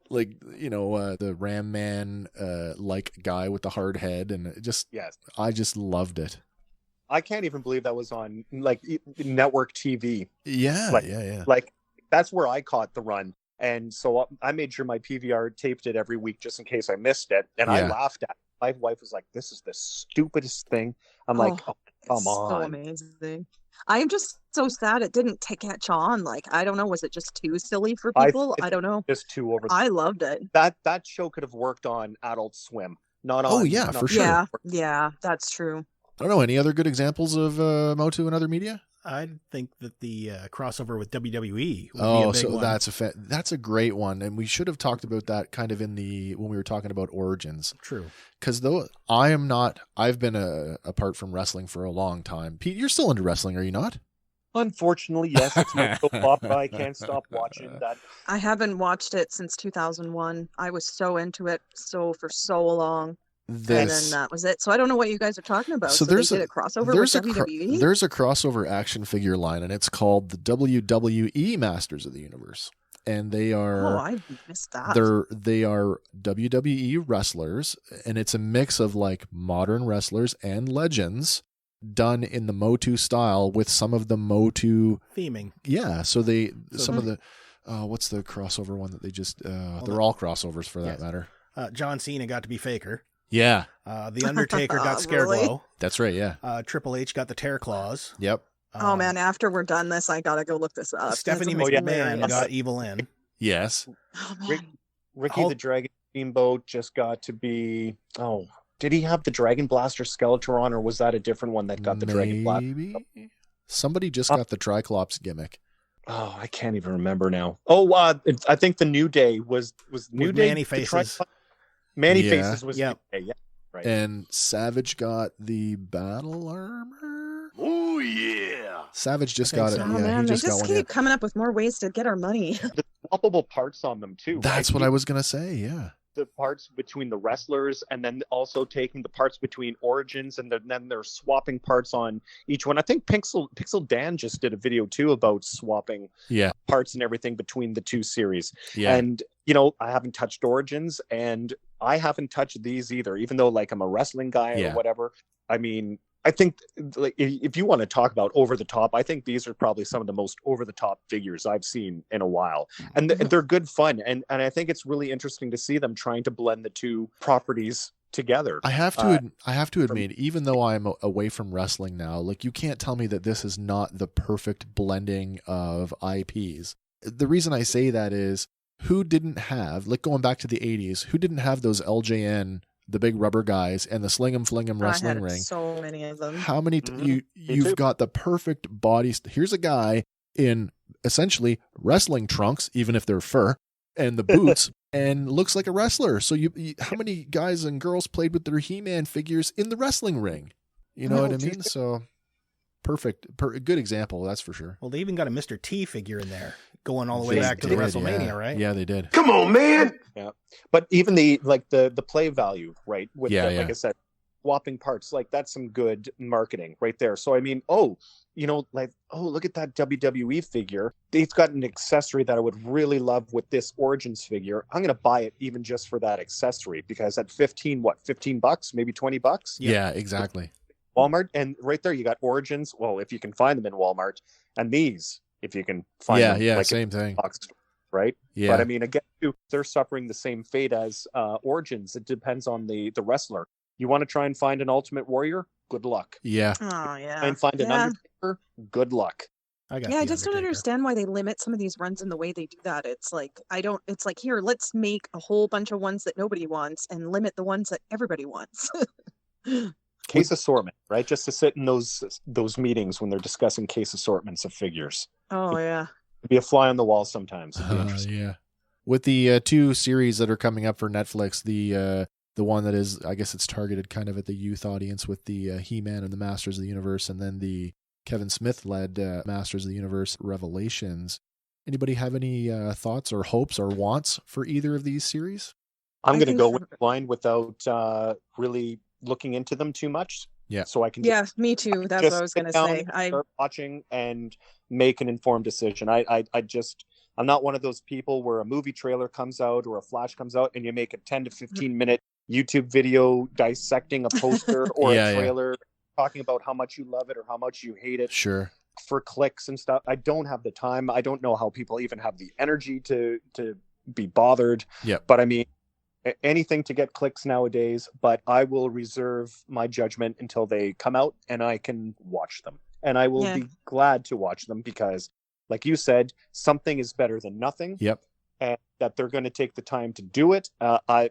Speaker 1: Like, the Ram Man like guy with the hard head, and I just loved it.
Speaker 3: I can't even believe that was on like network TV.
Speaker 1: Yeah,
Speaker 3: Like, that's where I caught the run. And so I made sure my PVR taped it every week just in case I missed it. And I laughed at it. My wife was like, this is the stupidest thing. I'm like, oh, come on.
Speaker 4: So amazing. I'm just so sad it didn't catch on. Like, I don't know. Was it just too silly for people? I don't know.
Speaker 3: Just too over.
Speaker 4: I loved it.
Speaker 3: That show could have worked on Adult Swim. Not on.
Speaker 1: Oh, yeah, for sure.
Speaker 4: Yeah, that's true.
Speaker 1: I don't know. Any other good examples of Motu in other media?
Speaker 7: I think that the crossover with WWE would be a big one.
Speaker 1: That's a great one, and we should have talked about that kind of when we were talking about Origins.
Speaker 7: True.
Speaker 1: Because I've been apart from wrestling for a long time. Pete, you're still into wrestling, are you not?
Speaker 3: Unfortunately, yes. It's my soap opera. I can't stop watching that.
Speaker 4: I haven't watched it since 2001. I was so into it for so long. And then that was it. So I don't know what you guys are talking about. So there's a crossover with WWE?
Speaker 1: There's a crossover action figure line, and it's called the WWE Masters of the Universe. And they are...
Speaker 4: Oh, I missed that.
Speaker 1: They are WWE wrestlers, and it's a mix of like modern wrestlers and legends done in the Motu style with some of the Motu...
Speaker 7: theming.
Speaker 1: Yeah, of the... what's the crossover one that they just... they're all crossovers for that matter.
Speaker 7: John Cena got to be Faker.
Speaker 1: Yeah.
Speaker 7: The Undertaker got Scareglow.
Speaker 4: Really?
Speaker 1: That's right, yeah.
Speaker 7: Triple H got the Tear Claws.
Speaker 1: Yep.
Speaker 4: Oh, man, after we're done this, I got to go look this up.
Speaker 7: Stephanie McMahon got Evil Lynn.
Speaker 1: Yes.
Speaker 4: Oh, man.
Speaker 3: Ricky the Dragon Steamboat just got to be... Oh, did he have the Dragon Blaster Skeletron, or was that a different one that got the Dragon Blaster?
Speaker 1: Maybe. Somebody just got the Triclops gimmick.
Speaker 3: Oh, I can't even remember now. Oh, I think the New Day was New Day.
Speaker 7: Manny Faces.
Speaker 3: Manny Faces was
Speaker 1: New
Speaker 3: Day, yeah. Right.
Speaker 1: And Savage got the battle armor.
Speaker 11: Oh yeah!
Speaker 1: Savage just got it.
Speaker 4: Oh,
Speaker 1: yeah,
Speaker 4: man,
Speaker 1: he just got one.
Speaker 4: Keep coming up with more ways to get our money.
Speaker 3: The swappable parts on them too.
Speaker 1: That's what I was gonna say. Yeah.
Speaker 3: The parts between the wrestlers, and then also taking the parts between Origins, and then they're swapping parts on each one. I think Pixel Dan just did a video too about swapping parts and everything between the two series.
Speaker 1: Yeah.
Speaker 3: And I haven't touched Origins, and I haven't touched these either, even though like I'm a wrestling guy or whatever. I mean, I think like if you want to talk about over the top, I think these are probably some of the most over the top figures I've seen in a while, and they're good fun. And I think it's really interesting to see them trying to blend the two properties together.
Speaker 1: I have to admit, even though I'm away from wrestling now, like you can't tell me that this is not the perfect blending of IPs. The reason I say that is who didn't have, like going back to the 80s, who didn't have those LJN, the big rubber guys, and the Sling 'em Fling 'em wrestling ring?
Speaker 4: So many of them.
Speaker 1: How many? You've got the perfect body. Here's a guy in essentially wrestling trunks, even if they're fur, and the boots, and looks like a wrestler. So how many guys and girls played with their He-Man figures in the wrestling ring? You know what I mean? So perfect, good example, that's for sure.
Speaker 7: Well, they even got a Mr. T figure in there, going all the way back to the WrestleMania, right?
Speaker 1: Yeah, they did.
Speaker 11: Come on, man.
Speaker 3: Yeah, but even the play value, right? With like I said, swapping parts, like that's some good marketing right there. So I mean, look at that WWE figure. It's got an accessory that I would really love with this Origins figure. I'm gonna buy it even just for that accessory, because at $15, maybe $20.
Speaker 1: Yeah, exactly.
Speaker 3: Walmart, and right there you got Origins. Well, if you can find them in Walmart, and these, if you can find them, like
Speaker 1: same thing,
Speaker 3: box, right?
Speaker 1: Yeah,
Speaker 3: but I mean, again, they're suffering the same fate as Origins. It depends on the wrestler. You want to try and find an Ultimate Warrior? Good luck.
Speaker 1: Yeah.
Speaker 4: Oh yeah.
Speaker 3: And find an Undertaker? Good luck.
Speaker 4: I just don't understand why they limit some of these runs in the way they do that. It's like it's like, here, let's make a whole bunch of ones that nobody wants and limit the ones that everybody wants.
Speaker 3: Case assortment, right? Just to sit in those meetings when they're discussing case assortments of figures.
Speaker 4: Oh yeah.
Speaker 3: Be a fly on the wall sometimes.
Speaker 1: Yeah. With the 2 series that are coming up for Netflix, the one that is, I guess it's targeted kind of at the youth audience with the He-Man and the Masters of the Universe, and then the Kevin Smith-led Masters of the Universe Revelations. Anybody have any thoughts or hopes or wants for either of these series?
Speaker 3: I'm going to go blind without really looking into them too much.
Speaker 1: Yeah.
Speaker 3: So I can.
Speaker 4: Yeah, me too. That's what I was going to say.
Speaker 3: I start watching and make an informed decision. I'm not one of those people where a movie trailer comes out or a flash comes out and you make a 10 to 15 minute YouTube video dissecting a poster or a trailer, talking about how much you love it or how much you hate it.
Speaker 1: Sure.
Speaker 3: For clicks and stuff. I don't have the time. I don't know how people even have the energy to be bothered.
Speaker 1: Yeah.
Speaker 3: But I mean, anything to get clicks nowadays, but I will reserve my judgment until they come out and I can watch them. And I will be glad to watch them because, like you said, something is better than nothing.
Speaker 1: Yep.
Speaker 3: And that they're going to take the time to do it.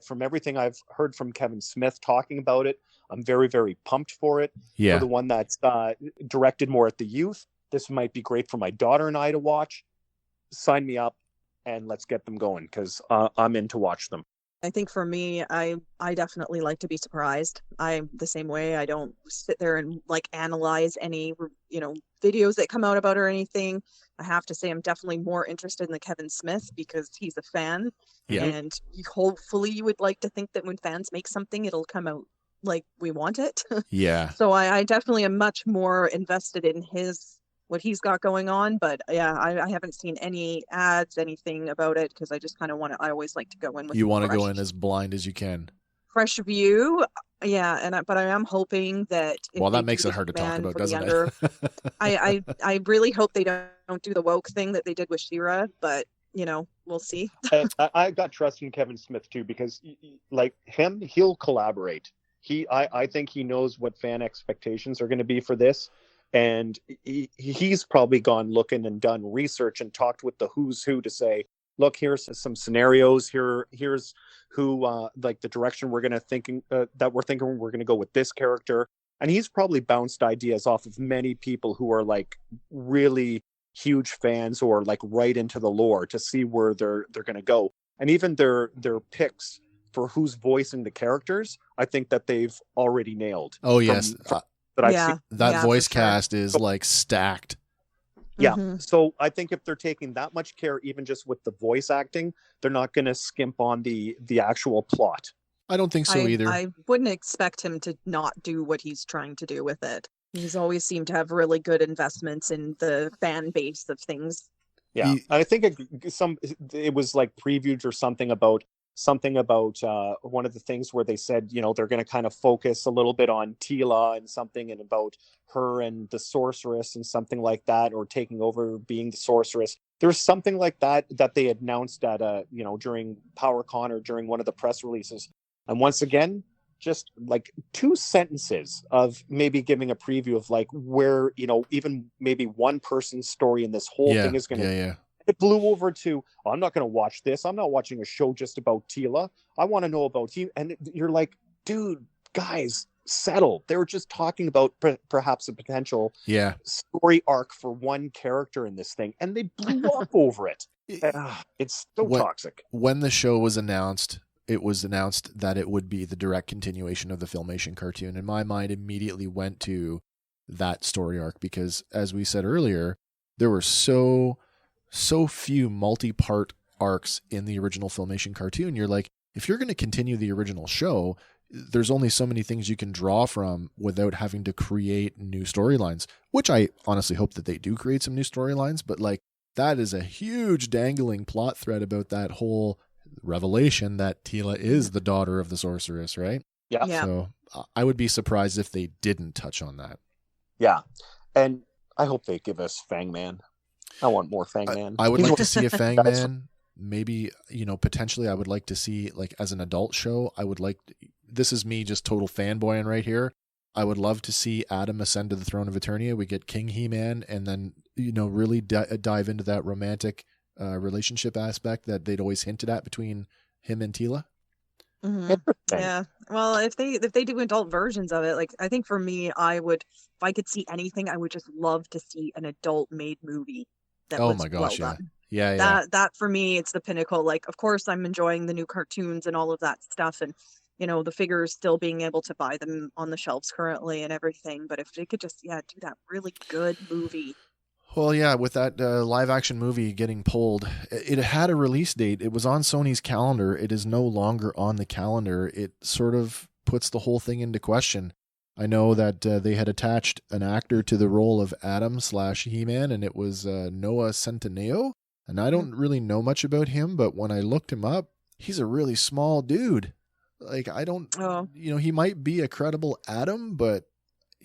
Speaker 3: From everything I've heard from Kevin Smith talking about it, I'm very, very pumped for it.
Speaker 1: Yeah.
Speaker 3: For the one that's directed more at the youth, this might be great for my daughter and I to watch. Sign me up and let's get them going because I'm in to watch them.
Speaker 4: I think for me, I definitely like to be surprised. I'm the same way. I don't sit there and like analyze any, videos that come out about or anything. I have to say I'm definitely more interested in the Kevin Smith because he's a fan.
Speaker 1: Yeah.
Speaker 4: And hopefully you would like to think that when fans make something, it'll come out like we want it.
Speaker 1: Yeah.
Speaker 4: So I definitely am much more invested in what he's got going on, but yeah, I haven't seen any ads, anything about it because I just kind of I always like to go in with
Speaker 1: go in as blind as you can.
Speaker 4: Fresh view. Yeah, but I am hoping that
Speaker 1: that makes it hard to talk about, doesn't it?
Speaker 4: I really hope they don't do the woke thing that they did with She-Ra, but we'll see.
Speaker 3: I got trust in Kevin Smith too because like him, he'll collaborate. I think he knows what fan expectations are going to be for this. And he's probably gone looking and done research and talked with the who's who to say, look, here's some scenarios. Here's who like the direction we're going to thinking we're going to go with this character. And he's probably bounced ideas off of many people who are like really huge fans or like right into the lore to see where they're going to go. And even their picks for who's voicing the characters, I think that they've already nailed.
Speaker 1: Oh yes.
Speaker 3: That
Speaker 1: voice cast is like stacked.
Speaker 3: Yeah. Mm-hmm. So I think if they're taking that much care, even just with the voice acting, they're not going to skimp on the actual plot.
Speaker 1: I don't think so either.
Speaker 4: I wouldn't expect him to not do what he's trying to do with it. He's always seemed to have really good investments in the fan base of things.
Speaker 3: Yeah. I think it was like previewed or something about one of the things where they said, they're going to kind of focus a little bit on Tila and something and about her and the sorceress and something like that, or taking over being the sorceress. There was something like that they announced at during PowerCon or during one of the press releases. And once again, just like 2 sentences of maybe giving a preview of like where, even maybe one person's story in this whole thing is going to it blew over to, oh, I'm not going to watch this. I'm not watching a show just about Tila. I want to know about him. And you're like, dude, guys, settle. They were just talking about perhaps a potential story arc for one character in this thing, and they blew up over it. It's so toxic.
Speaker 1: When the show was announced, it was announced that it would be the direct continuation of the Filmation cartoon, and my mind immediately went to that story arc because, as we said earlier, there were so few multi-part arcs in the original Filmation cartoon. You're like, if you're going to continue the original show, there's only so many things you can draw from without having to create new storylines, which I honestly hope that they do create some new storylines, but like that is a huge dangling plot thread about that whole revelation that Tila is the daughter of the sorceress, right?
Speaker 3: Yeah.
Speaker 1: So I would be surprised if they didn't touch on that.
Speaker 3: Yeah. And I hope they give us Fangman. I want more Fangman.
Speaker 1: I would like to see a Fangman. Maybe, potentially I would like to see, like, as an adult show, this is me just total fanboying right here. I would love to see Adam ascend to the throne of Eternia. We get King He-Man and then, really dive into that romantic relationship aspect that they'd always hinted at between him and Tila.
Speaker 4: Mm-hmm. Yeah. Well, if they do adult versions of it, like, I think for me, if I could see anything, I would just love to see an adult made movie that was
Speaker 1: my gosh,
Speaker 4: well
Speaker 1: yeah.
Speaker 4: done.
Speaker 1: Yeah.
Speaker 4: That for me, it's the pinnacle. Like, of course, I'm enjoying the new cartoons and all of that stuff, and the figures still being able to buy them on the shelves currently and everything. But if they could just do that really good movie.
Speaker 1: Well, yeah, with that live action movie getting pulled, it had a release date. It was on Sony's calendar. It is no longer on the calendar. It sort of puts the whole thing into question. I know that they had attached an actor to the role of Adam / He-Man, and it was Noah Centineo. And I don't really know much about him, but when I looked him up, he's a really small dude. Like, he might be a credible Adam, but,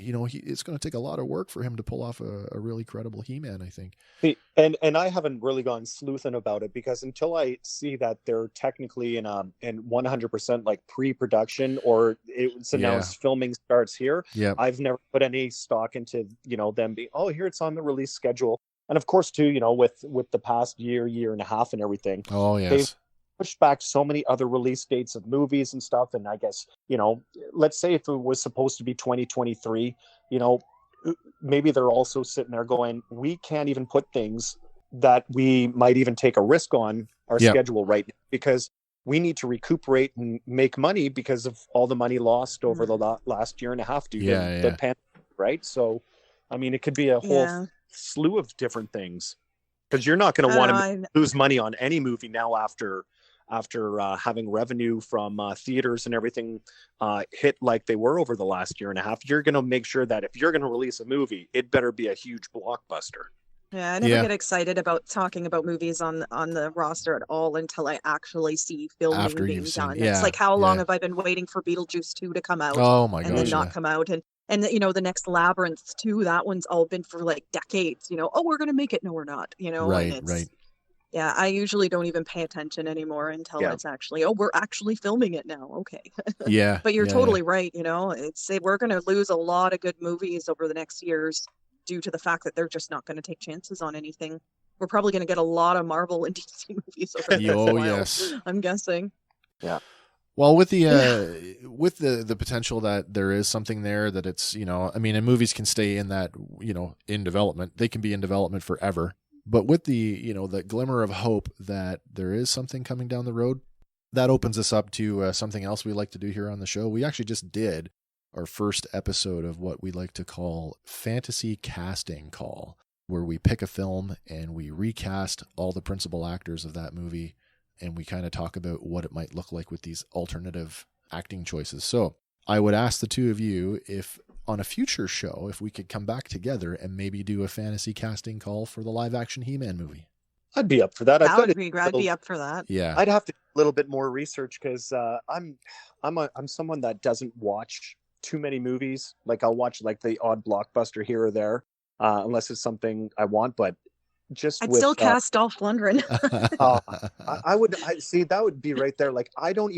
Speaker 1: it's going to take a lot of work for him to pull off a really credible He-Man, I think.
Speaker 3: And I haven't really gone sleuthing about it because until I see that they're technically in 100% like pre-production or it's announced filming starts here, I've never put any stock into, them being, here it's on the release schedule. And of course, too, with the past year and a half and everything, they've pushed back so many other release dates of movies and stuff. And I guess, let's say if it was supposed to be 2023, maybe they're also sitting there going, we can't even put things that we might even take a risk on our schedule right now because we need to recuperate and make money because of all the money lost over the last year and a half due to the pandemic, right? So, I mean, it could be a whole slew of different things because you're not going to want to lose money on any movie now after having revenue from theaters and everything hit like they were over the last year and a half. You're going to make sure that if you're going to release a movie, it better be a huge blockbuster.
Speaker 4: Yeah, I never get excited about talking about movies on the roster at all until I actually see filming being done. It's like, how long have I been waiting for Beetlejuice 2 to come out?
Speaker 1: Oh my gosh,
Speaker 4: and then not come out, and the next Labyrinth 2, that one's all been for like decades. We're gonna make it. No, we're not.
Speaker 1: Right.
Speaker 4: Yeah, I usually don't even pay attention anymore until it's actually, we're actually filming it now. Okay.
Speaker 1: Yeah.
Speaker 4: But you're totally right. We're going to lose a lot of good movies over the next years due to the fact that they're just not going to take chances on anything. We're probably going to get a lot of Marvel and DC movies over the next while,
Speaker 1: yes.
Speaker 4: I'm guessing.
Speaker 3: Yeah.
Speaker 1: Well, with the potential that there is something there that it's, and movies can stay in that, in development. They can be in development forever. But with the, the glimmer of hope that there is something coming down the road, that opens us up to something else we like to do here on the show. We actually just did our first episode of what we like to call Fantasy Casting Call, where we pick a film and we recast all the principal actors of that movie, and we kind of talk about what it might look like with these alternative acting choices. So I would ask the two of you if on a future show, if we could come back together and maybe do a fantasy casting call for the live action He-Man movie.
Speaker 3: I'd be up for that.
Speaker 4: I'd be up for that.
Speaker 1: Yeah.
Speaker 3: I'd have to do a little bit more research because I'm someone that doesn't watch too many movies. Like I'll watch like the odd blockbuster here or there, unless it's something I want, but
Speaker 4: I'd still cast Dolph Lundgren.
Speaker 3: I would see that would be right there. Like I don't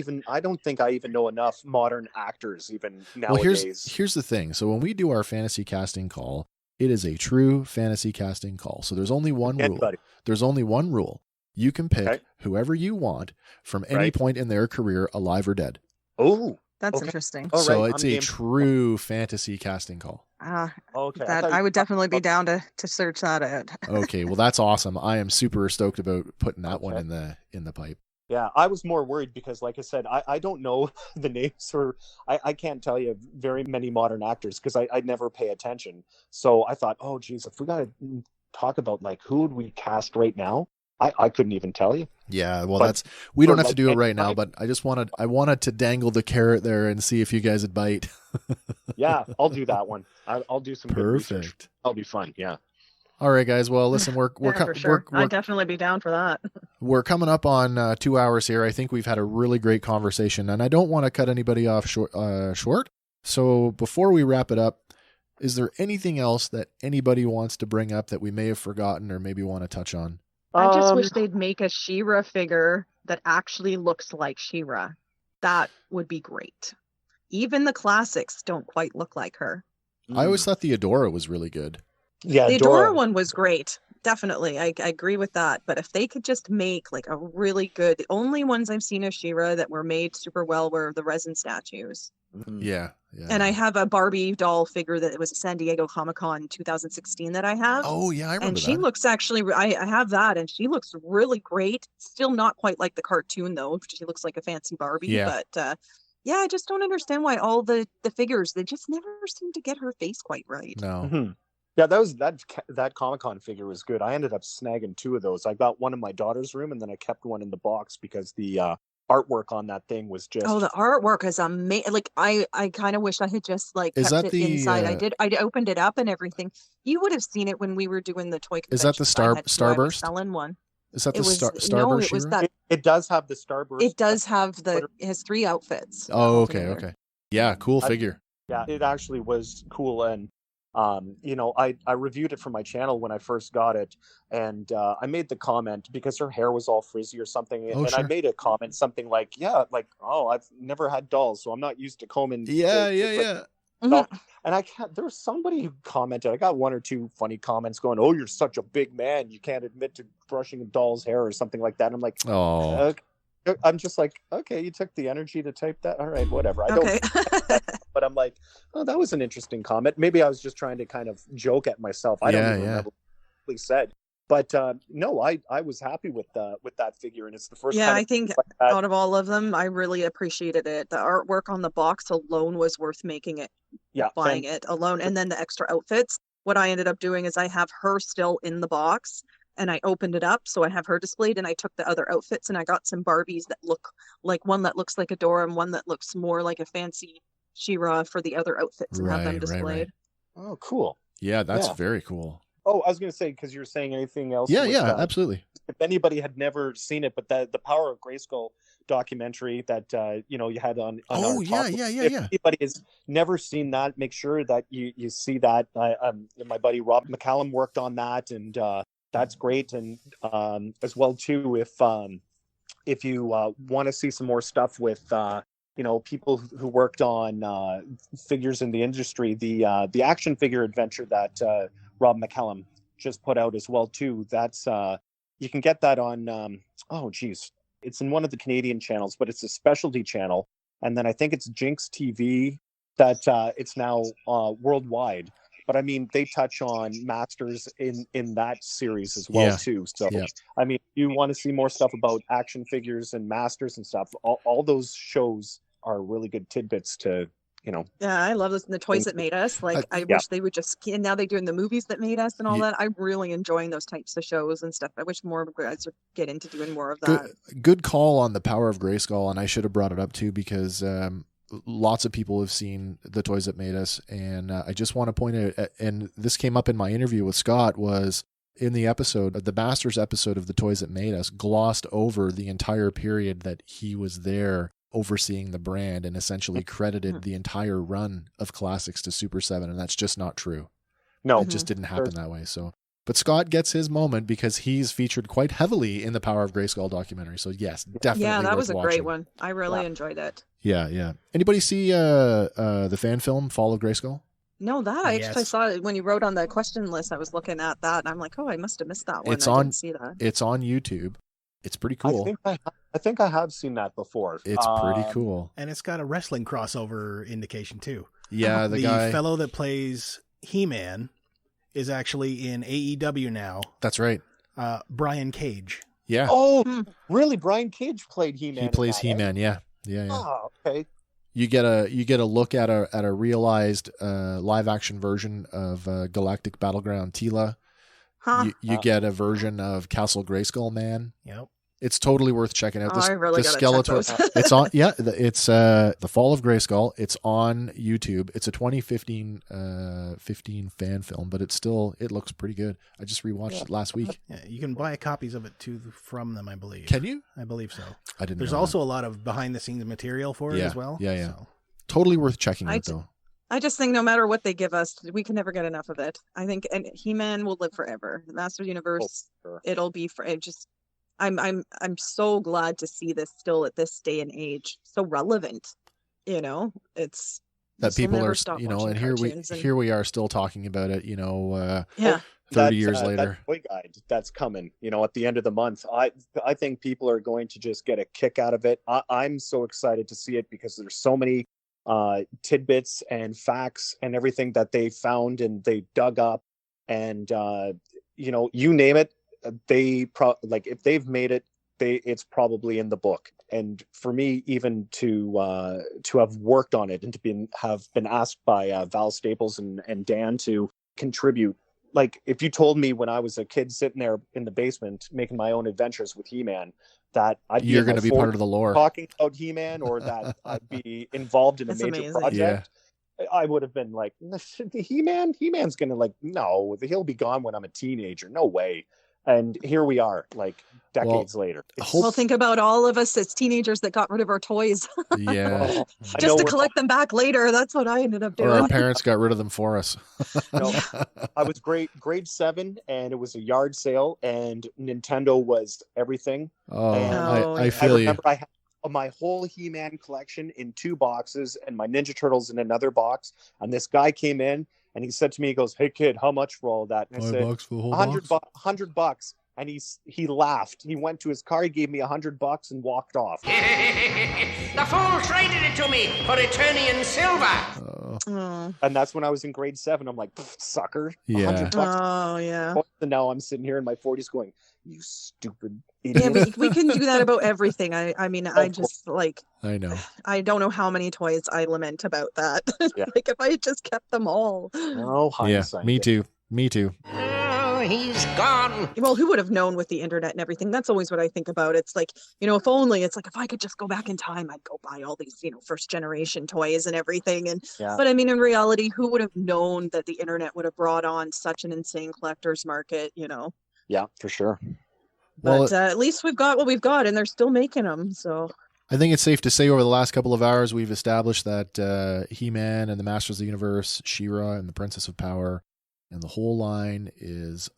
Speaker 3: think I even know enough modern actors even nowadays.
Speaker 1: Well, here's the thing. So when we do our fantasy casting call, It is a true fantasy casting call. So there's only one rule. There's only one rule. You can pick whoever you want from any point in their career, alive or dead.
Speaker 3: Oh,
Speaker 12: that's interesting.
Speaker 1: So it's a true fantasy casting call.
Speaker 3: Okay.
Speaker 12: I would definitely be down to search that out.
Speaker 1: Okay, well that's awesome. I am super stoked about putting that one in the pipe.
Speaker 3: Yeah, I was more worried because, like I said, I don't know the names, or I can't tell you very many modern actors because I never pay attention. So I thought, oh, geez, if we got to talk about like who would we cast right now, I couldn't even tell you.
Speaker 1: Yeah, well, we don't have to do it right now, but I wanted to dangle the carrot there and see if you guys would bite.
Speaker 3: Yeah, I'll do that one. I'll do some good research. That'll be fun. Yeah.
Speaker 1: All right, guys. Well, listen,
Speaker 12: for sure. I'd definitely be down for that.
Speaker 1: We're coming up on 2 hours here. I think we've had a really great conversation, and I don't want to cut anybody off short. So before we wrap it up, is there anything else that anybody wants to bring up that we may have forgotten or maybe want to touch on?
Speaker 12: I just wish they'd make a She-Ra figure that actually looks like She-Ra. That would be great. Even the classics don't quite look like her.
Speaker 1: I always thought the Adora was really good.
Speaker 3: Yeah,
Speaker 12: the Adora one was great. Definitely. I agree with that. But if they could just make like a really good, the only ones I've seen of She-Ra that were made super well were the resin statues.
Speaker 1: Yeah.
Speaker 12: And I have a Barbie doll figure that was at San Diego Comic-Con 2016 that I have.
Speaker 1: Oh, yeah, I remember
Speaker 12: and she looks actually, I have that, and she looks really great. Still not quite like the cartoon, though. She looks like a fancy Barbie.
Speaker 1: Yeah.
Speaker 12: But, yeah, I just don't understand why all the figures, they just never seem to get her face quite right.
Speaker 1: No.
Speaker 3: Mm-hmm. Yeah, that Comic-Con figure was good. I ended up snagging 2 of those. I got one in my daughter's room, and then I kept one in the box because the artwork on that thing was just...
Speaker 12: Oh, the artwork is amazing. Like, I kind of wish I had just, like, kept it inside. I opened it up and everything. You would have seen it when we were doing the toy convention.
Speaker 1: Is that the Starburst?
Speaker 12: Selling one.
Speaker 1: Is that the Starburst?
Speaker 12: No, it was that.
Speaker 3: It does have the Starburst.
Speaker 12: It does have it has 3 outfits.
Speaker 1: Oh, okay. Yeah, cool figure.
Speaker 3: Yeah, it actually was cool. And I reviewed it for my channel when I first got it, and I made the comment because her hair was all frizzy or something, and I made a comment something like, I've never had dolls, so I'm not used to combing.
Speaker 1: Yeah.
Speaker 3: And there was somebody who commented, I got 1 or 2 funny comments going, oh, you're such a big man, you can't admit to brushing a doll's hair or something like that. And I'm like,
Speaker 1: oh.
Speaker 3: I'm just like, okay, you took the energy to type that. All right, whatever. I don't, but I'm like, oh, that was an interesting comment. Maybe I was just trying to kind of joke at myself. I don't even remember what he said. But no, I was happy with that figure, and it's the first.
Speaker 12: Yeah, I think out of all of them, I really appreciated it. The artwork on the box alone was worth making it.
Speaker 3: Yeah,
Speaker 12: buying it alone, and then the extra outfits. What I ended up doing is I have her still in the box, and I opened it up, so I have her displayed, and I took the other outfits, and I got some Barbies that look like one that looks like Adora and one that looks more like a fancy She-Ra for the other outfits, and have them displayed.
Speaker 3: Right. Oh, cool.
Speaker 1: Yeah, that's very cool.
Speaker 3: Oh, I was going to say, because you're saying anything else.
Speaker 1: Yeah, absolutely.
Speaker 3: If anybody had never seen it, but the Power of Grayskull documentary that you had on
Speaker 1: oh
Speaker 3: our
Speaker 1: if
Speaker 3: anybody has never seen that, make sure that you see that. My buddy Rob McCallum worked on that, and that's great. And as well too, if you want to see some more stuff with people who worked on figures in the industry, the action figure adventure that Rob McCallum just put out as well too. That's you can get that on it's in one of the Canadian channels, but it's a specialty channel, and then I think it's Jinx TV that it's now worldwide. But I mean, they touch on Masters in that series as well too. So I mean, if you want to see more stuff about action figures and Masters and stuff, all those shows are really good tidbits to
Speaker 12: Yeah, I love this. And the toys that made us. Like, I wish they would just. And now they're doing the movies that made us and all that. I'm really enjoying those types of shows and stuff. I wish more guys would get into doing more of that.
Speaker 1: Good call on the Power of Grayskull, and I should have brought it up too because lots of people have seen the toys that made us, and I just want to point out, and this came up in my interview with Scott, was in the episode, the Masters episode of the toys that made us, glossed over the entire period that he was there overseeing the brand and essentially credited the entire run of classics to Super 7, and that's just not true.
Speaker 3: No,
Speaker 1: it just didn't happen that way. So, but Scott gets his moment because he's featured quite heavily in the Power of Grayskull documentary. So yes, definitely.
Speaker 12: Yeah, that was a
Speaker 1: watching.
Speaker 12: great one. I really enjoyed it.
Speaker 1: Yeah. Anybody see the fan film Fall of Grayskull?
Speaker 12: No, that I
Speaker 7: Yes.
Speaker 12: actually saw it when you wrote on the question list. I was looking at that, and I'm like, oh, I must have missed that one.
Speaker 1: It's
Speaker 12: I
Speaker 1: on.
Speaker 12: didn't see that.
Speaker 1: It's on YouTube. It's pretty cool.
Speaker 3: I think I have seen that before.
Speaker 1: It's pretty cool.
Speaker 7: And it's got a wrestling crossover indication too.
Speaker 1: Yeah, the guy
Speaker 7: fellow that plays He-Man is actually in AEW now.
Speaker 1: That's right.
Speaker 7: Brian Cage.
Speaker 1: Yeah.
Speaker 3: Oh, really? Brian Cage played He-Man.
Speaker 1: He plays
Speaker 3: in that,
Speaker 1: He-Man.
Speaker 3: eh?
Speaker 1: Yeah.
Speaker 3: Oh, okay.
Speaker 1: You get a look at a realized live action version of Galactic Battleground Tila.
Speaker 12: Huh.
Speaker 1: You get a version of Castle Grayskull Man.
Speaker 7: Yep.
Speaker 1: It's totally worth checking out.
Speaker 12: I really gotta check those.
Speaker 1: It's on. Yeah, it's The Fall of Grayskull. It's on YouTube. It's a 2015 fan film, but it looks pretty good. I just rewatched it last week.
Speaker 7: Yeah, you can buy copies of it too from them, I believe.
Speaker 1: Can you?
Speaker 7: I believe so.
Speaker 1: I didn't.
Speaker 7: There's
Speaker 1: know
Speaker 7: also a lot of behind the scenes material for it as well.
Speaker 1: Yeah.
Speaker 7: So.
Speaker 1: Totally worth checking out though.
Speaker 12: I just think no matter what they give us, we can never get enough of it. I think, and He-Man will live forever. The Master Universe, it'll be for it. Just, I'm so glad to see this still at this day and age, so relevant. It's
Speaker 1: that people are, and here we are still talking about it. 30 years later.
Speaker 3: That toy guide that's coming, at the end of the month. I think people are going to just get a kick out of it. I'm so excited to see it because there's so many tidbits and facts and everything that they found and they dug up, and you name it, if they've made it, it's probably in the book. And for me, even to have worked on it and to have been asked by Val Staples and Dan to contribute, like if you told me when I was a kid sitting there in the basement making my own adventures with He-Man that
Speaker 1: you're going to be part of the lore
Speaker 3: talking about He-Man, or that I'd be involved in a major project, I would have been like, He-Man's going to no, he'll be gone when I'm a teenager. No way. And here we are, decades later.
Speaker 12: Well, think about all of us as teenagers that got rid of our toys.
Speaker 1: Yeah.
Speaker 12: Just to collect them back later. That's what I ended up doing.
Speaker 1: Or our parents got rid of them for us.
Speaker 3: I was grade 7, and it was a yard sale, and Nintendo was everything.
Speaker 1: I feel you.
Speaker 3: I had my whole He-Man collection in 2 boxes and my Ninja Turtles in another box. And this guy came in and he said to me, he goes, "Hey kid, how much for all that?" And I said,
Speaker 1: $5 for the whole
Speaker 3: $100. And he laughed. He went to his car, he gave me $100 and walked off.
Speaker 6: The fool traded it to me for Eternian silver.
Speaker 3: And that's when I was in grade 7. I'm like, sucker.
Speaker 1: Yeah.
Speaker 3: $100.
Speaker 12: Oh, yeah.
Speaker 3: And now I'm sitting here in my 40s going, you stupid idiot.
Speaker 12: Yeah, we can do that about everything. I mean, I just
Speaker 1: I know.
Speaker 12: I don't know how many toys I lament about that.
Speaker 3: Yeah.
Speaker 12: If I had just kept them all.
Speaker 3: Oh, hindsight.
Speaker 1: Yeah, me too.
Speaker 6: Oh, he's gone.
Speaker 12: Well, who would have known with the internet and everything? That's always what I think about. It's like, if only, it's like, if I could just go back in time, I'd go buy all these, first generation toys and everything. And, but I mean, in reality, who would have known that the internet would have brought on such an insane collector's market,
Speaker 3: Yeah, for sure.
Speaker 12: But at least we've got what we've got, and they're still making them. So
Speaker 1: I think it's safe to say over the last couple of hours, we've established that He-Man and the Masters of the Universe, She-Ra and the Princess of Power, and the whole line is,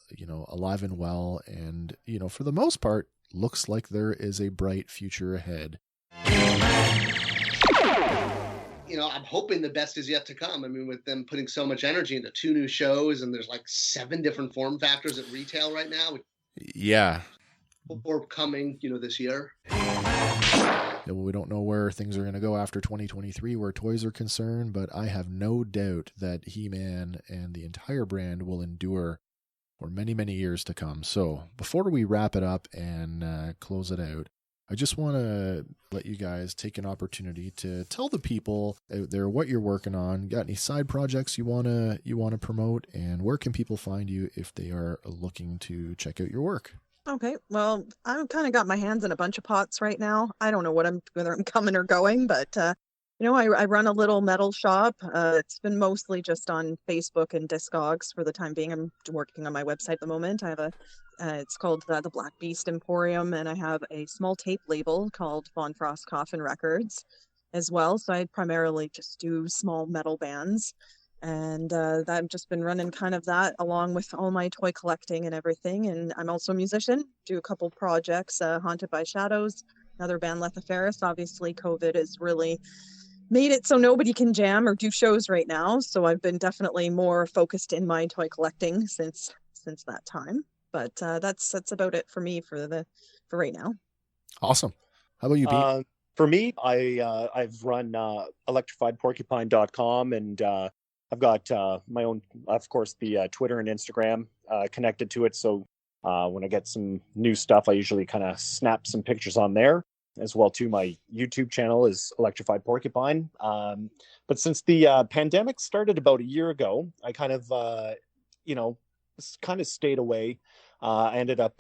Speaker 1: alive and well. And, for the most part, looks like there is a bright future ahead.
Speaker 2: I'm hoping the best is yet to come. I mean, with them putting so much energy into 2 new shows, and there's 7 different form factors at retail right now.
Speaker 1: Yeah.
Speaker 2: Or coming, this year.
Speaker 1: We don't know where things are going to go after 2023 where toys are concerned, but I have no doubt that He-Man and the entire brand will endure for many, many years to come. So before we wrap it up and close it out, I just want to let you guys take an opportunity to tell the people out there what you're working on. Got any side projects you want to promote, and where can people find you if they are looking to check out your work?
Speaker 12: Okay, well, I've kind of got my hands in a bunch of pots right now. I don't know whether I'm coming or going, but I run a little metal shop. It's been mostly just on Facebook and Discogs for the time being. I'm working on my website at the moment. I have it's called the Black Beast Emporium, and I have a small tape label called Vonfrost Records as well. So I primarily just do small metal bands. And I've just been running kind of that along with all my toy collecting and everything. And I'm also a musician, do a couple projects, Haunted by Shadows, another band, Letha Ferris. Obviously, COVID has really made it so nobody can jam or do shows right now. So I've been definitely more focused in my toy collecting since that time. But that's about it for me for right now.
Speaker 1: Awesome. How about you, Pete?
Speaker 3: For me, I've run electrifiedporcupine.com, and I've got my own, of course, the Twitter and Instagram connected to it. So when I get some new stuff, I usually kind of snap some pictures on there. As well, too, my YouTube channel is Electrified Porcupine. But since the pandemic started about a year ago, I kind of, stayed away. I ended up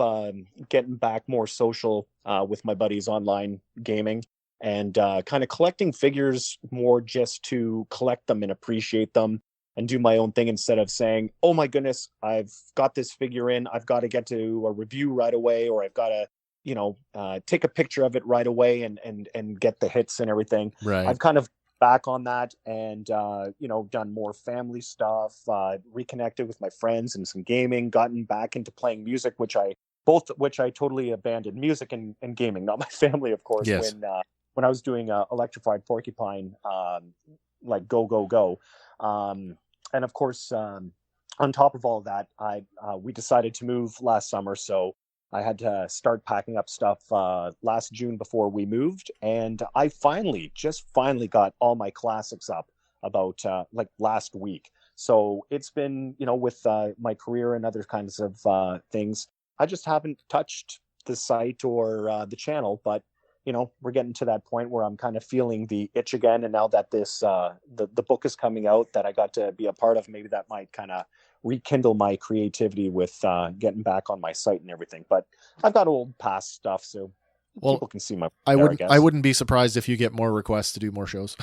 Speaker 3: getting back more social with my buddies online gaming, and kind of collecting figures more just to collect them and appreciate them and do my own thing, instead of saying, oh my goodness, I've got this figure in, I've got to get to a review right away, or I've got to take a picture of it right away and get the hits and everything.
Speaker 1: Right.
Speaker 3: I've kind of back on that, and done more family stuff, reconnected with my friends and some gaming, gotten back into playing music, which I totally abandoned, music and gaming, not my family, of course.
Speaker 1: Yes.
Speaker 3: When I was doing Electrified Porcupine, like go. And of course, on top of all of that, we decided to move last summer, so I had to start packing up stuff last June before we moved, and I finally got all my classics up about last week. So it's been, with my career and other kinds of things, I just haven't touched the site or the channel, but we're getting to that point where I'm kind of feeling the itch again, and now that this the book is coming out that I got to be a part of, maybe that might kind of rekindle my creativity with getting back on my site and everything. But I've got old past stuff, so people can see my.
Speaker 1: I wouldn't be surprised if you get more requests to do more shows.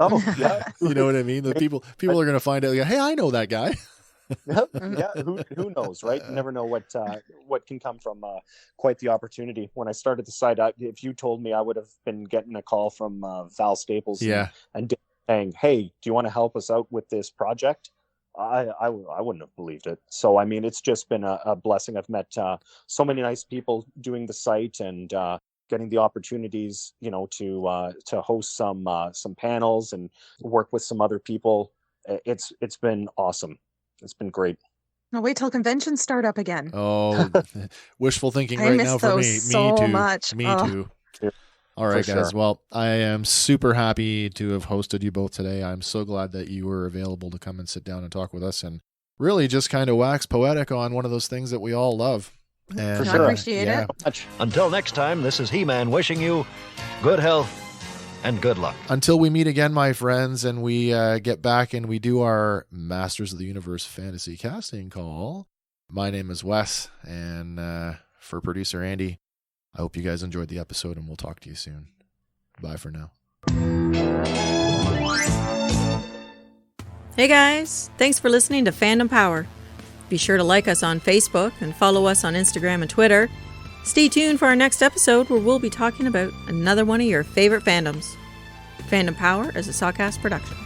Speaker 3: Oh yeah,
Speaker 1: you know what I mean. The people are going to find out. Hey, I know that guy.
Speaker 3: Yeah, who knows, right? You never know what can come from quite the opportunity. When I started the site, if you told me, I would have been getting a call from Val Staples, and saying, "Hey, do you want to help us out with this project?" I wouldn't have believed it. So I mean, it's just been a blessing. I've met so many nice people doing the site, and getting the opportunities, to host some panels and work with some other people. It's been awesome. It's been great.
Speaker 12: I'll wait till conventions start up again.
Speaker 1: Oh, wishful thinking
Speaker 12: I
Speaker 1: right
Speaker 12: miss
Speaker 1: now for
Speaker 12: those
Speaker 1: me.
Speaker 12: so
Speaker 1: Me too.
Speaker 12: much.
Speaker 1: Me
Speaker 12: Oh.
Speaker 1: too. All right,
Speaker 3: For
Speaker 1: guys.
Speaker 3: sure.
Speaker 1: Well, I am super happy to have hosted you both today. I'm so glad that you were available to come and sit down and talk with us, and really just kind of wax poetic on one of those things that we all love. And,
Speaker 12: I appreciate it.
Speaker 13: Until next time, this is He-Man wishing you good health and good luck.
Speaker 1: Until we meet again, my friends, and we get back and we do our Masters of the Universe fantasy casting call. My name is Wes, and for producer Andy, I hope you guys enjoyed the episode, and we'll talk to you soon. Bye for now.
Speaker 14: Hey guys, thanks for listening to Fandom Power. Be sure to like us on Facebook and follow us on Instagram and Twitter. Stay tuned for our next episode, where we'll be talking about another one of your favorite fandoms. Fandom Power is a Sawcast production.